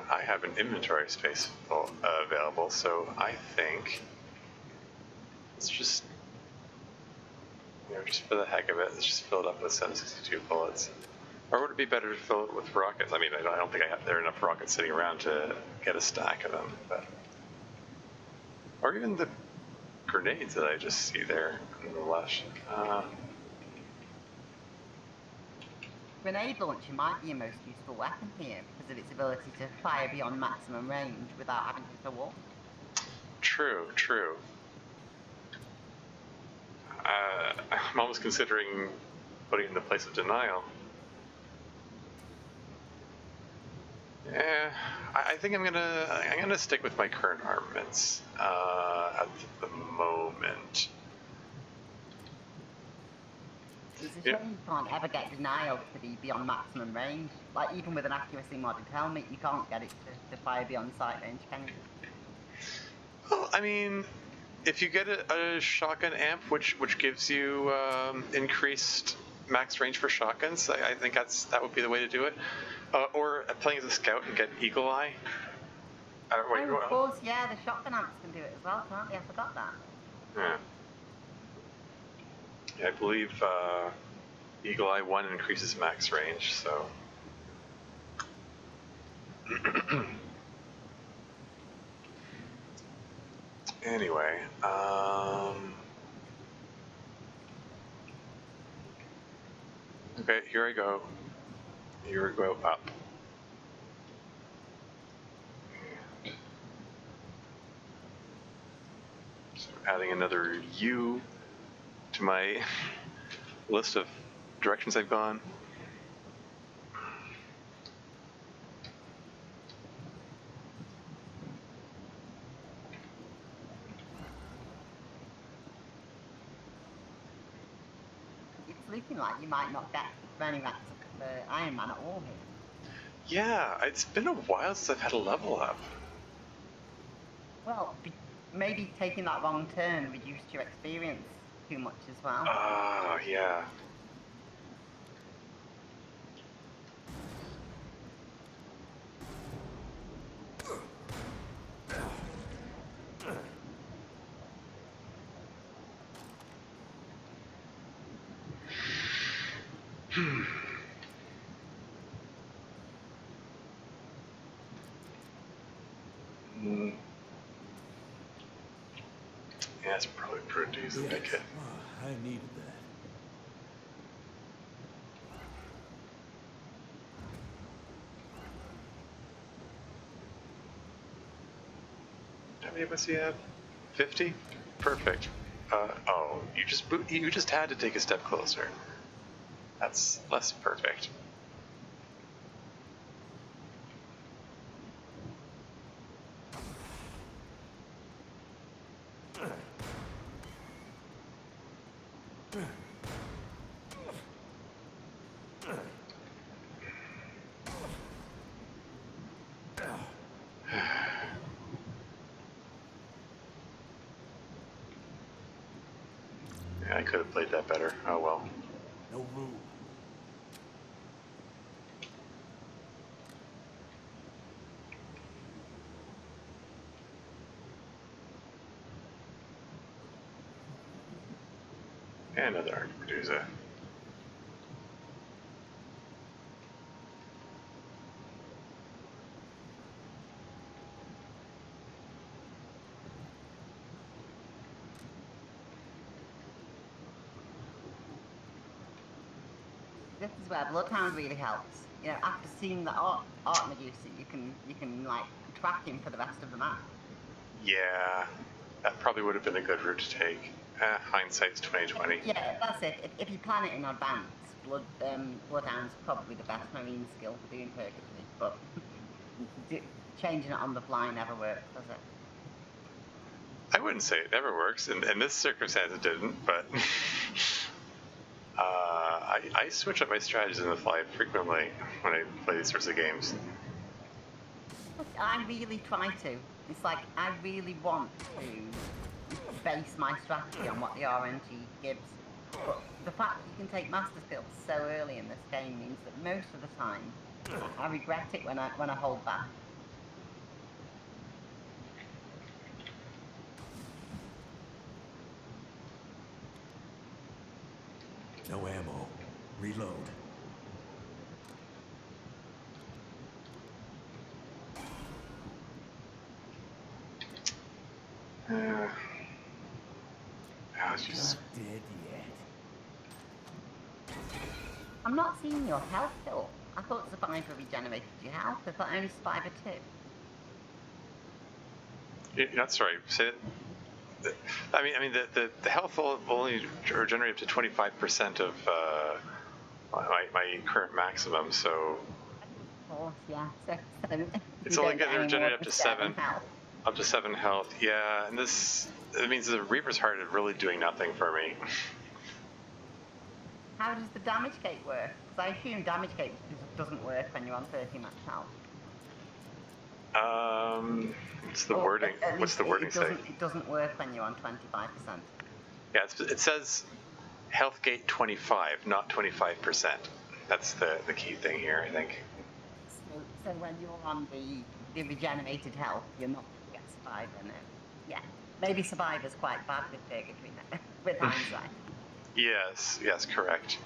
Speaker 1: I have an inventory space available, so I think let's just, just for the heck of it, let's just fill it up with 762 bullets. Or would it be better to fill it with rockets? I mean, I don't think there are enough rockets sitting around to get a stack of them, but or even the grenades that I just see there on the left.
Speaker 2: Grenade launcher might be your most useful weapon here because of its ability to fire beyond maximum range without having to hit a wall.
Speaker 1: True, true. I'm almost considering putting it in the place of denial. Yeah, I think I'm gonna stick with my current armaments at the moment.
Speaker 2: It's a shame you can't ever get denial to be beyond maximum range. Like, even with an accuracy modded helmet, you can't get it to fire beyond sight range, can you?
Speaker 1: Well, I mean, if you get a shotgun amp, which gives you increased max range for shotguns, I think that would be the way to do it. Or playing as a scout and get Eagle Eye. Wait,
Speaker 2: Oh, of course, yeah, the shotgun amps can do it as well, can't they? I forgot that.
Speaker 1: Yeah. Yeah, I believe Eagle Eye 1 increases max range, so. Anyway, okay, here I go. Here we go up. So adding another U to my list of directions I've gone.
Speaker 2: It's looking like you might not get many ranks of Iron Man at all here.
Speaker 1: Yeah, it's been a while since I've had a level up.
Speaker 2: Well, maybe taking that wrong turn reduced your experience too much as well.
Speaker 1: Ah, yeah. Yeah, it's probably pretty easy to make it.
Speaker 3: Oh, I needed that.
Speaker 1: How many of us do you have? 50? Perfect. Oh, you just had to take a step closer. That's less perfect. Yeah, I could have played that better. Oh well.
Speaker 3: No room.
Speaker 1: And another Arc Medusa.
Speaker 2: This is where Bloodhound really helps. You know, after seeing the art Medusa, you can like track him for the rest of the map.
Speaker 1: Yeah, that probably would have been a good route to take. Hindsight's 2020.
Speaker 2: Yeah, that's it. If you plan it in advance, Bloodhound's probably the best marine skill for doing Purgatory, but changing it on the fly never works, does it?
Speaker 1: I wouldn't say it never works. In this circumstance, it didn't, but I switch up my strategies on the fly frequently when I play these sorts of games.
Speaker 2: I really try to. It's like, I really want to base my strategy on what the RNG gives. But the fact that you can take master skills so early in this game means that most of the time, I regret it when I hold back.
Speaker 3: No ammo. Reload.
Speaker 1: I was just
Speaker 3: Not dead yet.
Speaker 2: I'm not seeing your health though. I thought Survivor regenerated your health. I thought only Survivor 2.
Speaker 1: You're not sorry. Say it. I mean, the health will only regenerate up to 25% of my current maximum. So
Speaker 2: Of course, yeah. So
Speaker 1: it's
Speaker 2: you
Speaker 1: only
Speaker 2: don't get
Speaker 1: going to
Speaker 2: any more
Speaker 1: regenerate up
Speaker 2: than
Speaker 1: to
Speaker 2: 7
Speaker 1: 7.
Speaker 2: health.
Speaker 1: Up to 7 health. Yeah, and it means the Reaper's Heart is really doing nothing for me.
Speaker 2: How does the damage gate work? Because I assume damage gate doesn't work when you're on 30 max health.
Speaker 1: What's the
Speaker 2: Or
Speaker 1: wording?
Speaker 2: at
Speaker 1: What's
Speaker 2: least
Speaker 1: the wording say?
Speaker 2: It doesn't work when you're on 25%.
Speaker 1: Yeah, it says health gate 25, not 25%. That's the key thing here, I think.
Speaker 2: So when you're on the regenerated health, you're not going to get Survivor in it. Yeah. Maybe Survivor's quite bad with Purgatory now, with hindsight.
Speaker 1: Yes, correct.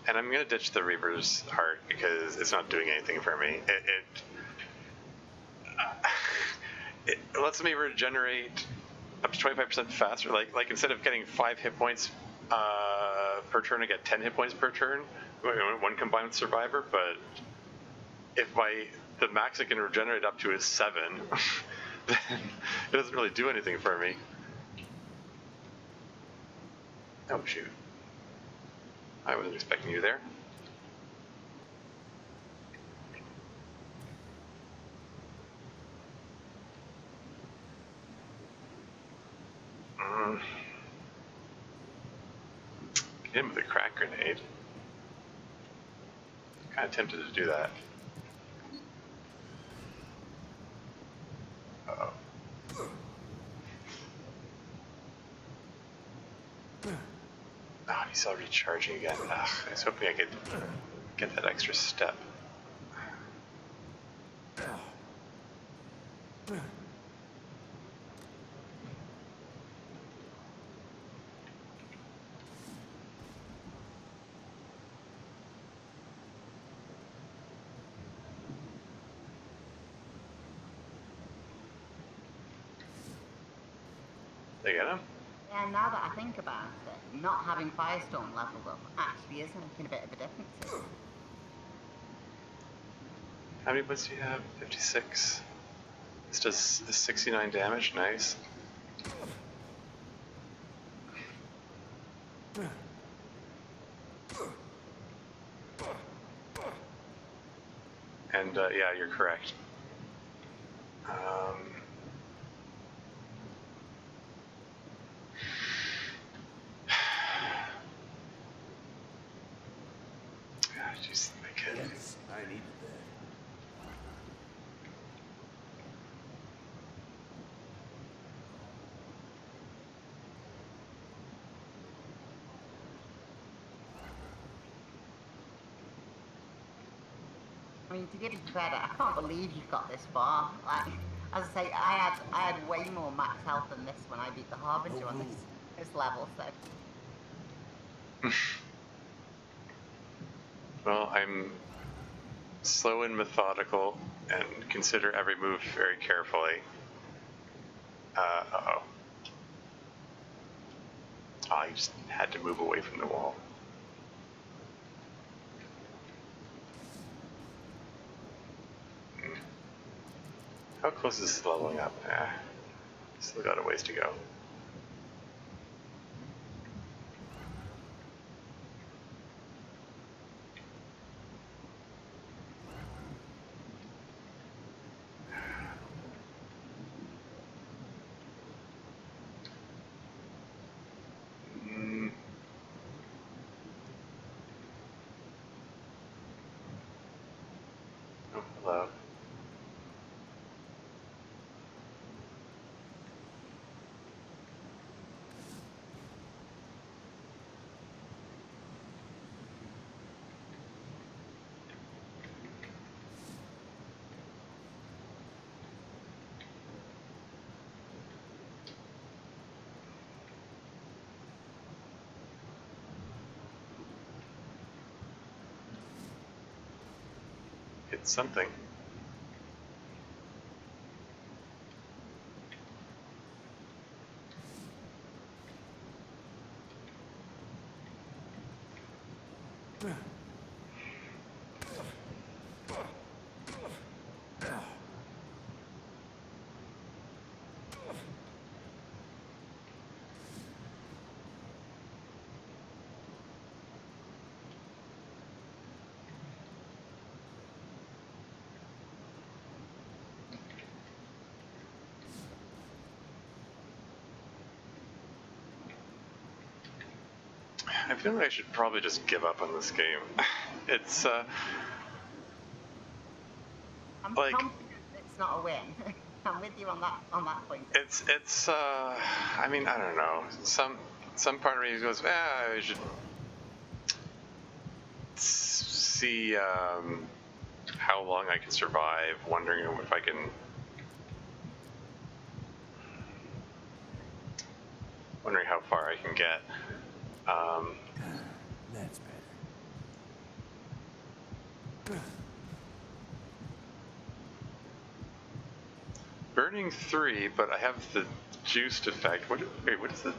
Speaker 1: And I'm going to ditch the Reaper's Heart because it's not doing anything for me. It lets me regenerate up to 25% faster. Like instead of getting 5 hit points per turn, I get 10 hit points per turn when combined with Survivor. But if the max I can regenerate up to is 7, then it doesn't really do anything for me. Oh shoot! I wasn't expecting you there. Get him with a crack grenade. Kind of tempted to do that. Uh-oh. Oh, he's already charging again. Ugh, I was hoping I could get that extra step. Did I get him?
Speaker 2: Yeah, now that I think about it, not having Firestorm leveled up actually is making a bit of a difference.
Speaker 1: How many points do you have? 56. This does 69 damage. Nice. And yeah, you're correct. Jeez, my kid.
Speaker 3: Yes, I needed that.
Speaker 2: I mean, to give you credit, I can't believe you've got this far. Like, as I say, I had way more max health than this when I beat the Harbinger on this level, so...
Speaker 1: Well, I'm slow and methodical and consider every move very carefully. Uh-oh. Oh, I just had to move away from the wall. How close is this leveling up? Still got a ways to go. Oh, hello. It's something. I feel like I should probably just give up on this game. It's
Speaker 2: I'm
Speaker 1: like
Speaker 2: confident it's not a win. I'm with you on that point.
Speaker 1: it's I mean, I don't know. Some part of me goes, I should see how long I can survive, wondering if I can. Wondering how far I can get.
Speaker 3: That's better.
Speaker 1: Burning 3, but I have the juiced effect. Wait, what is it?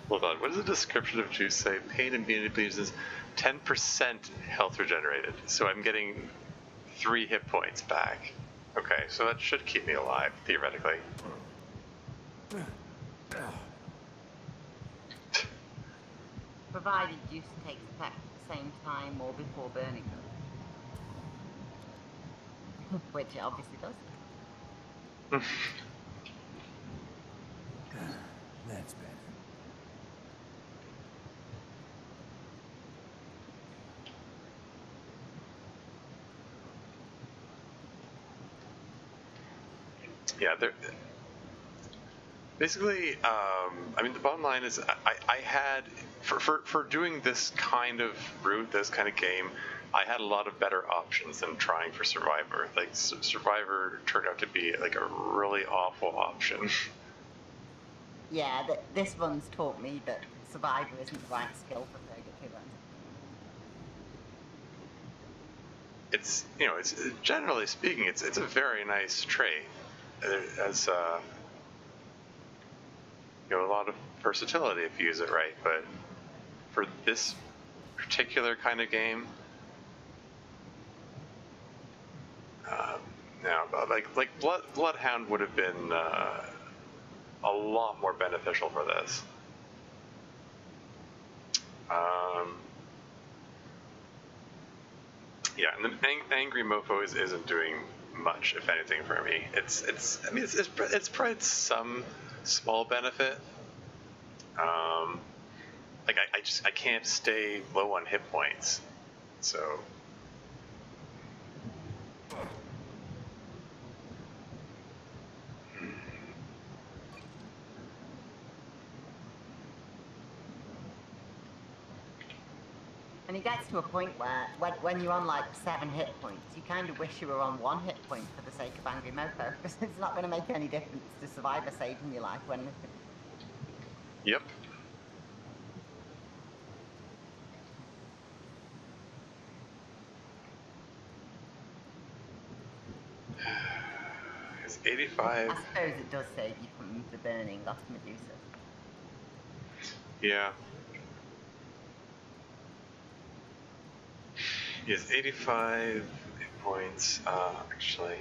Speaker 1: Hold on. What does the description of juice say? Pain and being is 10% health regenerated. So I'm getting 3 hit points back. Okay, so that should keep me alive, theoretically.
Speaker 2: Provided juice takes effect at the same time or before burning them. Which it obviously does.
Speaker 3: That's better.
Speaker 1: Yeah, basically, I mean, the bottom line is I had, for doing this kind of route, this kind of game, I had a lot of better options than trying for Survivor. Like, Survivor turned out to be, like, a really awful option.
Speaker 2: Yeah, this one's taught me that Survivor isn't the right skill for Purgatory runs.
Speaker 1: It's, you know, it's generally speaking, it's a very nice trait. It has, you know, a lot of versatility if you use it right, but for this particular kind of game, no, like Bloodhound would have been a lot more beneficial for this. Yeah, and the Angry Mofo isn't doing much, if anything, for me. I mean, it's provided some small benefit. Like I can't stay low on hit points, so.
Speaker 2: And it gets to a point where, when you're on like 7 hit points, you kind of wish you were on 1 hit point for the sake of Angry Mofo, because it's not going to make any difference to Survivor saving your life when...
Speaker 1: Yep. It's 85.
Speaker 2: I suppose it does save you from the burning off Medusa.
Speaker 1: Yeah. He has 85 hit points. Actually.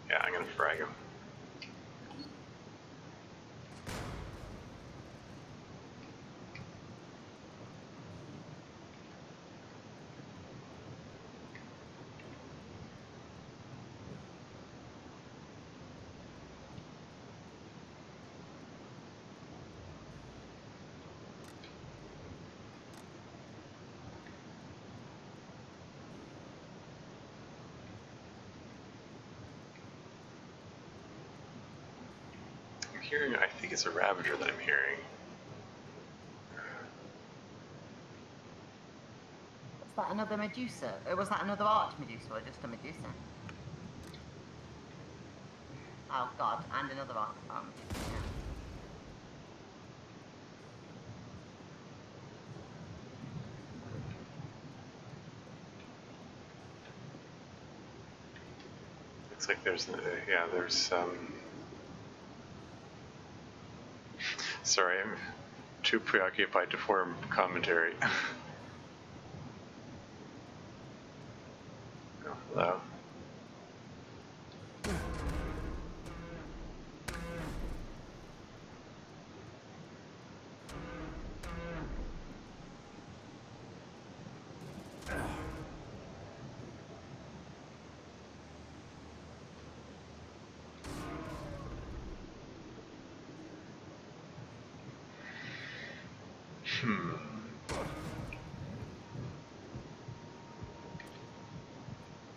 Speaker 1: Yeah, I'm gonna frag him. I think it's a Ravager that I'm hearing.
Speaker 2: Was that another Medusa? Or was that another Arch Medusa or just a Medusa? Oh god, and another Arch Medusa.
Speaker 1: Looks like there's Sorry, I'm too preoccupied to form commentary. Hello.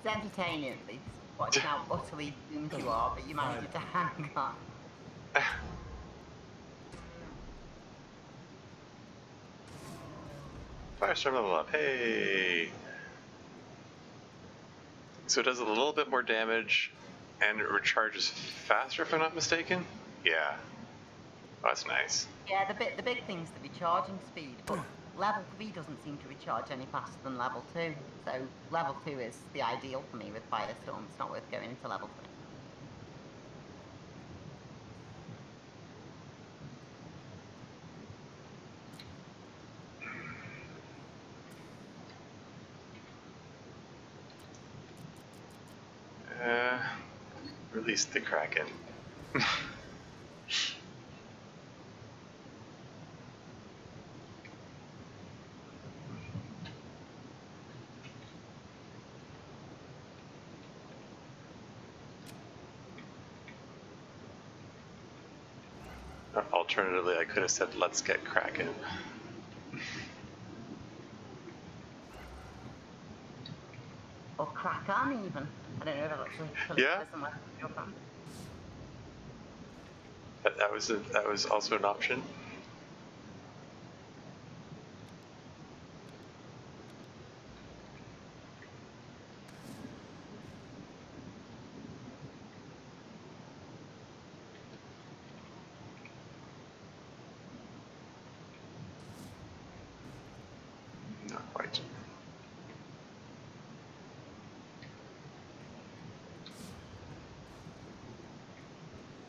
Speaker 2: It's entertaining at least, watching how utterly doomed you are, but you manage to hang on.
Speaker 1: Firestorm level up. Hey! So it does a little bit more damage, and it recharges faster, if I'm not mistaken? Yeah. Oh, that's nice.
Speaker 2: Yeah, the big thing's the recharging speed, but level 3 doesn't seem to recharge any faster than level 2. So level 2 is the ideal for me with Firestorm. It's not worth going into level 3.
Speaker 1: Release the Kraken. Alternatively, I could have said, let's get Kraken.
Speaker 2: Or crack on even. I don't know if I've actually put
Speaker 1: Yeah.
Speaker 2: it somewhere.
Speaker 1: That was also an option. Not quite.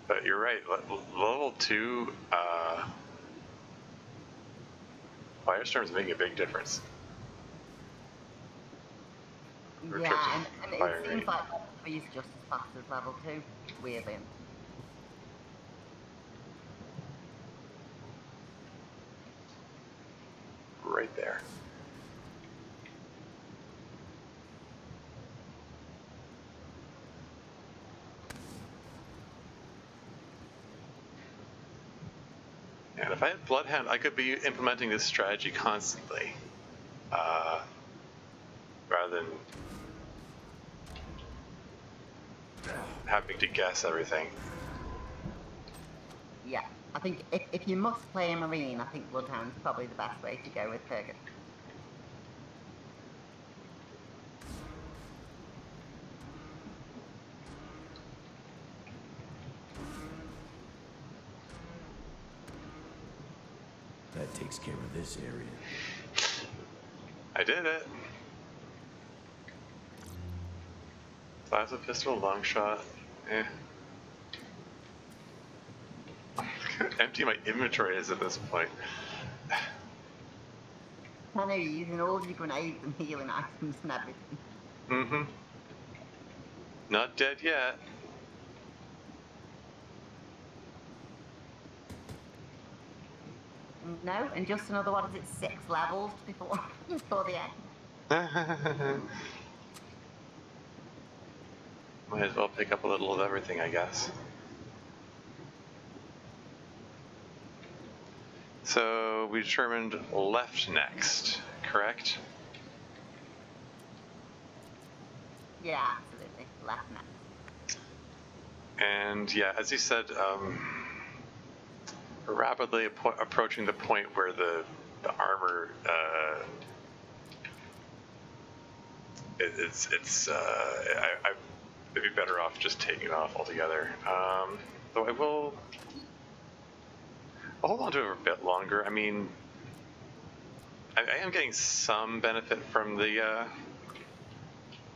Speaker 1: But you're right. Level 2 Firestorm's making a big difference.
Speaker 2: Yeah, and it
Speaker 1: firing
Speaker 2: seems
Speaker 1: rate.
Speaker 2: like level 3 is just as fast as level 2, weirdly.
Speaker 1: Right there. And if I had Bloodhound, I could be implementing this strategy constantly, rather than having to guess everything.
Speaker 2: Yeah, I think if you must play a Marine, I think Bloodhound's probably the best way to go with Purgatory.
Speaker 3: That takes care of this area.
Speaker 1: I did it. Plasma pistol, long shot. Eh. Empty my inventory is at this point.
Speaker 2: I know you're using all your grenades and healing items and everything.
Speaker 1: Mm-hmm. Not dead yet.
Speaker 2: No, and just another, what is it, 6 levels before the end?
Speaker 1: Might as well pick up a little of everything, I guess. So we determined left next, correct?
Speaker 2: Yeah, absolutely. Left next.
Speaker 1: And yeah, as you said, we're rapidly approaching the point where the armor I'd be better off just taking it off altogether. Though I'll hold on to it for a bit longer. I mean, I am getting some benefit from the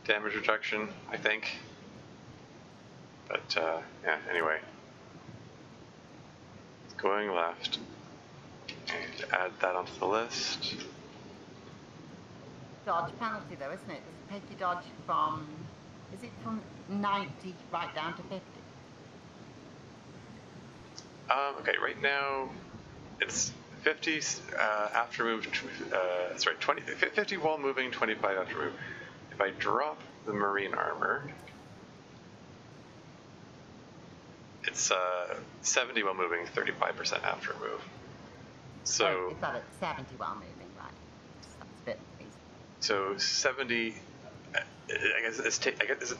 Speaker 1: damage reduction, I think. But yeah, anyway. Going left. And add that onto the list.
Speaker 2: Dodge penalty though, isn't it? Does it take your dodge from Is it from 90 right down to 50?
Speaker 1: Okay, right now it's 50 after move, 50 while moving, 25 after move. If I drop the marine armor, it's 70 while moving, 35% after move. So
Speaker 2: oh, it's at 70 while moving, right? That's a bit easy.
Speaker 1: So 70, I guess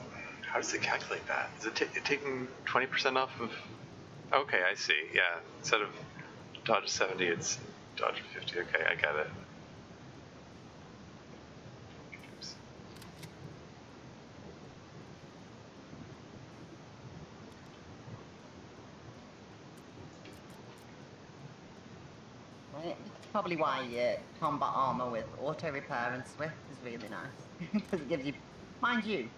Speaker 1: how does it calculate that? Is it taking 20% off of? Okay, I see. Yeah, instead of dodge 70, it's dodge 50. Okay, I get it. Oops.
Speaker 2: Right. That's probably why combat armor with auto repair and swift is really nice. Because it gives you, mind you,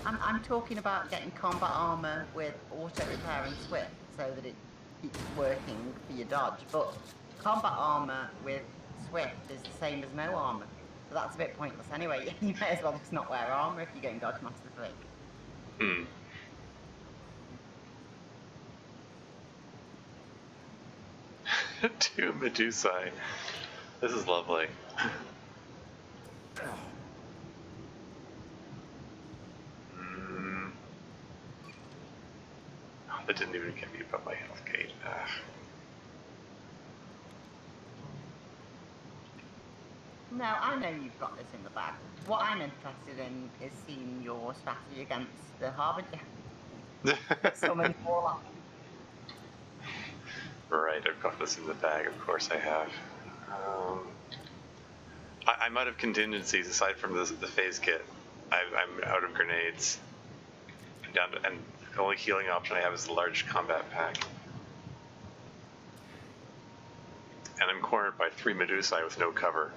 Speaker 2: I'm talking about getting combat armor with auto repair and swift so that it keeps working for your dodge. But combat armor with swift is the same as no armor. So that's a bit pointless anyway. You may as well just not wear armor if you're going Dodge Master 3.
Speaker 1: Hmm. Two Medusae. This is lovely. Oh, that didn't even get me above my health gauge.
Speaker 2: No, I know you've got this in the bag. What I'm interested in is seeing your strategy against the Harbinger. So many warlocks.
Speaker 1: Right, I've got this in the bag, of course I have. I'm out of contingencies aside from the phase kit. I'm out of grenades. I'm down to, and the only healing option I have is the large combat pack. And I'm cornered by 3 Medusae with no cover.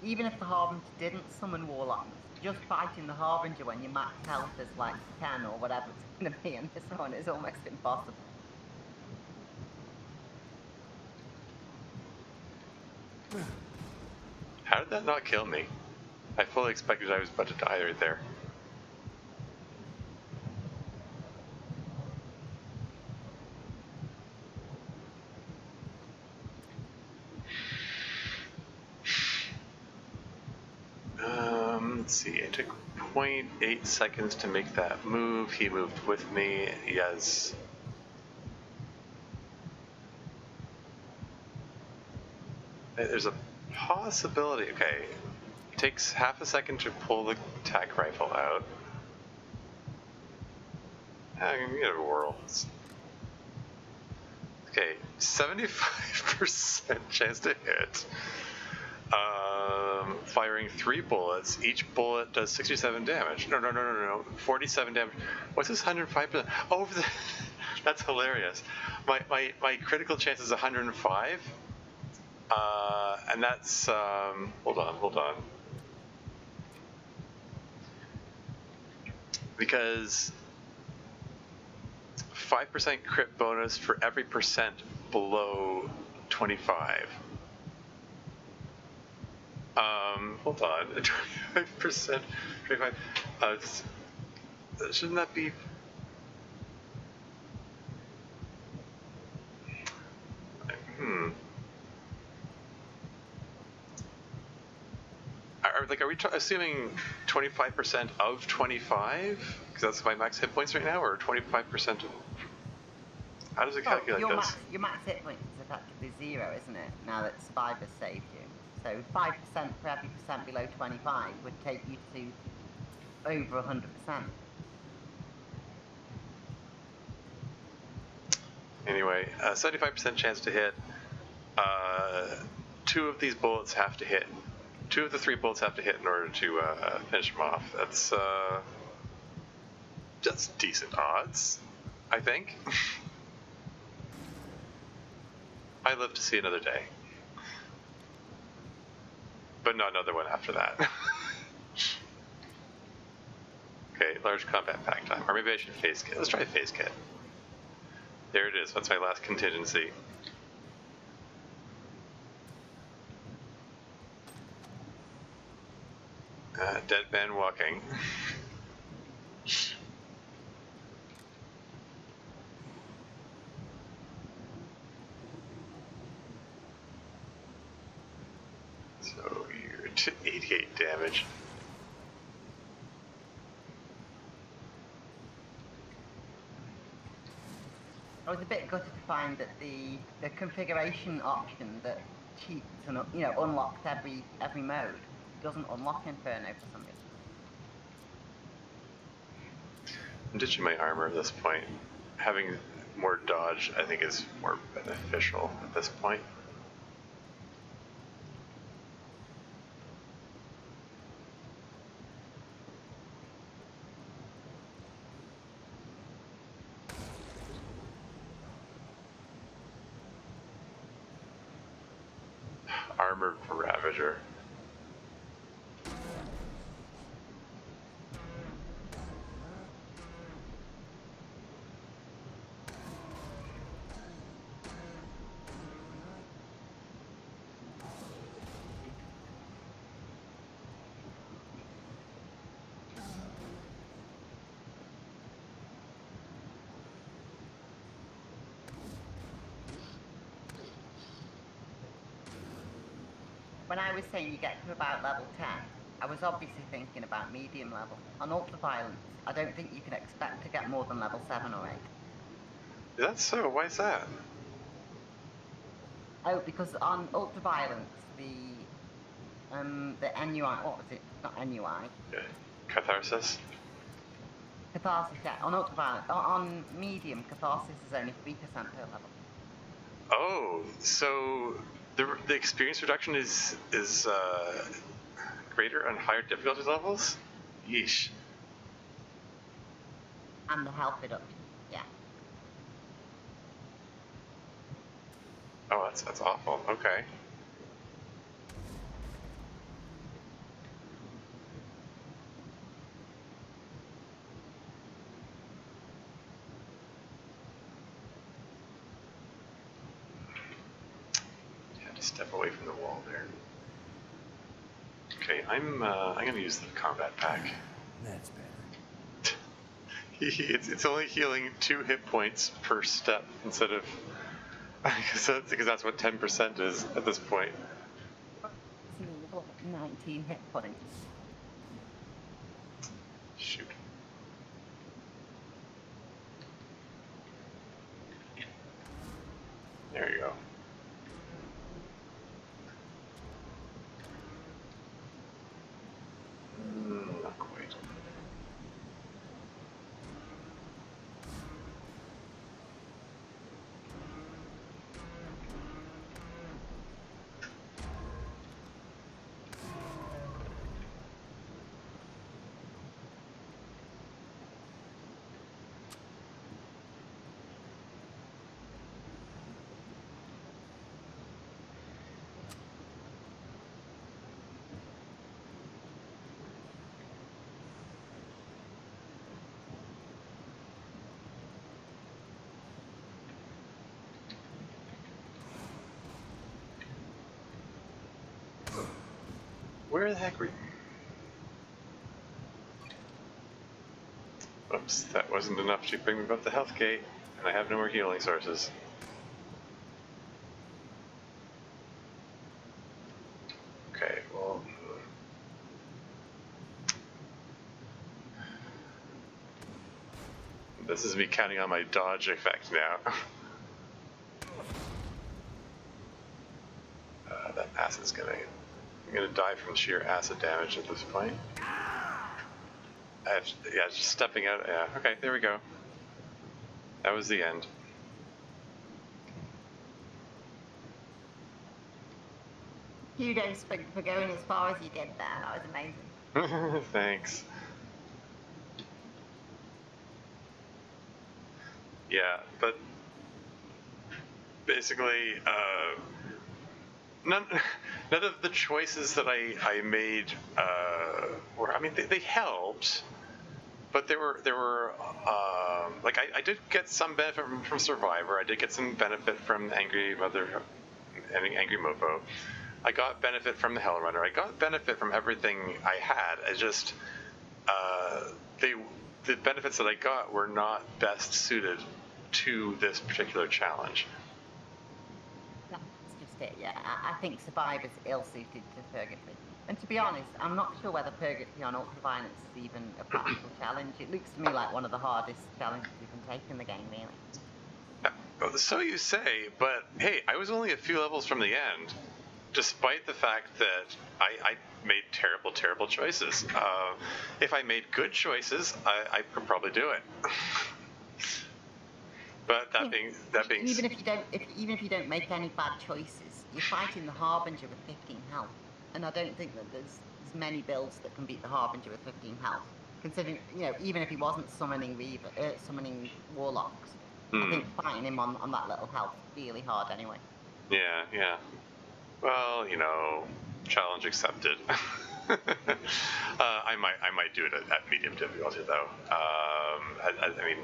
Speaker 2: Even if the Harbinger didn't summon warlocks, just fighting the Harbinger when your max health is like 10 or whatever it's going to be in this one is almost impossible.
Speaker 1: How did that not kill me? I fully expected I was about to die right there. Let's see, it took 0.8 seconds to make that move. He moved with me, yes. There's a possibility, okay. It takes half a second to pull the attack rifle out. I can give it a whirl. Okay, 75% chance to hit. Firing 3 bullets. Each bullet does 67 damage. No. 47 damage. What's this 105%? Oh, that's hilarious. My critical chance is 105. And that's, hold on. Because 5% crit bonus for every percent below 25. Hold on, 25%, 25, shouldn't that be, Are we assuming 25% of 25? Because that's my max hit points right now, or 25% of, how does it calculate this?
Speaker 2: Your max hit points is effectively 0, isn't it? Now that Survivor saved you. So 5% for every percent below 25 would take you to over 100%.
Speaker 1: Anyway, 75% chance to hit. 2 of these bullets have to hit. 2 of the 3 bullets have to hit in order to finish them off. That's decent odds, I think. I live to see another day. But not another one after that. Okay, large combat pack time. Or maybe I should phase kit. Let's try phase kit. There it is. That's my last contingency. Dead man walking. So you're to 88 damage.
Speaker 2: I was a bit gutted to find that the configuration option that cheats and unlocks every mode doesn't unlock Inferno for some reason.
Speaker 1: I'm ditching my armor at this point. Having more dodge, I think, is more beneficial at this point. Armored Ravager.
Speaker 2: When I was saying you get to about level 10, I was obviously thinking about medium level. On Ultraviolence, I don't think you can expect to get more than level 7 or 8.
Speaker 1: Is that so? Why is that?
Speaker 2: Oh, because on Ultraviolence, the NUI, what was it? Not NUI.
Speaker 1: Yeah. Catharsis?
Speaker 2: Catharsis, yeah. On Ultraviolence, on Medium, Catharsis is only 3% per level.
Speaker 1: Oh, so the experience reduction is greater on higher difficulty levels? Yeesh.
Speaker 2: And the health reduction, yeah.
Speaker 1: Oh, that's awful. Okay. Had to step away from the wall there. Okay, I'm gonna use the combat pack.
Speaker 3: That's better.
Speaker 1: It's only healing 2 hit points per step instead of because that's what 10% is at this point.
Speaker 2: So you've got 19 hit points.
Speaker 1: Shoot. There you go. Not quite. Where the heck were you? Oops, that wasn't enough to bring me above the health gate, and I have no more healing sources. Okay, well... This is me counting on my dodge effect now. That acid's I'm gonna die from sheer acid damage at this point. Yeah, just stepping out. Yeah, okay, there we go. That was the end.
Speaker 2: Kudos for going as far as you did there. That was amazing.
Speaker 1: Thanks. Yeah, but basically, none of the choices that I made were. I mean, they helped, but there were like I did get some benefit from Survivor. I did get some benefit from Angry Mother, Angry Mofo. I got benefit from the Hell Runner. I got benefit from everything I had. I just the benefits that I got were not best suited to this particular challenge.
Speaker 2: That's just it, yeah. I think Survivor's ill-suited to Purgatory. And to be honest, I'm not sure whether Purgatory on Ultraviolence is even a practical challenge. It looks to me like one of the hardest challenges you can take in the game, really.
Speaker 1: So you say, but hey, I was only a few levels from the end, despite the fact that I made terrible choices. If I made good choices, I could probably do it. But
Speaker 2: even if you don't make any bad choices, you're fighting the Harbinger with 15 health, and I don't think that there's many builds that can beat the Harbinger with 15 health. Considering, even if he wasn't summoning summoning warlocks, I think fighting him on that little health is really hard anyway.
Speaker 1: Yeah. Well, challenge accepted. I might do it at medium difficulty though. I mean,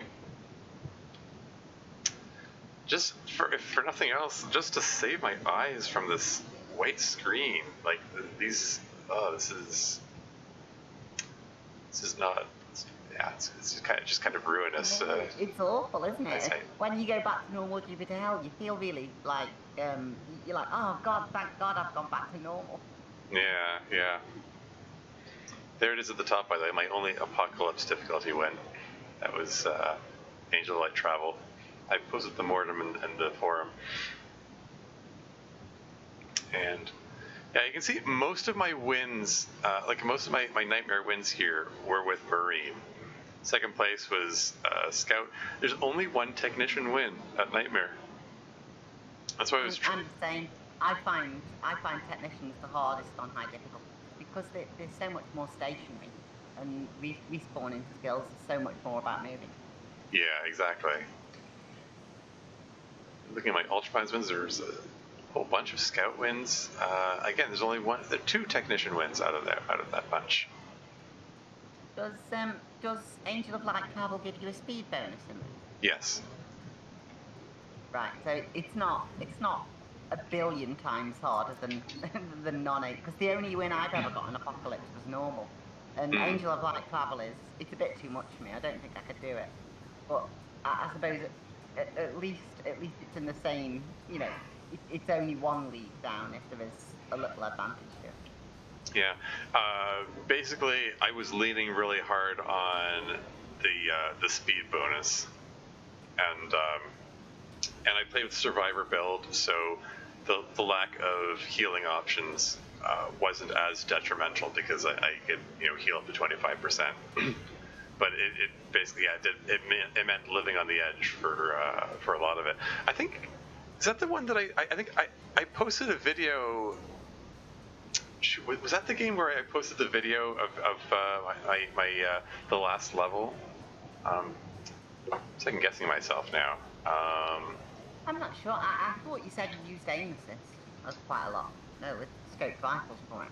Speaker 1: just for nothing else, just to save my eyes from this white screen. Like these, this is not. Yeah, it's just kind of ruinous.
Speaker 2: It's awful, isn't it? When you go back to normal Jupiter Hell, you feel really like you're like, oh God, thank God I've gone back to normal.
Speaker 1: Yeah. There it is at the top, by the way. My only Apocalypse difficulty win. That was Angel of Light Travel. I posted the mortem in the forum. And yeah, you can see most of my wins, most of my Nightmare wins here were with Marine. Second place was Scout. There's only one Technician win at Nightmare. That's why I was.
Speaker 2: I'm the same. I find Technicians the hardest on high difficulty because they're so much more stationary, and respawning skills is so much more about moving.
Speaker 1: Yeah, exactly. Looking at my Ultraviolence wins, there's a whole bunch of Scout wins. Again, there's only two Technician wins out of that bunch.
Speaker 2: Does Angel of Light Travel give you a speed bonus in this?
Speaker 1: Yes.
Speaker 2: Right, so it's not a billion times harder than non-8, because the only win I've ever got in Apocalypse was normal, and Angel of Light Travel it's a bit too much for me. I don't think I could do it, but I suppose at least it's in the same. It's only one league down if there is a little advantage to it.
Speaker 1: Yeah, basically, I was leaning really hard on the speed bonus, and I played with Survivor build, so the lack of healing options wasn't as detrimental because I could heal up to 25%. But it basically it meant living on the edge for a lot of it. I think is that the one that I posted a video. Was that the game where I posted the video of the last level? I'm second guessing myself now.
Speaker 2: I'm not sure. I thought you said you used aim assist. That's quite a lot. No, with scoped rifles for it.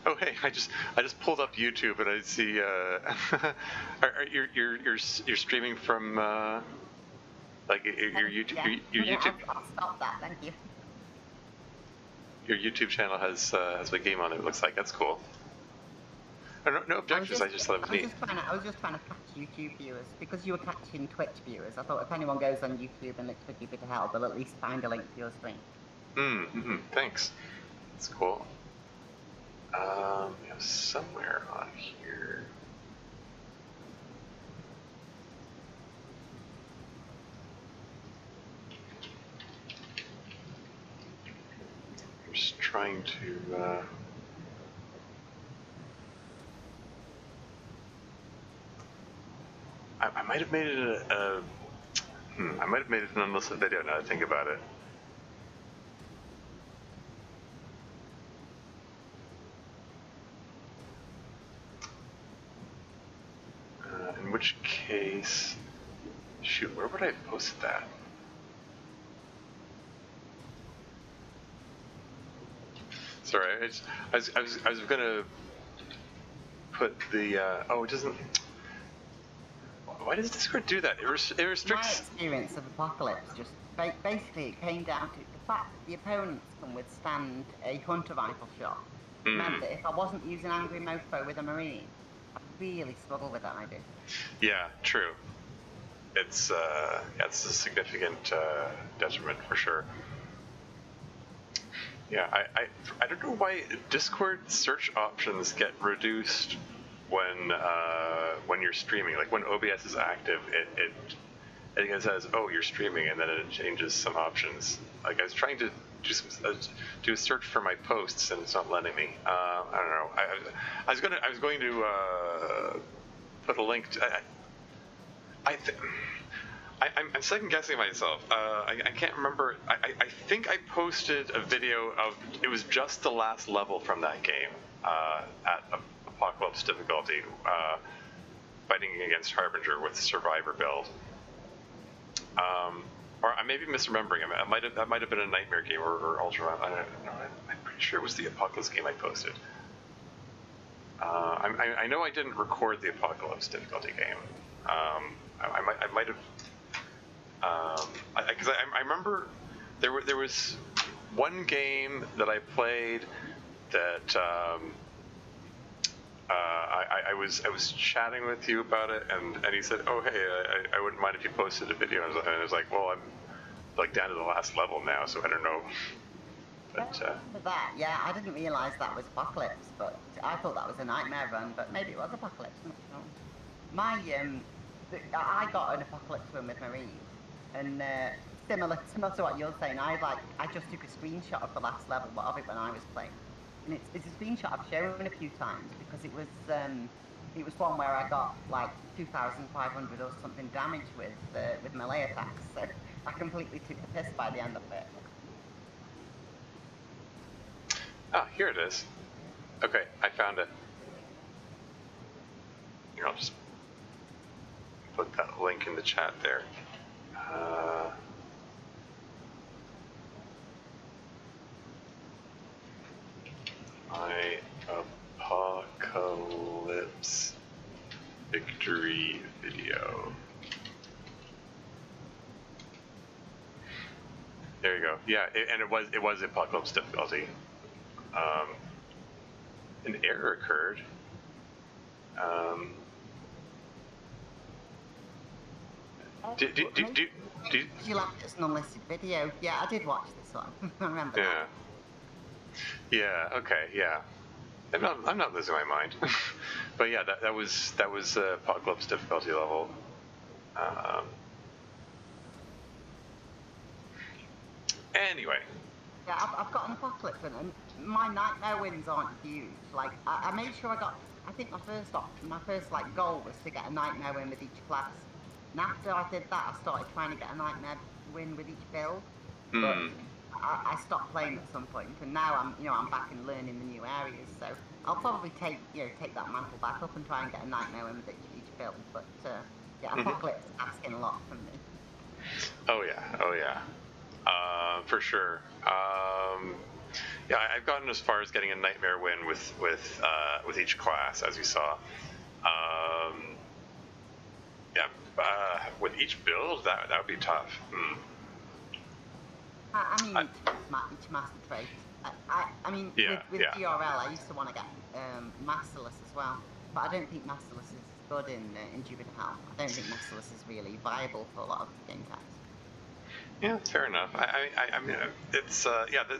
Speaker 1: Oh hey, I just pulled up YouTube and I see. You're streaming from your YouTube.
Speaker 2: Yeah.
Speaker 1: Your YouTube.
Speaker 2: I'll stop that. Thank you.
Speaker 1: Your YouTube channel has a game on it. It looks like that's cool. No objections. I just thought it was neat.
Speaker 2: I was just trying to catch YouTube viewers because you were catching Twitch viewers. I thought if anyone goes on YouTube and looks for Jupiter Hell, they'll at least find a link to your stream.
Speaker 1: Thanks. That's cool. We have somewhere on here. I'm just trying to. I might have made it I might have made it an unlisted video now that I think about it. In which case, shoot, where would I have posted that? Sorry, I was gonna put the. Oh, it doesn't. Why does Discord do that? It
Speaker 2: My
Speaker 1: restricts.
Speaker 2: experience of Apocalypse just basically it came down to the fact that the opponents can withstand a hunter rifle shot. Meant that if I wasn't using Angry Mofo with a Marine, I'd really struggle with that idea.
Speaker 1: Yeah, true. It's a significant detriment for sure. Yeah, I don't know why Discord search options get reduced when you're streaming. Like when OBS is active, I think it says, "Oh, you're streaming," and then it changes some options. Like I was trying to do a search for my posts, and it's not letting me. I don't know. I was going to put a link to. I'm second guessing myself. I can't remember. I think I posted a video of it was just the last level from that game at Apocalypse difficulty, fighting against Harbinger with Survivor build. Or I may be misremembering. That might have been a Nightmare game or Ultra. I don't know. I'm pretty sure it was the Apocalypse game I posted. I know I didn't record the Apocalypse difficulty game. I might have. Because I remember there was one game that I played that I was chatting with you about it, and he said, "Oh hey, I wouldn't mind if you posted a video," and I was like, "Well, I'm like down to the last level now, so I don't know." But
Speaker 2: For that, yeah, I didn't realise that was Apocalypse, but I thought that was a Nightmare run, but maybe it was Apocalypse. My I got an Apocalypse run with Marine, and similar to what you're saying, I just took a screenshot of the last level of it when I was playing, and it's a screenshot I've shown a few times because it was one where I got like 2,500 or something damage with melee attacks, so I completely took the piss by the end of it.
Speaker 1: ah, here it is. Okay, I found it. Here, I'll just put that link in the chat there. My Apocalypse victory video. There you go. Yeah, and it was Apocalypse difficulty. An error occurred. Did
Speaker 2: you like it's an unlisted video? Yeah, I did watch this one. I remember
Speaker 1: yeah.
Speaker 2: that.
Speaker 1: Yeah. Okay. Yeah. I'm not losing my mind. But yeah, that was Apocalypse difficulty level. Anyway.
Speaker 2: Yeah, I've got an Apocalypse and my Nightmare wins aren't huge. Like I made sure I think my first like goal was to get a Nightmare win with each class. And after I did that, I started trying to get a Nightmare win with each build. But I stopped playing at some point, and now I'm back and learning the new areas. So I'll probably take that mantle back up and try and get a Nightmare win with each build. But yeah, Apocalypse is asking a lot from me.
Speaker 1: Oh yeah. For sure. Yeah, I've gotten as far as getting a Nightmare win with each class, as you saw. Yeah, with each build, that would be tough.
Speaker 2: I mean, each master trait. I mean, with GRL, I used to want to get Masterless as well, but I don't think Masterless is good in Jupiter Hell. I don't think Masterless is really viable for a lot of game types.
Speaker 1: Yeah, fair enough. I mean, it's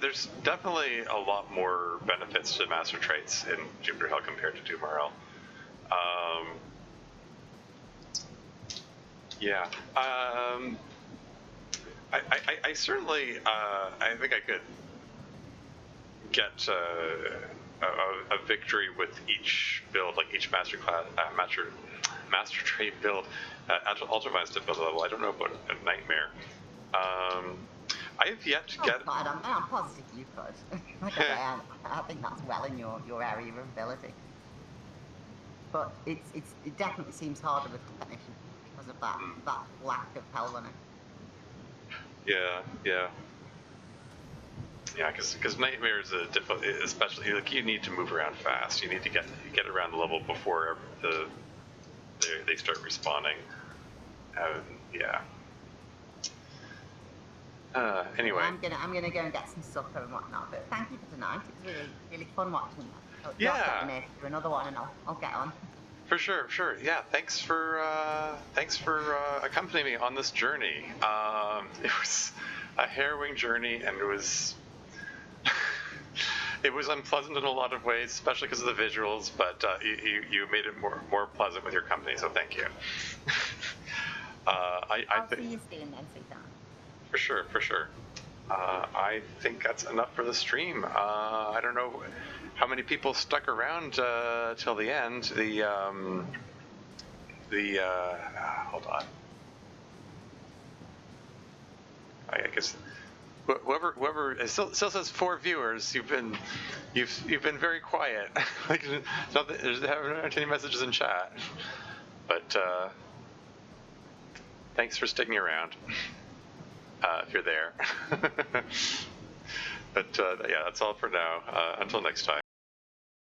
Speaker 1: there's definitely a lot more benefits to master traits in Jupiter Hell compared to Doom RL. Yeah. I certainly I think I could get a victory with each build, like each master trait build at Ultraviolence difficulty level. I don't know about a Nightmare. I have yet to get.
Speaker 2: I'm positive you could. Like I say, I think that's well in your area of ability. But it definitely seems harder with Technician because of that lack of hell running.
Speaker 1: Yeah, because Nightmare is a difficult, especially like you need to move around fast. You need to get around the level before they start respawning. Yeah. Anyway.
Speaker 2: I'm gonna go and get some supper and whatnot. But thank you for tonight. It was really fun watching that. Oh,
Speaker 1: Yeah.
Speaker 2: let me know if you do another one, and I'll get on.
Speaker 1: For sure. Yeah, thanks for accompanying me on this journey. It was a harrowing journey, and it was it was unpleasant in a lot of ways, especially because of the visuals. But you made it more pleasant with your company, so thank you.
Speaker 2: I'll see you soon then, sweetheart.
Speaker 1: For sure. I think that's enough for the stream. I don't know how many people stuck around till the end. Hold on. I guess whoever it still says 4 viewers. You've been very quiet. Like there haven't any messages in chat. But thanks for sticking around. If you're there. But yeah, that's all for now. Until next time.